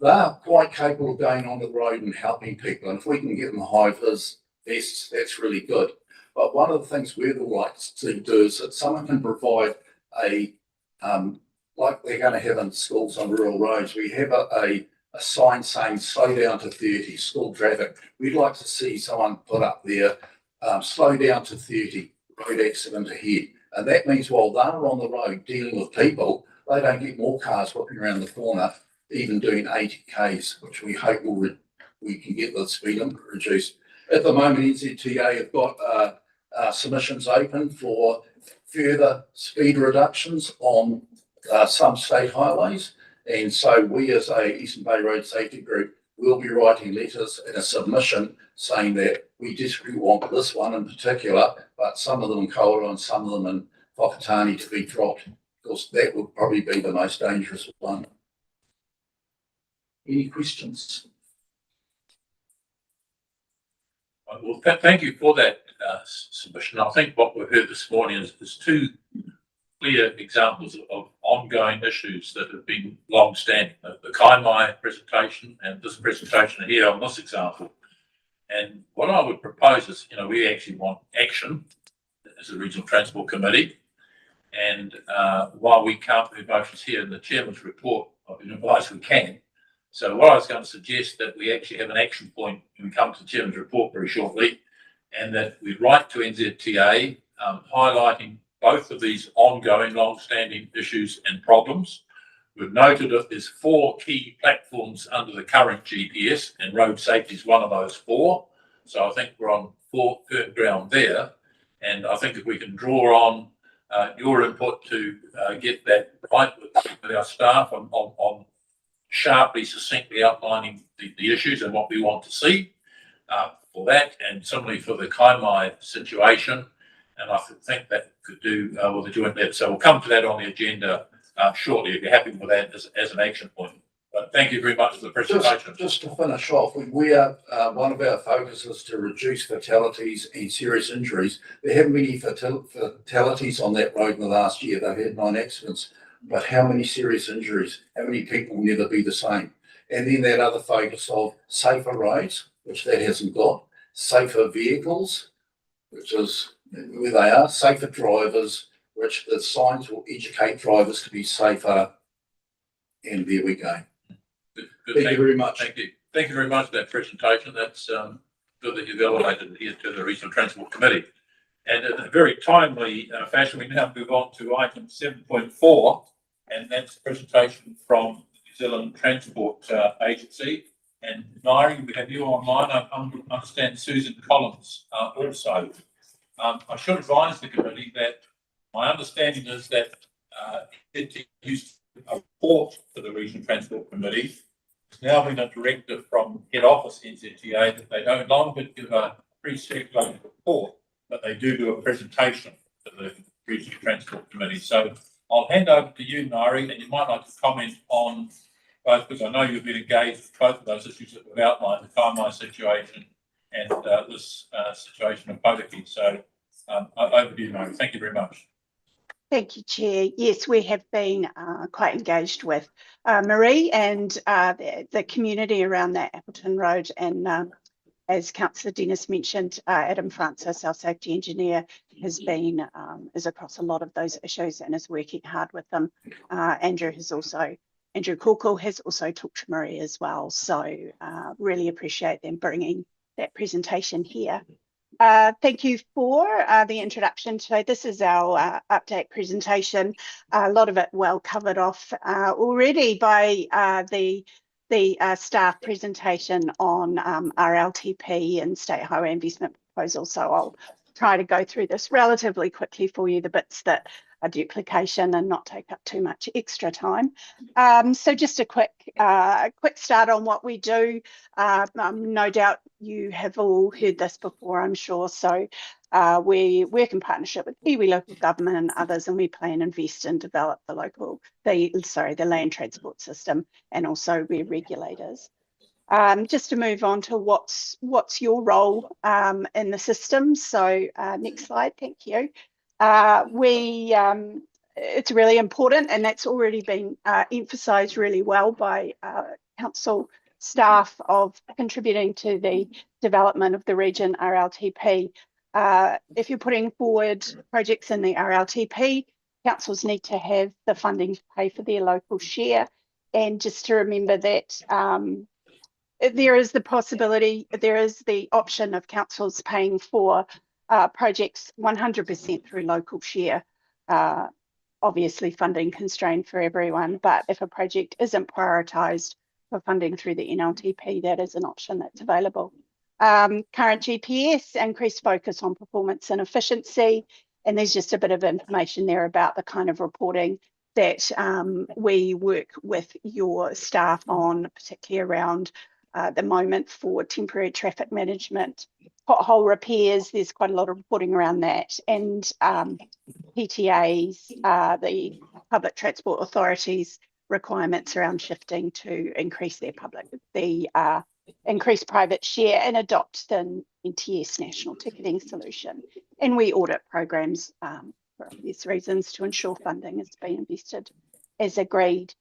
they're quite capable of going on the road and helping people. And if we can get them high-vis vests, that's really good. But one of the things we'd like to do is that someone can provide a, like they're going to have in schools on rural roads, we have a sign saying slow down to 30, school traffic. We'd like to see someone put up there, slow down to 30, road accident ahead. And that means while they're on the road dealing with people, they don't get more cars whipping around the corner, even doing 80 Ks, which we hope we can get the speed limit reduced. At the moment, NZTA have got submissions open for further speed reductions on some state highways. And so we as a Eastern Bay Road Safety Group will be writing letters and a submission saying that we desperately want this one in particular, but some of them in Koura and some of them in Whakatane to be dropped, because that would probably be the most dangerous one. Any questions? Well, thank you for that submission. I think what we've heard this morning is two clear examples of ongoing issues that have been long-standing. The Kaimai presentation and this presentation here on this example. And what I would propose is, we actually want action as a Regional Transport Committee. And while we can't do motions here in the Chairman's report, I've been advised we can. So what I was going to suggest that we actually have an action point when we come to the Chairman's report very shortly, and that we write to NZTA highlighting both of these ongoing long-standing issues and problems. We've noted that there's 4 key platforms under the current GPS, and road safety is one of those 4. So I think we're on firm ground there. And I think if we can draw on your input to get that right with our staff on sharply, succinctly outlining the issues and what we want to see for that, and similarly for the Kaimai situation. And I think that could do with the joint lab. So we'll come to that on the agenda shortly, if you're happy with that as an action point. But thank you very much for the presentation. Just to finish off, we are one of our focuses to reduce fatalities and serious injuries. There haven't been any fatalities on that road in the last year. They've had 9 accidents, but how many serious injuries? How many people will never be the same? And then that other focus of safer roads, which that hasn't got, safer vehicles, which is where they are, safer drivers, which the signs will educate drivers to be safer. And there we go. Good. Thank you very much. Thank you. Thank you very much for that presentation. That's good that you've elevated here to the Regional Transport Committee. And in a very timely fashion, we now move on to item 7.4, and that's a presentation from the New Zealand Transport Agency. And Nairi, we have you online. I understand Susan Collins also. I should advise the committee that my understanding is that it used a report to the Regional Transport Committee. It's now been a directive from head office NZTA that they no longer give a pre-circulated report, but they do a presentation to the Regional Transport Committee. So I'll hand over to you, Nairi, and you might like to comment on both, because I know you've been engaged with both of those issues that we've outlined, the Kaimai situation and this situation of Potiki. So over to you, Nairi. Thank you very much. Thank you, Chair. Yes, we have been quite engaged with Marie and the community around that Appleton Road. And as Councillor Dennis mentioned, Adam Francis, our safety engineer, has been is across a lot of those issues and is working hard with them. Andrew Corkle has also talked to Marie as well. So really appreciate them bringing that presentation here. Thank you for the introduction today. This is our update presentation. A lot of it well covered off already by the staff presentation on RLTP and State Highway Investment Proposal. So I'll try to go through this relatively quickly for you, the bits that are duplication and not take up too much extra time. So just a quick start on what we do. No doubt you have all heard this before, I'm sure. So we work in partnership with iwi local government and others, and we plan, invest and develop the land transport system, and also we're regulators. Just to move on to what's your role in the system. So next slide, thank you. It's really important, and that's already been emphasised really well by council staff of contributing to the development of the region RLTP. If you're putting forward projects in the RLTP, councils need to have the funding to pay for their local share. And just to remember that there is the option of councils paying for projects 100% through local share. Obviously funding constrained for everyone, but if a project isn't prioritised for funding through the NLTP, that is an option that's available. Current GPS, increased focus on performance and efficiency, and there's just a bit of information there about the kind of reporting that we work with your staff on, particularly around the moment for temporary traffic management, pothole repairs. There's quite a lot of reporting around that, and PTAs, the public transport authorities' requirements around shifting to increase their increase private share and adopt the NTS national ticketing solution. And we audit programs for obvious reasons to ensure funding is being invested as agreed.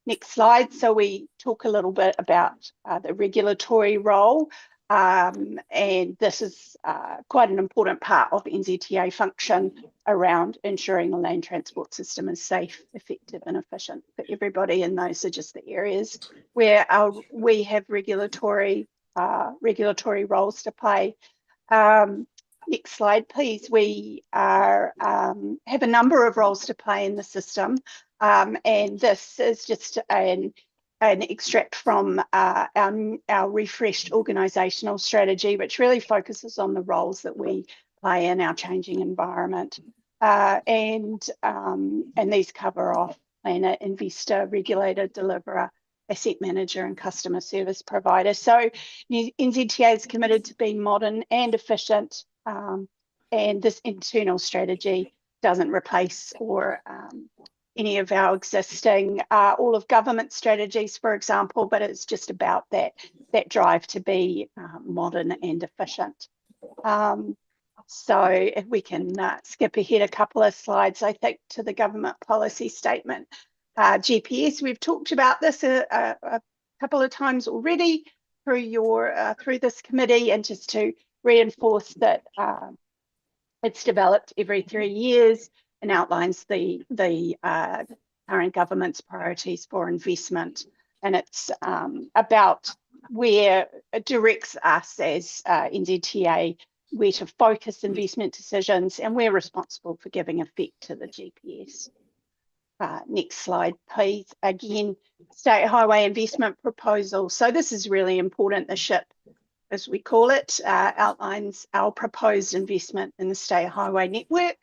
Next slide. So we talk a little bit about the regulatory role, and this is quite an important part of NZTA function around ensuring the land transport system is safe, effective and efficient for everybody, and those are just the areas where we have regulatory roles to play. Next slide, please. We are have a number of roles to play in the system, and this is just an extract from our refreshed organisational strategy, which really focuses on the roles that we play in our changing environment. And these cover off planner, investor, regulator, deliverer, asset manager, and customer service provider. So NZTA is committed to being modern and efficient, and this internal strategy doesn't replace or any of our existing all of government strategies, for example, but it's just about that drive to be modern and efficient. So if we can skip ahead a couple of slides, I think, to the government policy statement. GPS, we've talked about this a couple of times already through this committee, and just to reinforce that it's developed every 3 years and outlines the current government's priorities for investment, and it's about where it directs us as NZTA where to focus investment decisions, and we're responsible for giving effect to the GPS. Next slide, please. Again, State Highway Investment Proposal. So this is really important. The SHIP, as we call it, outlines our proposed investment in the State Highway network.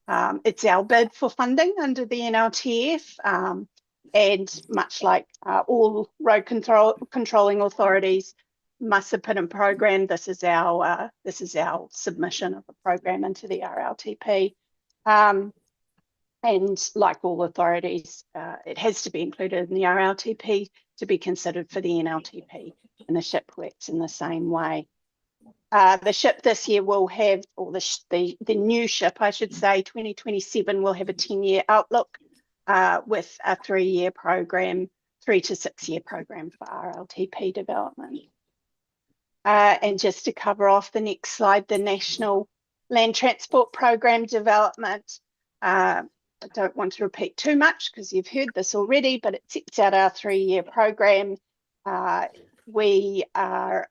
It's our bid for funding under the NLTF, and much like all road controlling authorities must submit a program, this is our submission of a program into the RLTP. And like all authorities, it has to be included in the RLTP to be considered for the NLTP, and the SHIP works in the same way. The SHIP this year will have, or the new SHIP, I should say, 2027 will have a 10-year outlook with a 3-year program, 3 to 6 year program for RLTP development. And just to cover off the next slide, the National Land Transport Program development. I don't want to repeat too much because you've heard this already, but it sets out our 3-year program. We are,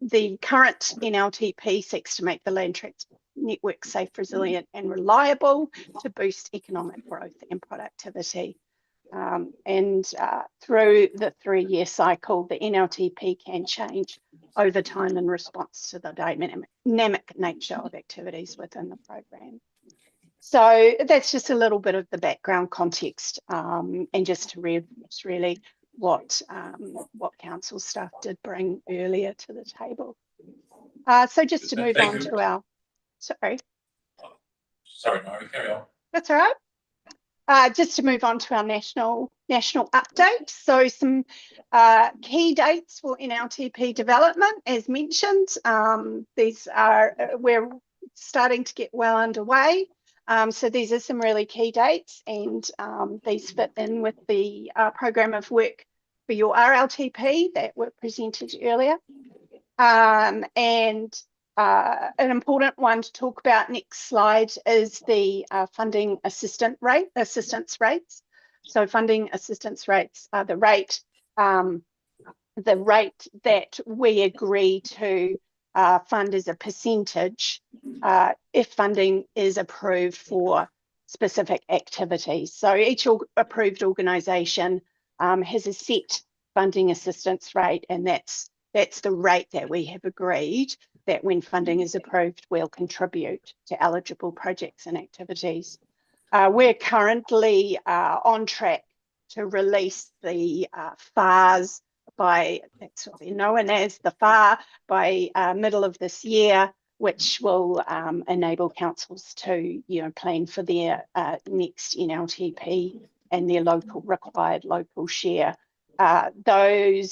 the current NLTP seeks to make the land transport network safe, resilient and reliable to boost economic growth and productivity. And through the 3-year cycle, the NLTP can change over time in response to the dynamic nature of activities within the program. So that's just a little bit of the background context, and just to reinforce really what council staff did bring earlier to the table. So just to move on to our, sorry, Mary, carry on. That's all right. Just to move on to our national update. So some key dates for NLTP development, as mentioned. These are, we're starting to get well underway. So these are some really key dates, and these fit in with the program of work for your RLTP that were presented earlier. And an important one to talk about next slide is the funding assistance rates. So funding assistance rates are the rate that we agree to fund as a percentage if funding is approved for specific activities. So each approved organisation has a set funding assistance rate, and that's the rate that we have agreed that when funding is approved, we'll contribute to eligible projects and activities. We're currently on track to release the FARs by, that's what they're known as, the FAR, by middle of this year, which will enable councils to plan for their next NLTP and their required local share. The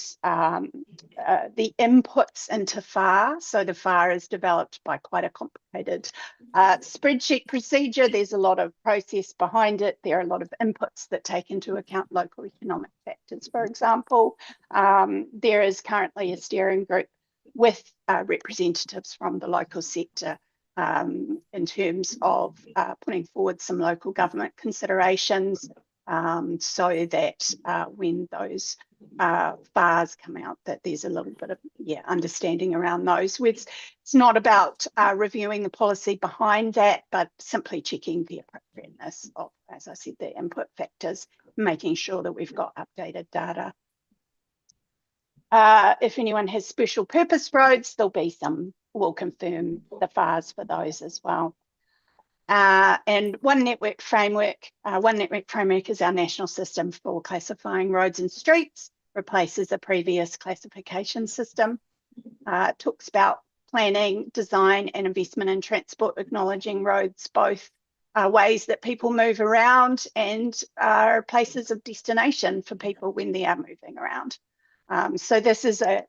inputs into FAR, so the FAR is developed by quite a complicated spreadsheet procedure. There's a lot of process behind it. There are a lot of inputs that take into account local economic factors, for example. There is currently a steering group with representatives from the local sector in terms of putting forward some local government considerations so that when those FARs come out, that there's a little bit of understanding around those. It's not about reviewing the policy behind that, but simply checking the appropriateness of, as I said, the input factors, making sure that we've got updated data. If anyone has special purpose roads, there'll be some, we'll confirm the FARs for those as well. And One Network Framework is our national system for classifying roads and streets, replaces a previous classification system. It talks about planning, design and investment in transport, acknowledging roads, both ways that people move around and are places of destination for people when they are moving around. So this is a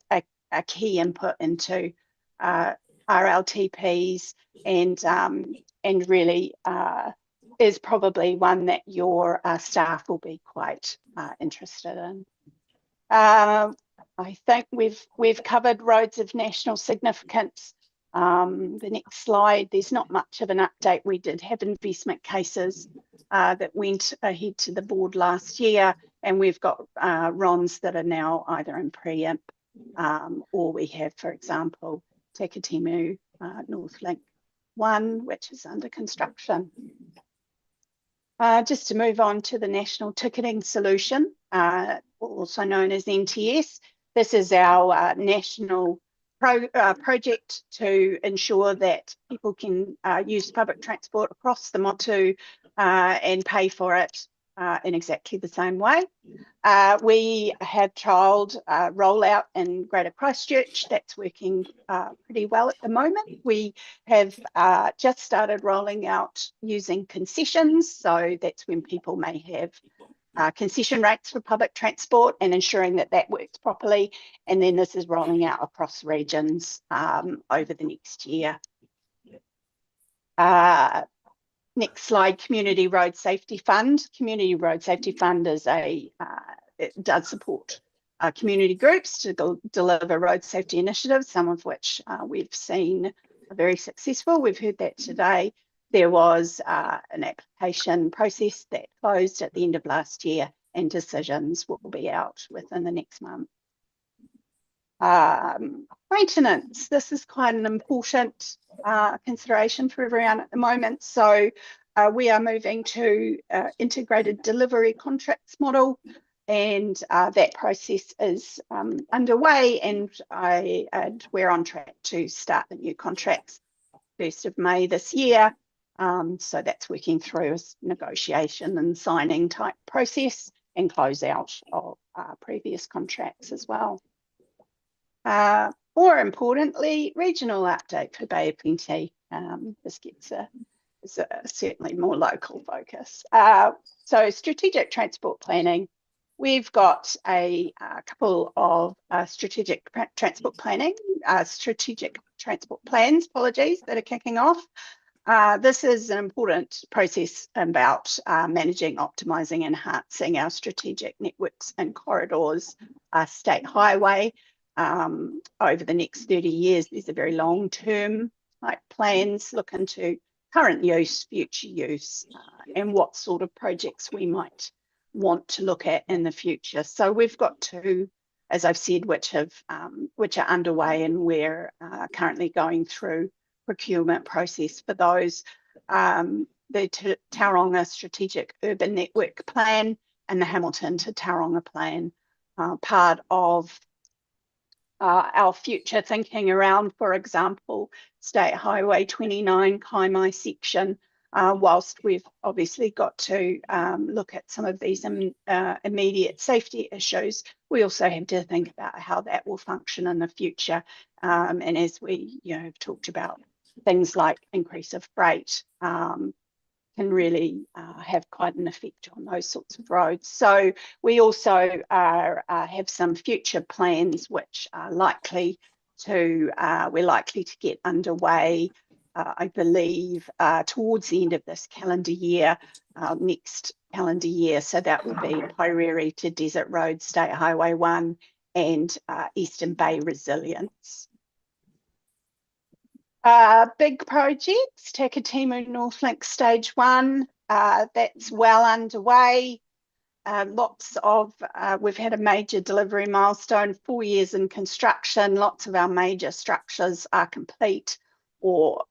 key input into RLTPs and really is probably one that your staff will be quite interested in. I think we've covered roads of national significance. The next slide, there's not much of an update. We did have investment cases that went ahead to the board last year, and we've got RONs that are now either in pre-imp or we have, for example, Takitimu North Link 1, which is under construction. Just to move on to the National Ticketing Solution, also known as NTS. This is our national project to ensure that people can use public transport across the Motu and pay for it in exactly the same way. We have trialled rollout in Greater Christchurch. That's working pretty well at the moment. We have just started rolling out using concessions. So that's when people may have concession rates for public transport and ensuring that that works properly. And then this is rolling out across regions over the next year. Next slide, Community Road Safety Fund. Community Road Safety Fund is it does support community groups to deliver road safety initiatives, some of which we've seen are very successful. We've heard that today. There was an application process that closed at the end of last year, and decisions will be out within the next month. Maintenance, this is quite an important consideration for everyone at the moment. So we are moving to integrated delivery contracts model, and that process is underway, and we're on track to start the new contracts 1st of May this year. So that's working through a negotiation and signing type process and close out of previous contracts as well. More importantly, regional update for Bay of Plenty. This gets a certainly more local focus. So strategic transport planning. We've got a couple of strategic transport plans, that are kicking off. This is an important process about managing, optimising, enhancing our strategic networks and corridors, state highway. Over the next 30 years, these are very long-term type plans, look into current use, future use, and what sort of projects we might want to look at in the future. So we've got two, as I've said, which are underway, and we're currently going through procurement process for those. The Tauranga Strategic Urban Network Plan and the Hamilton to Tauranga Plan, part of our future thinking around, for example, State Highway 29 Kaimai section. Whilst we've obviously got to look at some of these immediate safety issues, we also have to think about how that will function in the future. And as we have talked about, things like increase of freight can really have quite an effect on those sorts of roads. So we also have some future plans which are likely to, we're likely to get underway, I believe, towards the end of this calendar year, next calendar year. So that will be Hauriri to Desert Road, State Highway 1 and Eastern Bay Resilience. Big projects, Takitimu North Link Stage 1, that's well underway. we've had a major delivery milestone, 4 years in construction. Lots of our major structures are complete or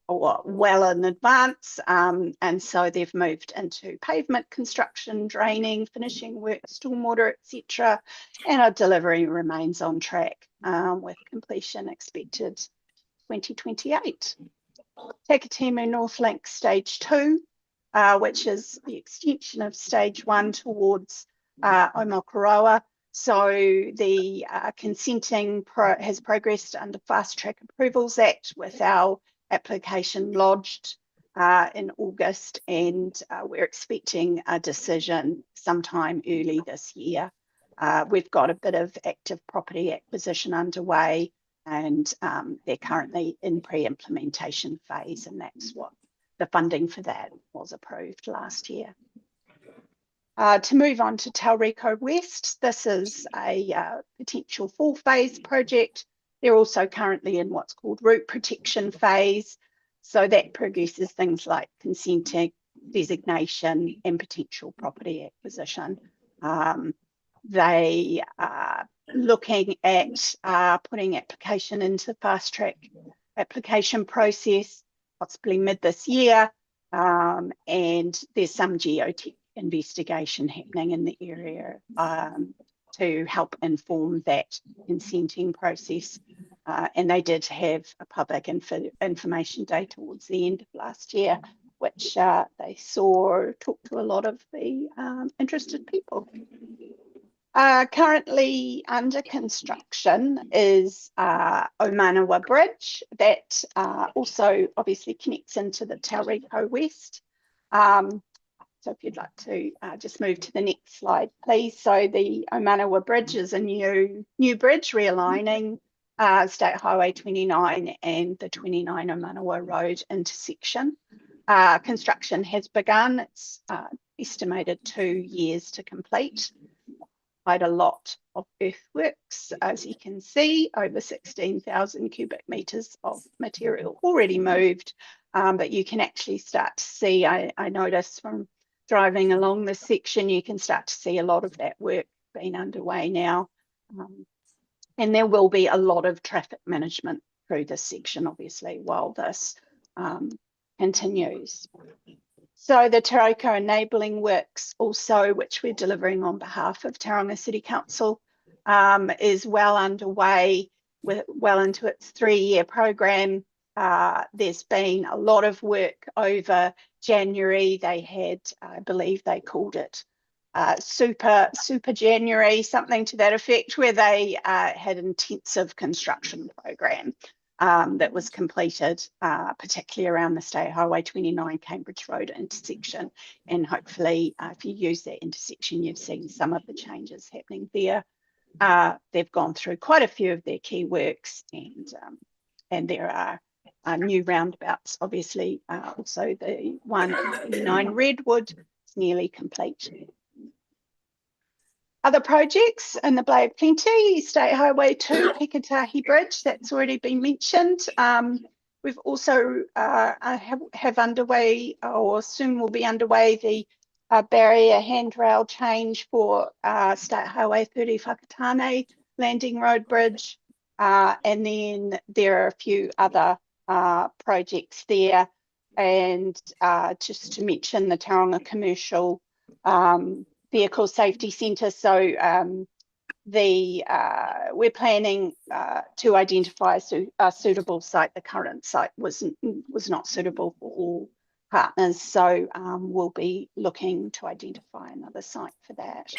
well in advance. And so they've moved into pavement construction, draining, finishing work, stormwater, etc. And our delivery remains on track with completion expected 2028. Takitimu North Link Stage 2, which is the extension of Stage 1 towards Omokoroa. So the consenting has progressed under Fast Track Approvals Act with our application lodged in August, and we're expecting a decision sometime early this year. We've got a bit of active property acquisition underway, and they're currently in pre-implementation phase, and that's what the funding for that was approved last year. To move on to Tauriko West, this is a potential 4-phase project. They're also currently in what's called route protection phase. So that progresses things like consenting, designation, and potential property acquisition. They are looking at putting application into the fast track application process, possibly mid this year. And there's some geotech investigation happening in the area to help inform that consenting process. And they did have a public information day towards the end of last year, which they talked to a lot of the interested people. Currently under construction is Omanawa Bridge that also obviously connects into the Tauriko West. So if you'd like to just move to the next slide, please. So the Omanawa Bridge is a new bridge realigning State Highway 29 and the 29 Omanawa Road intersection. Construction has begun. It's estimated 2 years to complete. Quite a lot of earthworks, as you can see, over 16,000 cubic meters of material already moved, but you can actually start to see, I noticed from driving along this section, you can start to see a lot of that work being underway now. And there will be a lot of traffic management through this section, obviously, while this continues. So the Te Rauko enabling works also, which we're delivering on behalf of Tauranga City Council, is well underway, well into its 3-year program. There's been a lot of work over January. They had, I believe they called it Super January, something to that effect, where they had an intensive construction program that was completed, particularly around the State Highway 29 Cambridge Road intersection. And hopefully, if you use that intersection, you've seen some of the changes happening there. They've gone through quite a few of their key works, and there are new roundabouts, obviously. Also, the one at 29 Redwood is nearly complete. Other projects in the Bay of Plenty, State Highway 2, Pikitahi Bridge, that's already been mentioned. We've also have underway, or soon will be underway, the barrier handrail change for State Highway 30 Whakatane Landing Road Bridge. And then there are a few other projects there. And just to mention the Tauranga Commercial Vehicle Safety Centre. So we're planning to identify a suitable site. The current site was not suitable for all partners, so we'll be looking to identify another site for that.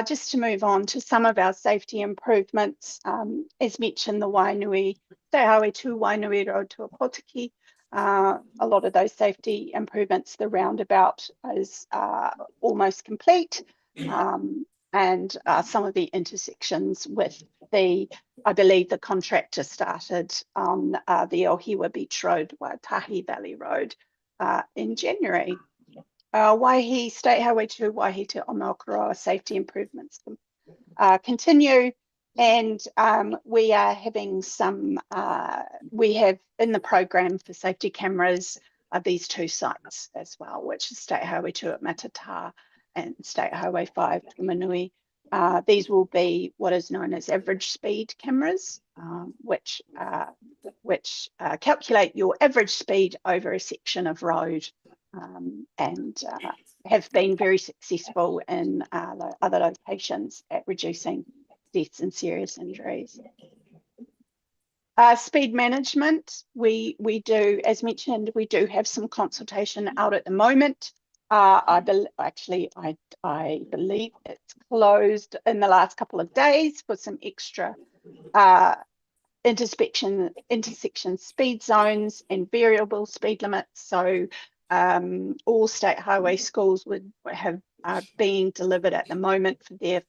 Just to move on to some of our safety improvements, as mentioned, the Wainui, State Highway 2 Wainui Road to Opotiki. A lot of those safety improvements, the roundabout is almost complete, and some of the intersections with I believe the contractor started on the Ohiwa Beach Road, Tahi Valley Road in January. Waihi, State Highway 2 Waihi to Omokoroa safety improvements continue. And we are having we have in the program for safety cameras these 2 sites as well, which is State Highway 2 at Matata and State Highway 5 Tumanui. These will be what is known as average speed cameras, which calculate your average speed over a section of road, and have been very successful in other locations at reducing deaths and serious injuries. Speed management, we do, as mentioned, we do have some consultation out at the moment. I believe it's closed in the last couple of days for some extra intersection speed zones and variable speed limits. So all state highway schools are being delivered at the moment for their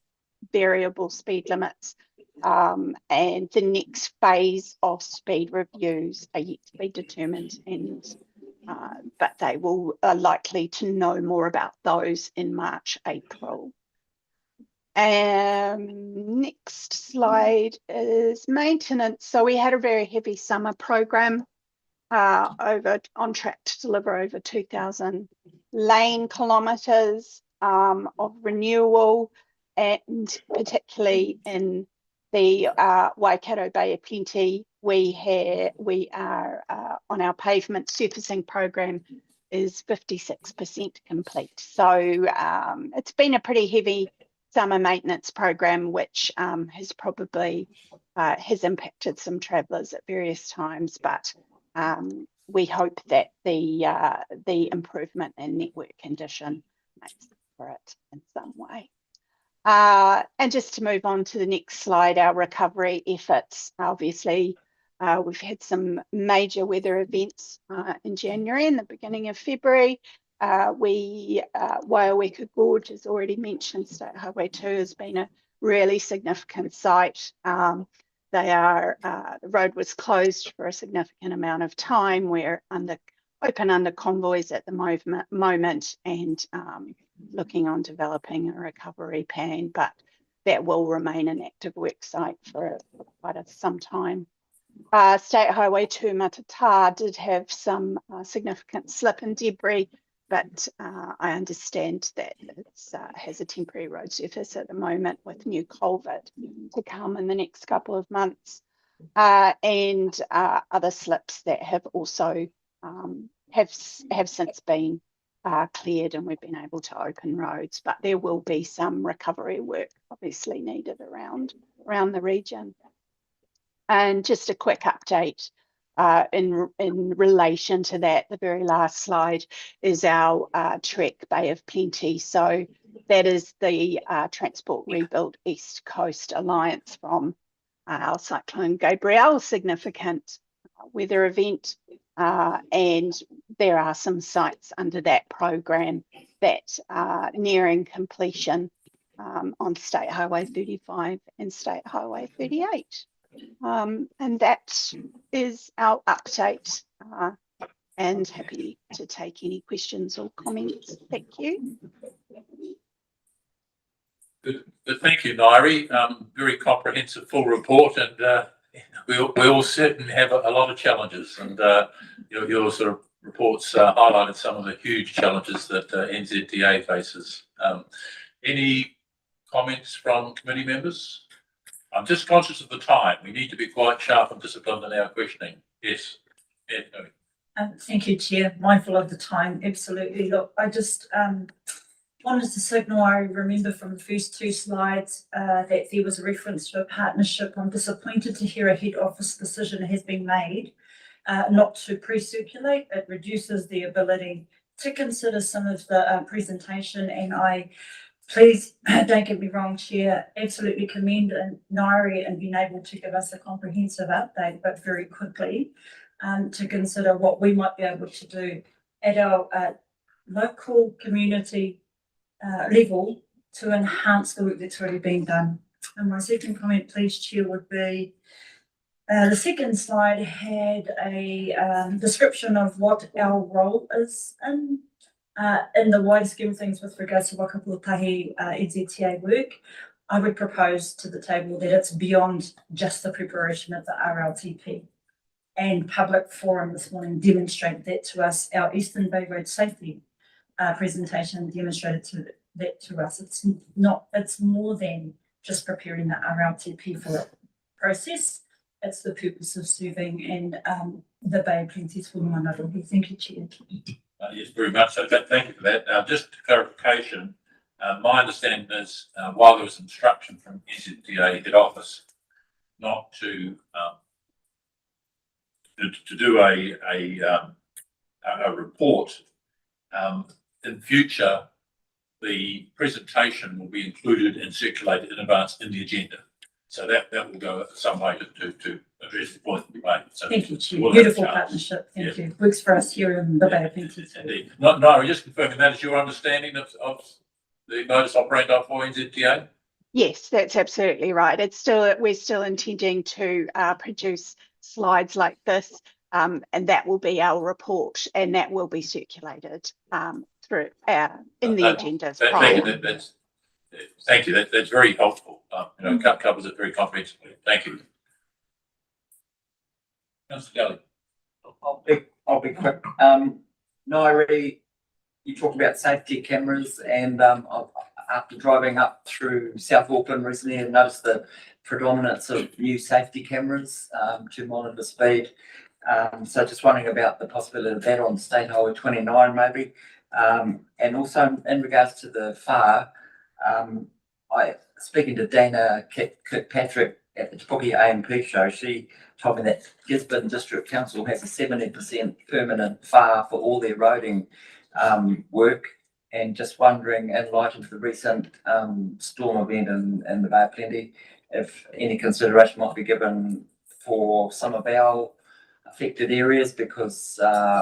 variable speed limits. And the next phase of speed reviews are yet to be determined, and but they will are likely to know more about those in March, April. Next slide is maintenance. So we had a very heavy summer program, on track to deliver over 2,000 lane kilometres of renewal, and particularly in the Waikato Bay of Plenty, we are on our pavement surfacing program is 56% complete. So it's been a pretty heavy summer maintenance program, which has probably has impacted some travellers at various times, but we hope that the improvement in network condition makes up for it in some way. And just to move on to the next slide, our recovery efforts. Obviously, we've had some major weather events in January and the beginning of February. Waiaweka Gorge, as already mentioned, State Highway 2 has been a really significant site. The road was closed for a significant amount of time. We're open under convoys at the moment, and looking on developing a recovery plan, but that will remain an active work site for quite some time. State Highway 2 Matata did have some significant slip and debris, but I understand that it has a temporary road surface at the moment with new culvert to come in the next couple of months, and other slips that have also have since been cleared, and we've been able to open roads, but there will be some recovery work obviously needed around the region. And just a quick update in relation to that, the very last slide is our Trek Bay of Plenty. So that is the Transport Rebuild East Coast Alliance from our Cyclone Gabrielle, significant weather event. And there are some sites under that program that are nearing completion on State Highway 35 and State Highway 38. And that is our update, and happy to take any questions or comments. Thank you. Good. Thank you, Nairi. Very comprehensive, full report, and we all certainly have a lot of challenges, and your sort of reports highlighted some of the huge challenges that NZTA faces. Any comments from committee members? I'm just conscious of the time. We need to be quite sharp and disciplined in our questioning. Yes. Yeah, no. Thank you, Chair. Mindful of the time, absolutely. Look, I just wanted to signal, I remember from the first two slides that there was a reference to a partnership. I'm disappointed to hear a head office decision has been made not to pre-circulate. It reduces the ability to consider some of the presentation, and please don't get me wrong, Chair, absolutely commend Nairi and being able to give us a comprehensive update, but very quickly to consider what we might be able to do at our local community level to enhance the work that's already been done. And my second comment, please, Chair, would be the second slide had a description of what our role is in the wider scheme of things with regards to Wakapuatahi NZTA work. I would propose to the table that it's beyond just the preparation of the RLTP. And public forum this morning demonstrated that to us. Our Eastern Bay Road Safety presentation demonstrated that to us. It's not, it's more than just preparing the RLTP for the process. It's the purpose of serving and the Bay of Plenty's for Mangarohi. Thank you, Chair. Yes, very much so. Thank you for that. Just clarification, my understanding is while there was instruction from NZTA head office not to do a report, in future the presentation will be included and circulated in advance in the agenda. So that will go some way to address the point that you made. So Thank you, Chair. we'll have a Beautiful chance. partnership. Thank Yeah. you. Works for us here in the Bay of Plenty. Indeed. No, just confirming that is your understanding of the modus operandi for NZTA? Yes, that's absolutely right. We're still intending to produce slides like this, and that will be our report, and that will be circulated through in the agendas. Thank you. That's very helpful. Covers it very comprehensively. Thank you. Councillor Gully. I'll be quick. Nairi, you talked about safety cameras, and after driving up through South Auckland recently, I noticed the predominance of new safety cameras to monitor speed. So just wondering about the possibility of that on State Highway 29 maybe. And also in regards to the fire, speaking to Dana Kirkpatrick at the Te Puke AMP show, she told me that Gisborne District Council has a 70% permanent fire for all their roading work. And just wondering, in light of the recent storm event in the Bay of Plenty, if any consideration might be given for some of our affected areas, because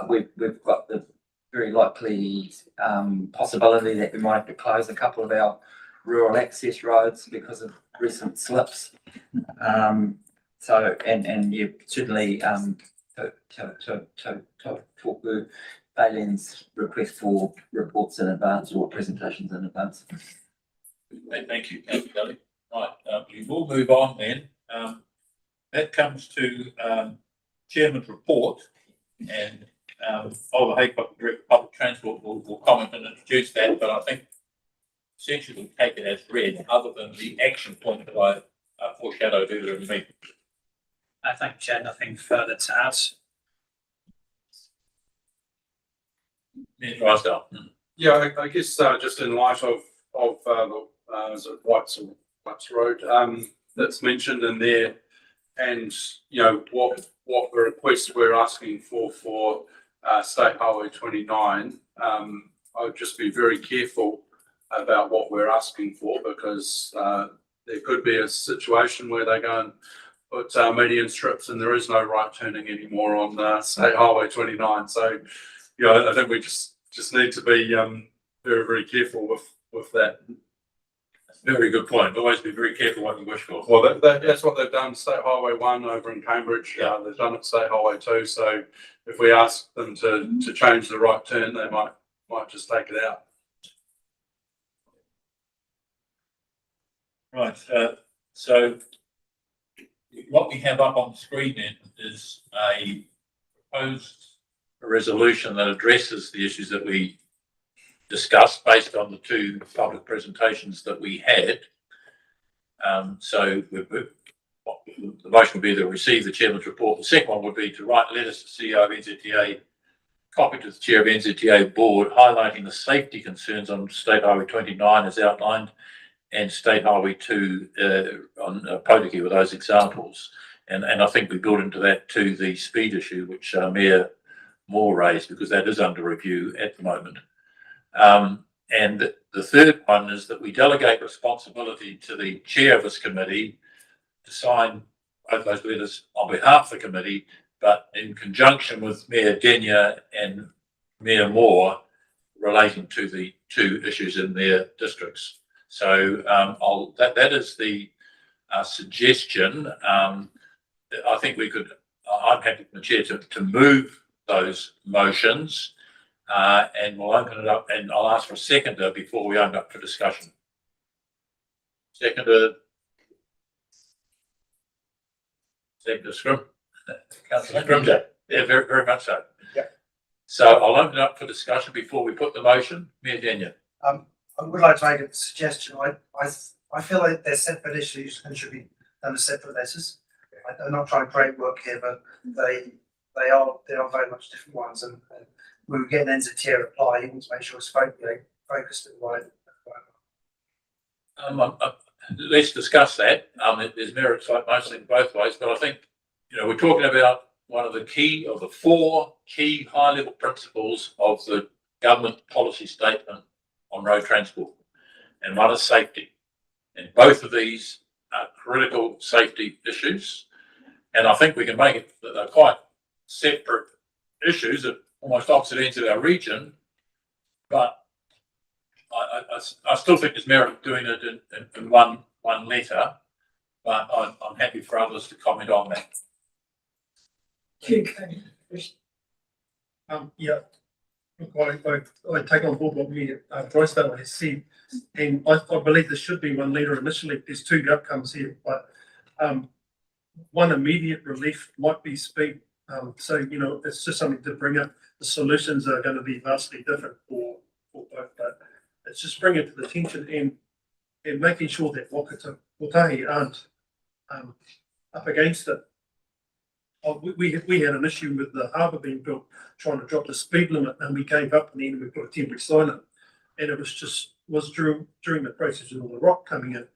we've got the very likely possibility that we might have to close a couple of our rural access roads because of recent slips. So, and you certainly to talk to Baylen's request for reports in advance or presentations in advance. Thank you, Councillor Gully. Right, we will move on then. That comes to Chairman's report, and Oliver Haycock, Director of Public Transport, will comment and introduce that, but I think essentially we'll take it as read, other than the action point that I foreshadowed earlier in the meeting. Thank you, Chair. Nothing further to add. Yeah, I guess just in light of the Whites Road that's mentioned in there, and what the request we're asking for State Highway 29, I would just be very careful about what we're asking for, because there could be a situation where they go and put median strips and there is no right turning anymore on State Highway 29. So, I think we just need to be very, very careful with that. Very good point. Always be very careful what you wish for. Well, that's what they've done. State Highway 1 over in Cambridge, they've done it State Highway 2. So if we ask them to change the right turn, they might just take it out. Right. So what we have up on the screen then is a proposed resolution that addresses the issues that we discussed based on the two public presentations that we had. So the motion would be to receive the Chairman's report. The second one would be to write letters to CEO of NZTA, copy to the Chair of NZTA Board, highlighting the safety concerns on State Highway 29 as outlined, and State Highway 2 on Potiki with those examples. And I think we build into that too the speed issue, which Mayor Moore raised, because that is under review at the moment. And the third one is that we delegate responsibility to the chair of this committee to sign both those letters on behalf of the committee, but in conjunction with Mayor Denyer and Mayor Moore relating to the two issues in their districts. So that is the suggestion. I think we could, I'm happy for the chair to move those motions, and we'll open it up, and I'll ask for a seconder before we open up for discussion. Seconder Scrum. Councillor Scrimgeour. Yeah, very, very much so. Yeah. So I'll open it up for discussion before we put the motion. Mayor Denyer. I would like to make a suggestion. I feel like they're separate issues and should be done as separate letters. I'm not trying to create work here, but they are very much different ones, and we were getting NZTR reply. You want to make sure it's focused in the right. Let's discuss that. There's merits like mostly both ways, but I think, we're talking about one of the 4 key high-level principles of the government policy statement on road transport, and one is safety. And both of these are critical safety issues, and I think we can make it that they're quite separate issues at almost opposite ends of our region, but I still think there's merit doing it in one letter, but I'm happy for others to comment on that. Yeah. Look, I take on board what me, Drysdale has said, and I believe there should be one leader initially. There's 2 outcomes here, but one immediate relief might be speed. So, it's just something to bring up. The solutions are going to be vastly different for both, but it's just bringing it to the attention and making sure that Whakatahi aren't up against it. We had an issue with the harbour being built, trying to drop the speed limit, and we gave up, and then we put a temporary sign up, and it was during the process of all the rock coming in.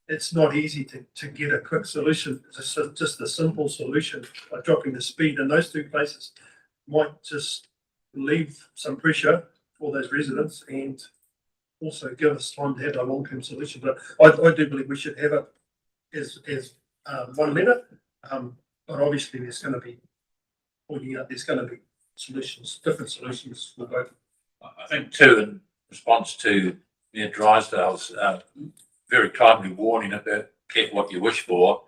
It's not easy to get a quick solution. It's just a simple solution by dropping the speed in those 2 places might just relieve some pressure for those residents and also give us time to have a long-term solution. But I do believe we should have it as one letter. But obviously there's going to be solutions, different solutions for both. I think too, in response to Mayor Drysdale's very timely warning about careful what you wish for,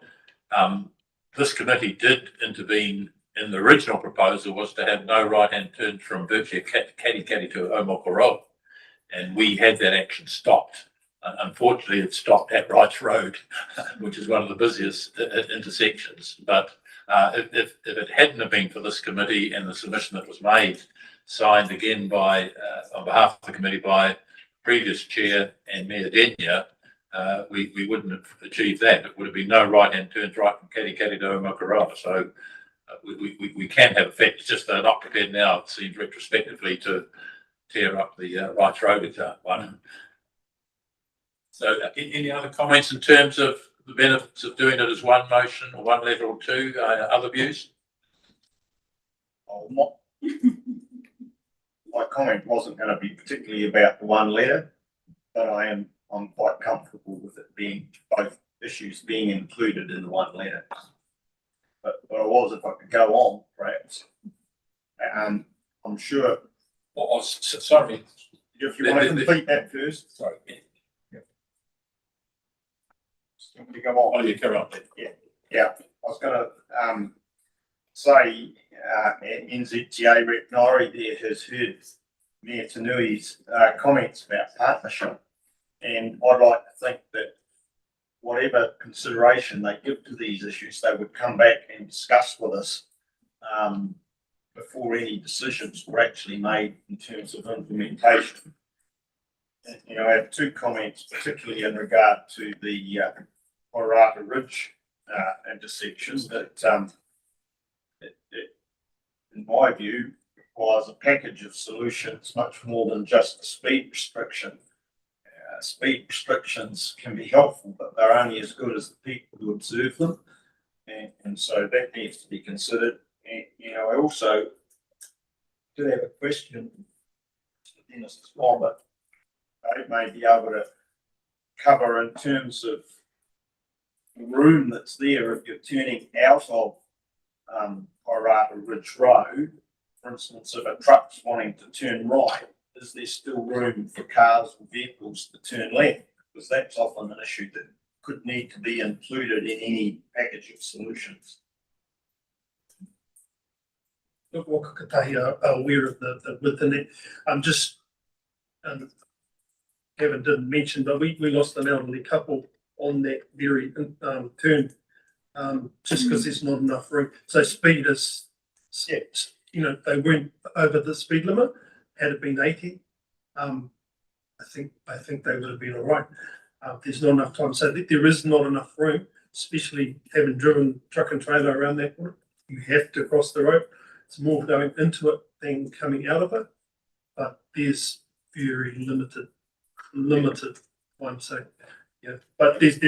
this committee did intervene in the original proposal, was to have no right-hand turns from virtually Katikati to Omokoro, and we had that action stopped. Unfortunately, it stopped at Wrights Road, which is one of the busiest intersections. But if it hadn't have been for this committee and the submission that was made, signed again by on behalf of the committee by previous chair and Mayor Denyer, we wouldn't have achieved that. It would have been no right-hand turns right from Katikati to Omokoro. So we can have effect. It's just they're not prepared now, it seems retrospectively, to tear up the Wrights Road one. So any other comments in terms of the benefits of doing it as one motion or one letter or 2? Other views? My comment wasn't going to be particularly about the one letter, but I'm quite comfortable with it being both issues being included in the one letter. But I was, if I could go on, perhaps. I'm sure. Oh, sorry. If you want to complete that first. Sorry. To go on. Oh, you carry on. Yeah. I was going to say NZTA Rep Nori there has heard Mayor Tanui's comments about partnership, and I'd like to think that whatever consideration they give to these issues, they would come back and discuss with us before any decisions were actually made in terms of implementation. And, I have 2 comments, particularly in regard to the Wairarapa Ridge intersection that in my view requires a package of solutions, much more than just a speed restriction. Speed restrictions can be helpful, but they're only as good as the people who observe them, and so that needs to be considered. And I also do have a question to Dennis as well, but I may be able to cover in terms of the room that's there if you're turning out of Wairarapa Ridge Road. For instance, if a truck's wanting to turn right, is there still room for cars or vehicles to turn left? Because that's often an issue that could need to be included in any package of solutions. Look, Whakatahi are aware of the width in it. Kevin didn't mention, but we lost an elderly couple on that very turn, just because there's not enough room. So speed is set. They weren't over the speed limit. Had it been 80, I think they would have been all right. There's not enough time, so there is not enough room, especially having driven truck and trailer around that corner. You have to cross the road. It's more going into it than coming out of it, but there's very limited time. So, yeah, but it's a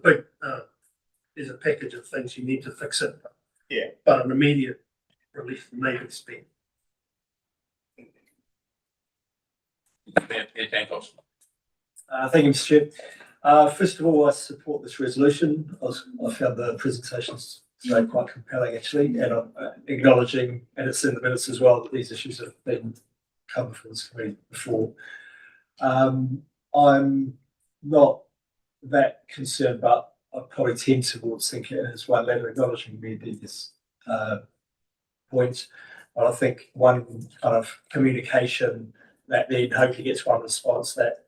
big, there's a package of things you need to fix it. Yeah. But an immediate relief may be spent. Thank you, Mr. Chair. First of all, I support this resolution. I found the presentations today quite compelling, actually, and I'm acknowledging, and it's in the minutes as well, that these issues have been covered for this committee before. I'm not that concerned, but I probably tend towards thinking as one letter acknowledging me these points. But I think one kind of communication that then hopefully gets one response that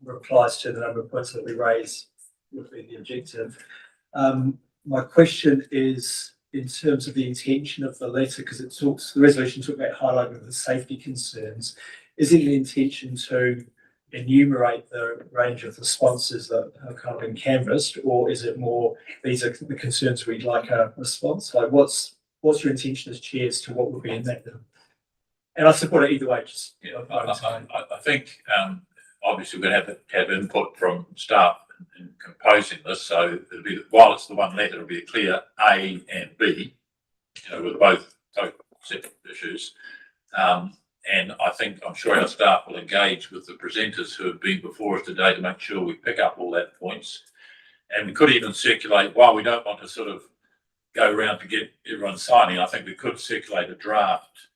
replies to the number of points that we raise would be the objective. My question is in terms of the intention of the letter, because the resolution talks about highlighting the safety concerns. Is it the intention to enumerate the range of responses that have kind of been canvassed, or is it more these are the concerns we'd like a response? Like what's your intention as chair as to what would be in that? And I support it either way. Just I think obviously we're going to have input from staff in composing this, so it'll be, while it's the one letter, it'll be a clear A and B, with both separate issues. And I'm sure our staff will engage with the presenters who have been before us today to make sure we pick up all that points. And we could even circulate, while we don't want to sort of go around to get everyone signing, I think we could circulate a draft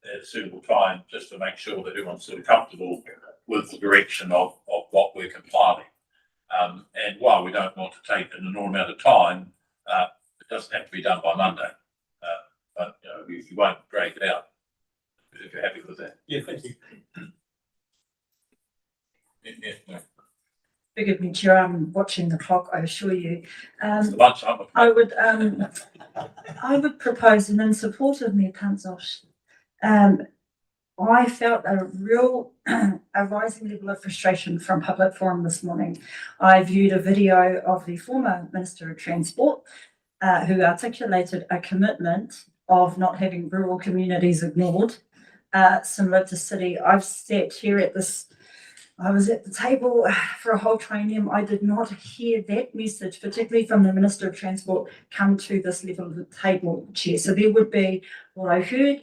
at a suitable time just to make sure that everyone's sort of comfortable with the direction of what we're compiling. And while we don't want to take an enormous amount of time, it doesn't have to be done by Monday. But you won't drag it out if you're happy with that. Yeah, thank you. Yeah. Forgive me, Chair, I'm watching the clock, I assure you. It's the lunchtime. I would propose, and in support of Mayor Panzosh, I felt a rising level of frustration from Public Forum this morning. I viewed a video of the former Minister of Transport, who articulated a commitment of not having rural communities ignored, similar to city. I've sat here I was at the table for a whole training. I did not hear that message, particularly from the Minister of Transport, come to this level of the table, Chair. So there would be what I heard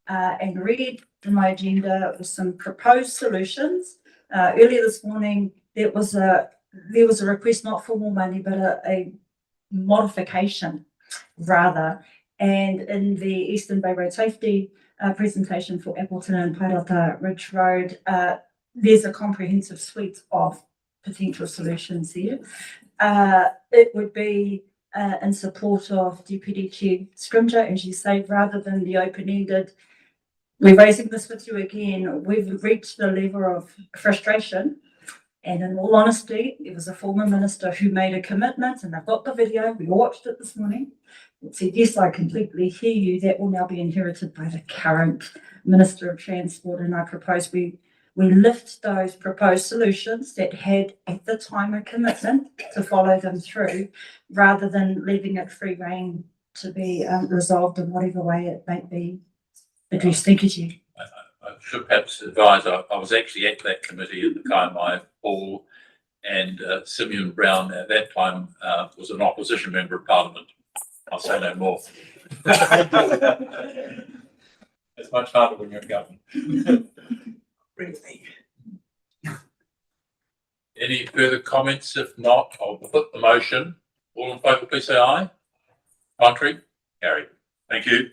and read in my agenda was some proposed solutions. Earlier this morning, there was a request not for more money, but a modification rather. And in the Eastern Bay Road Safety presentation for Appleton and Pairata Ridge Road, there's a comprehensive suite of potential solutions there. It would be in support of Deputy Chair Scrimger, as you say, rather than the open-ended. We're raising this with you again. We've reached the level of frustration. And in all honesty, there was a former minister who made a commitment, and I've got the video, we watched it this morning. It said, yes, I completely hear you. That will now be inherited by the current Minister of Transport. And I propose we lift those proposed solutions that had at the time a commitment to follow them through, rather than leaving it free rein to be resolved in whatever way it may be addressed. Thank you, Chair. I should perhaps advise, I was actually at that committee in the Kaimai Hall, and Simeon Brown at that time was an opposition member of Parliament. I'll say no more. It's much harder when you're in government. Any further comments? If not, I'll put the motion. All in favour, please say aye. Contrary? Carried. Thank you.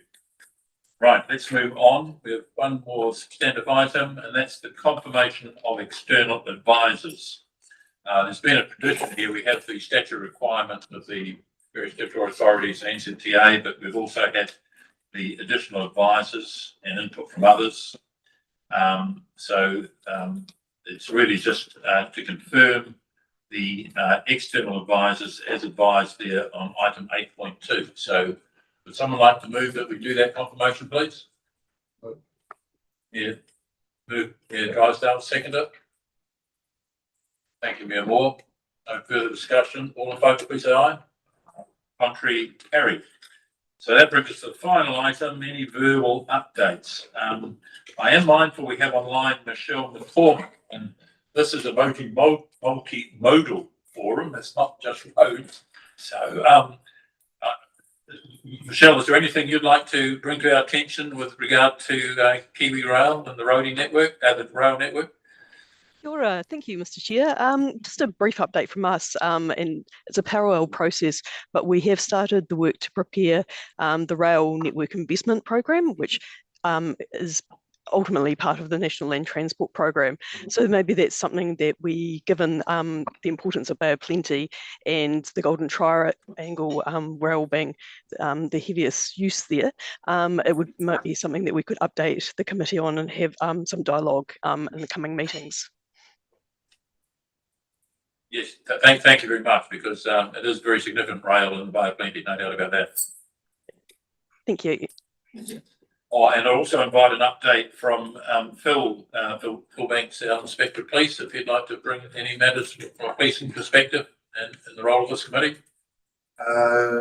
Right, let's move on. We have one more substantive item, and that's the confirmation of external advisors. There's been a tradition here. We have the statutory requirement of the various statutory authorities and NZTA, but we've also had the additional advisors and input from others. It's really just to confirm the external advisors as advised there on item 8.2. So would someone like to move that we do that confirmation, please? Yeah. Move. Yeah, Drysdale, seconder. Thank you, Mayor Moore. No further discussion. All in favour, please say aye. Contrary, carried. So that brings us to the final item, any verbal updates. I am mindful we have online Michelle McCormick, and this is a multimodal forum. It's not just roads. So, Michelle, is there anything you'd like to bring to our attention with regard to Kiwi Rail and the roading network, the rail network? Sure, thank you, Mr. Chair. Just a brief update from us, and it's a parallel process, but we have started the work to prepare the Rail Network Investment Program, which is ultimately part of the National Land Transport Program. So maybe that's something that we, given the importance of Bay of Plenty and the Golden Triangle rail being the heaviest use there, might be something that we could update the committee on and have some dialogue in the coming meetings. Yes, thank you very much, because it is very significant rail in the Bay of Plenty, no doubt about that. Thank you. Oh, and I also invite an update from Phil Banks, our Inspector of Police, if he'd like to bring any matters from a policing perspective and in the role of this committee.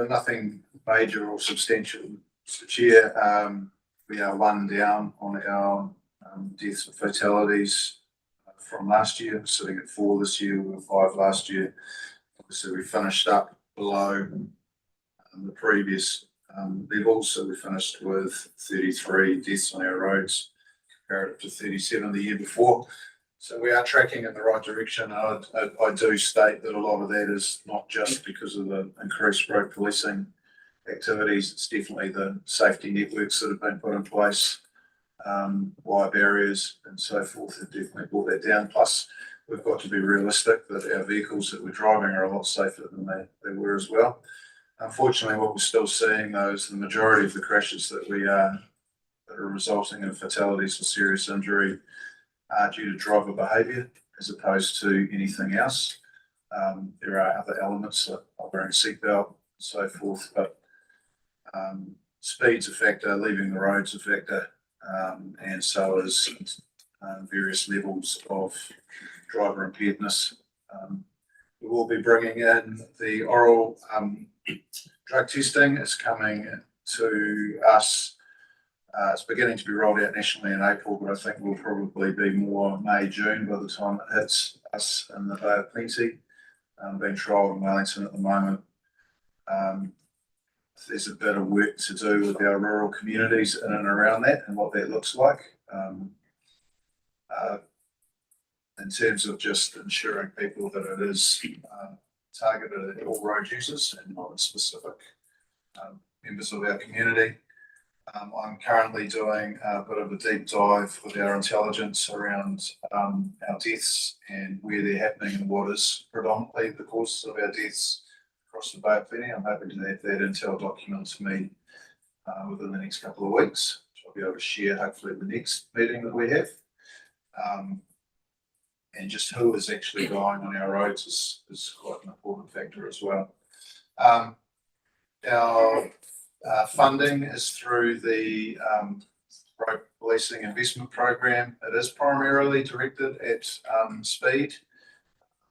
Nothing major or substantial, Mr. Chair. We are one down on our deaths and fatalities from last year, sitting at 4 this year. We were 5 last year. Obviously, we finished up below the previous levels, so we finished with 33 deaths on our roads, comparative to 37 the year before. So we are tracking in the right direction. I do state that a lot of that is not just because of the increased road policing activities. It's definitely the safety networks that have been put in place. Wire barriers and so forth have definitely brought that down. Plus, we've got to be realistic that our vehicles that we're driving are a lot safer than they were as well. Unfortunately, what we're still seeing, though, is the majority of the crashes that are resulting in fatalities or serious injury are due to driver behaviour as opposed to anything else. There are other elements like wearing a seatbelt and so forth, but speed's a factor, leaving the road's a factor. And so is various levels of driver impairedness. We will be bringing in the oral drug testing. It's coming to us. It's beginning to be rolled out nationally in April, but I think we'll probably be more May, June by the time it hits us in the Bay of Plenty. Being trialled in Wellington at the moment. There's a bit of work to do with our rural communities in and around that and what that looks like. In terms of just ensuring people that it is targeted at all road users and not specific members of our community. I'm currently doing a bit of a deep dive with our intelligence around our deaths and where they're happening and what is predominantly the causes of our deaths across the Bay of Plenty. I'm hoping to have that intel document to me within the next couple of weeks, which I'll be able to share hopefully at the next meeting that we have. And just who is actually dying on our roads is quite an important factor as well. Our funding is through the Road Policing Investment Program. It is primarily directed at speed,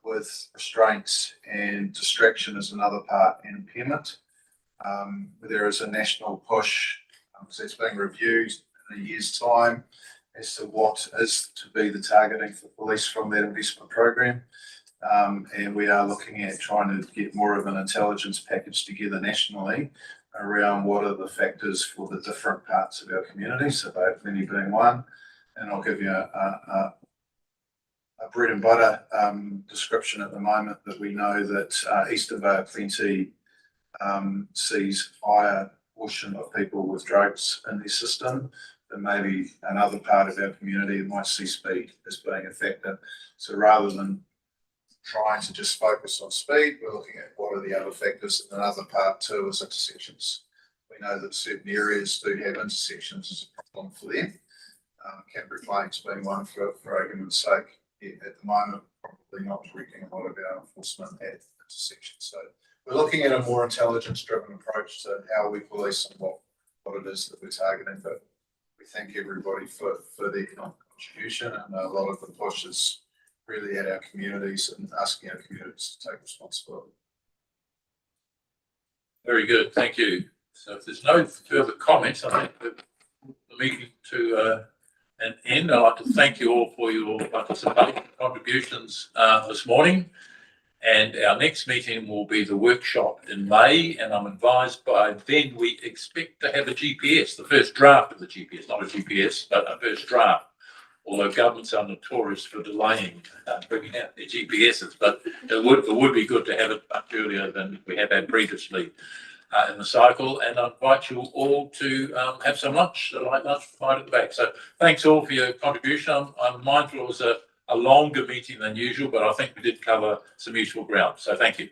with restraints and distraction as another part, and impairment. There is a national push, so it's being reviewed in a year's time as to what is to be the targeting for police from that investment program. And we are looking at trying to get more of an intelligence package together nationally around what are the factors for the different parts of our community, so Bay of Plenty being one. And I'll give you a bread and butter description at the moment, that we know that Eastern Bay of Plenty sees higher portion of people with drugs in their system than maybe another part of our community that might see speed as being a factor. So rather than trying to just focus on speed, we're looking at what are the other factors. And another part too is intersections. We know that certain areas do have intersections as a problem for them. Canterbury Plains being one for argument's sake. At the moment, probably not directing a lot of our enforcement at intersections. So we're looking at a more intelligence-driven approach to how we police and what it is that we're targeting. But we thank everybody for their contribution, and a lot of the push is really at our communities and asking our communities to take responsibility. Very good, thank you. So if there's no further comments, I think the meeting to an end. I'd like to thank you all for your participation, contributions this morning. And our next meeting will be the workshop in May, and I'm advised by then we expect to have a GPS, the first draft of the GPS, not a GPS, but a first draft. Although governments are notorious for delaying bringing out their GPSs, but it would be good to have it much earlier than we have had previously in the cycle. And I invite you all to have some lunch, a light lunch right at the back. So thanks all for your contribution. I'm mindful it was a longer meeting than usual, but I think we did cover some useful ground. So thank you.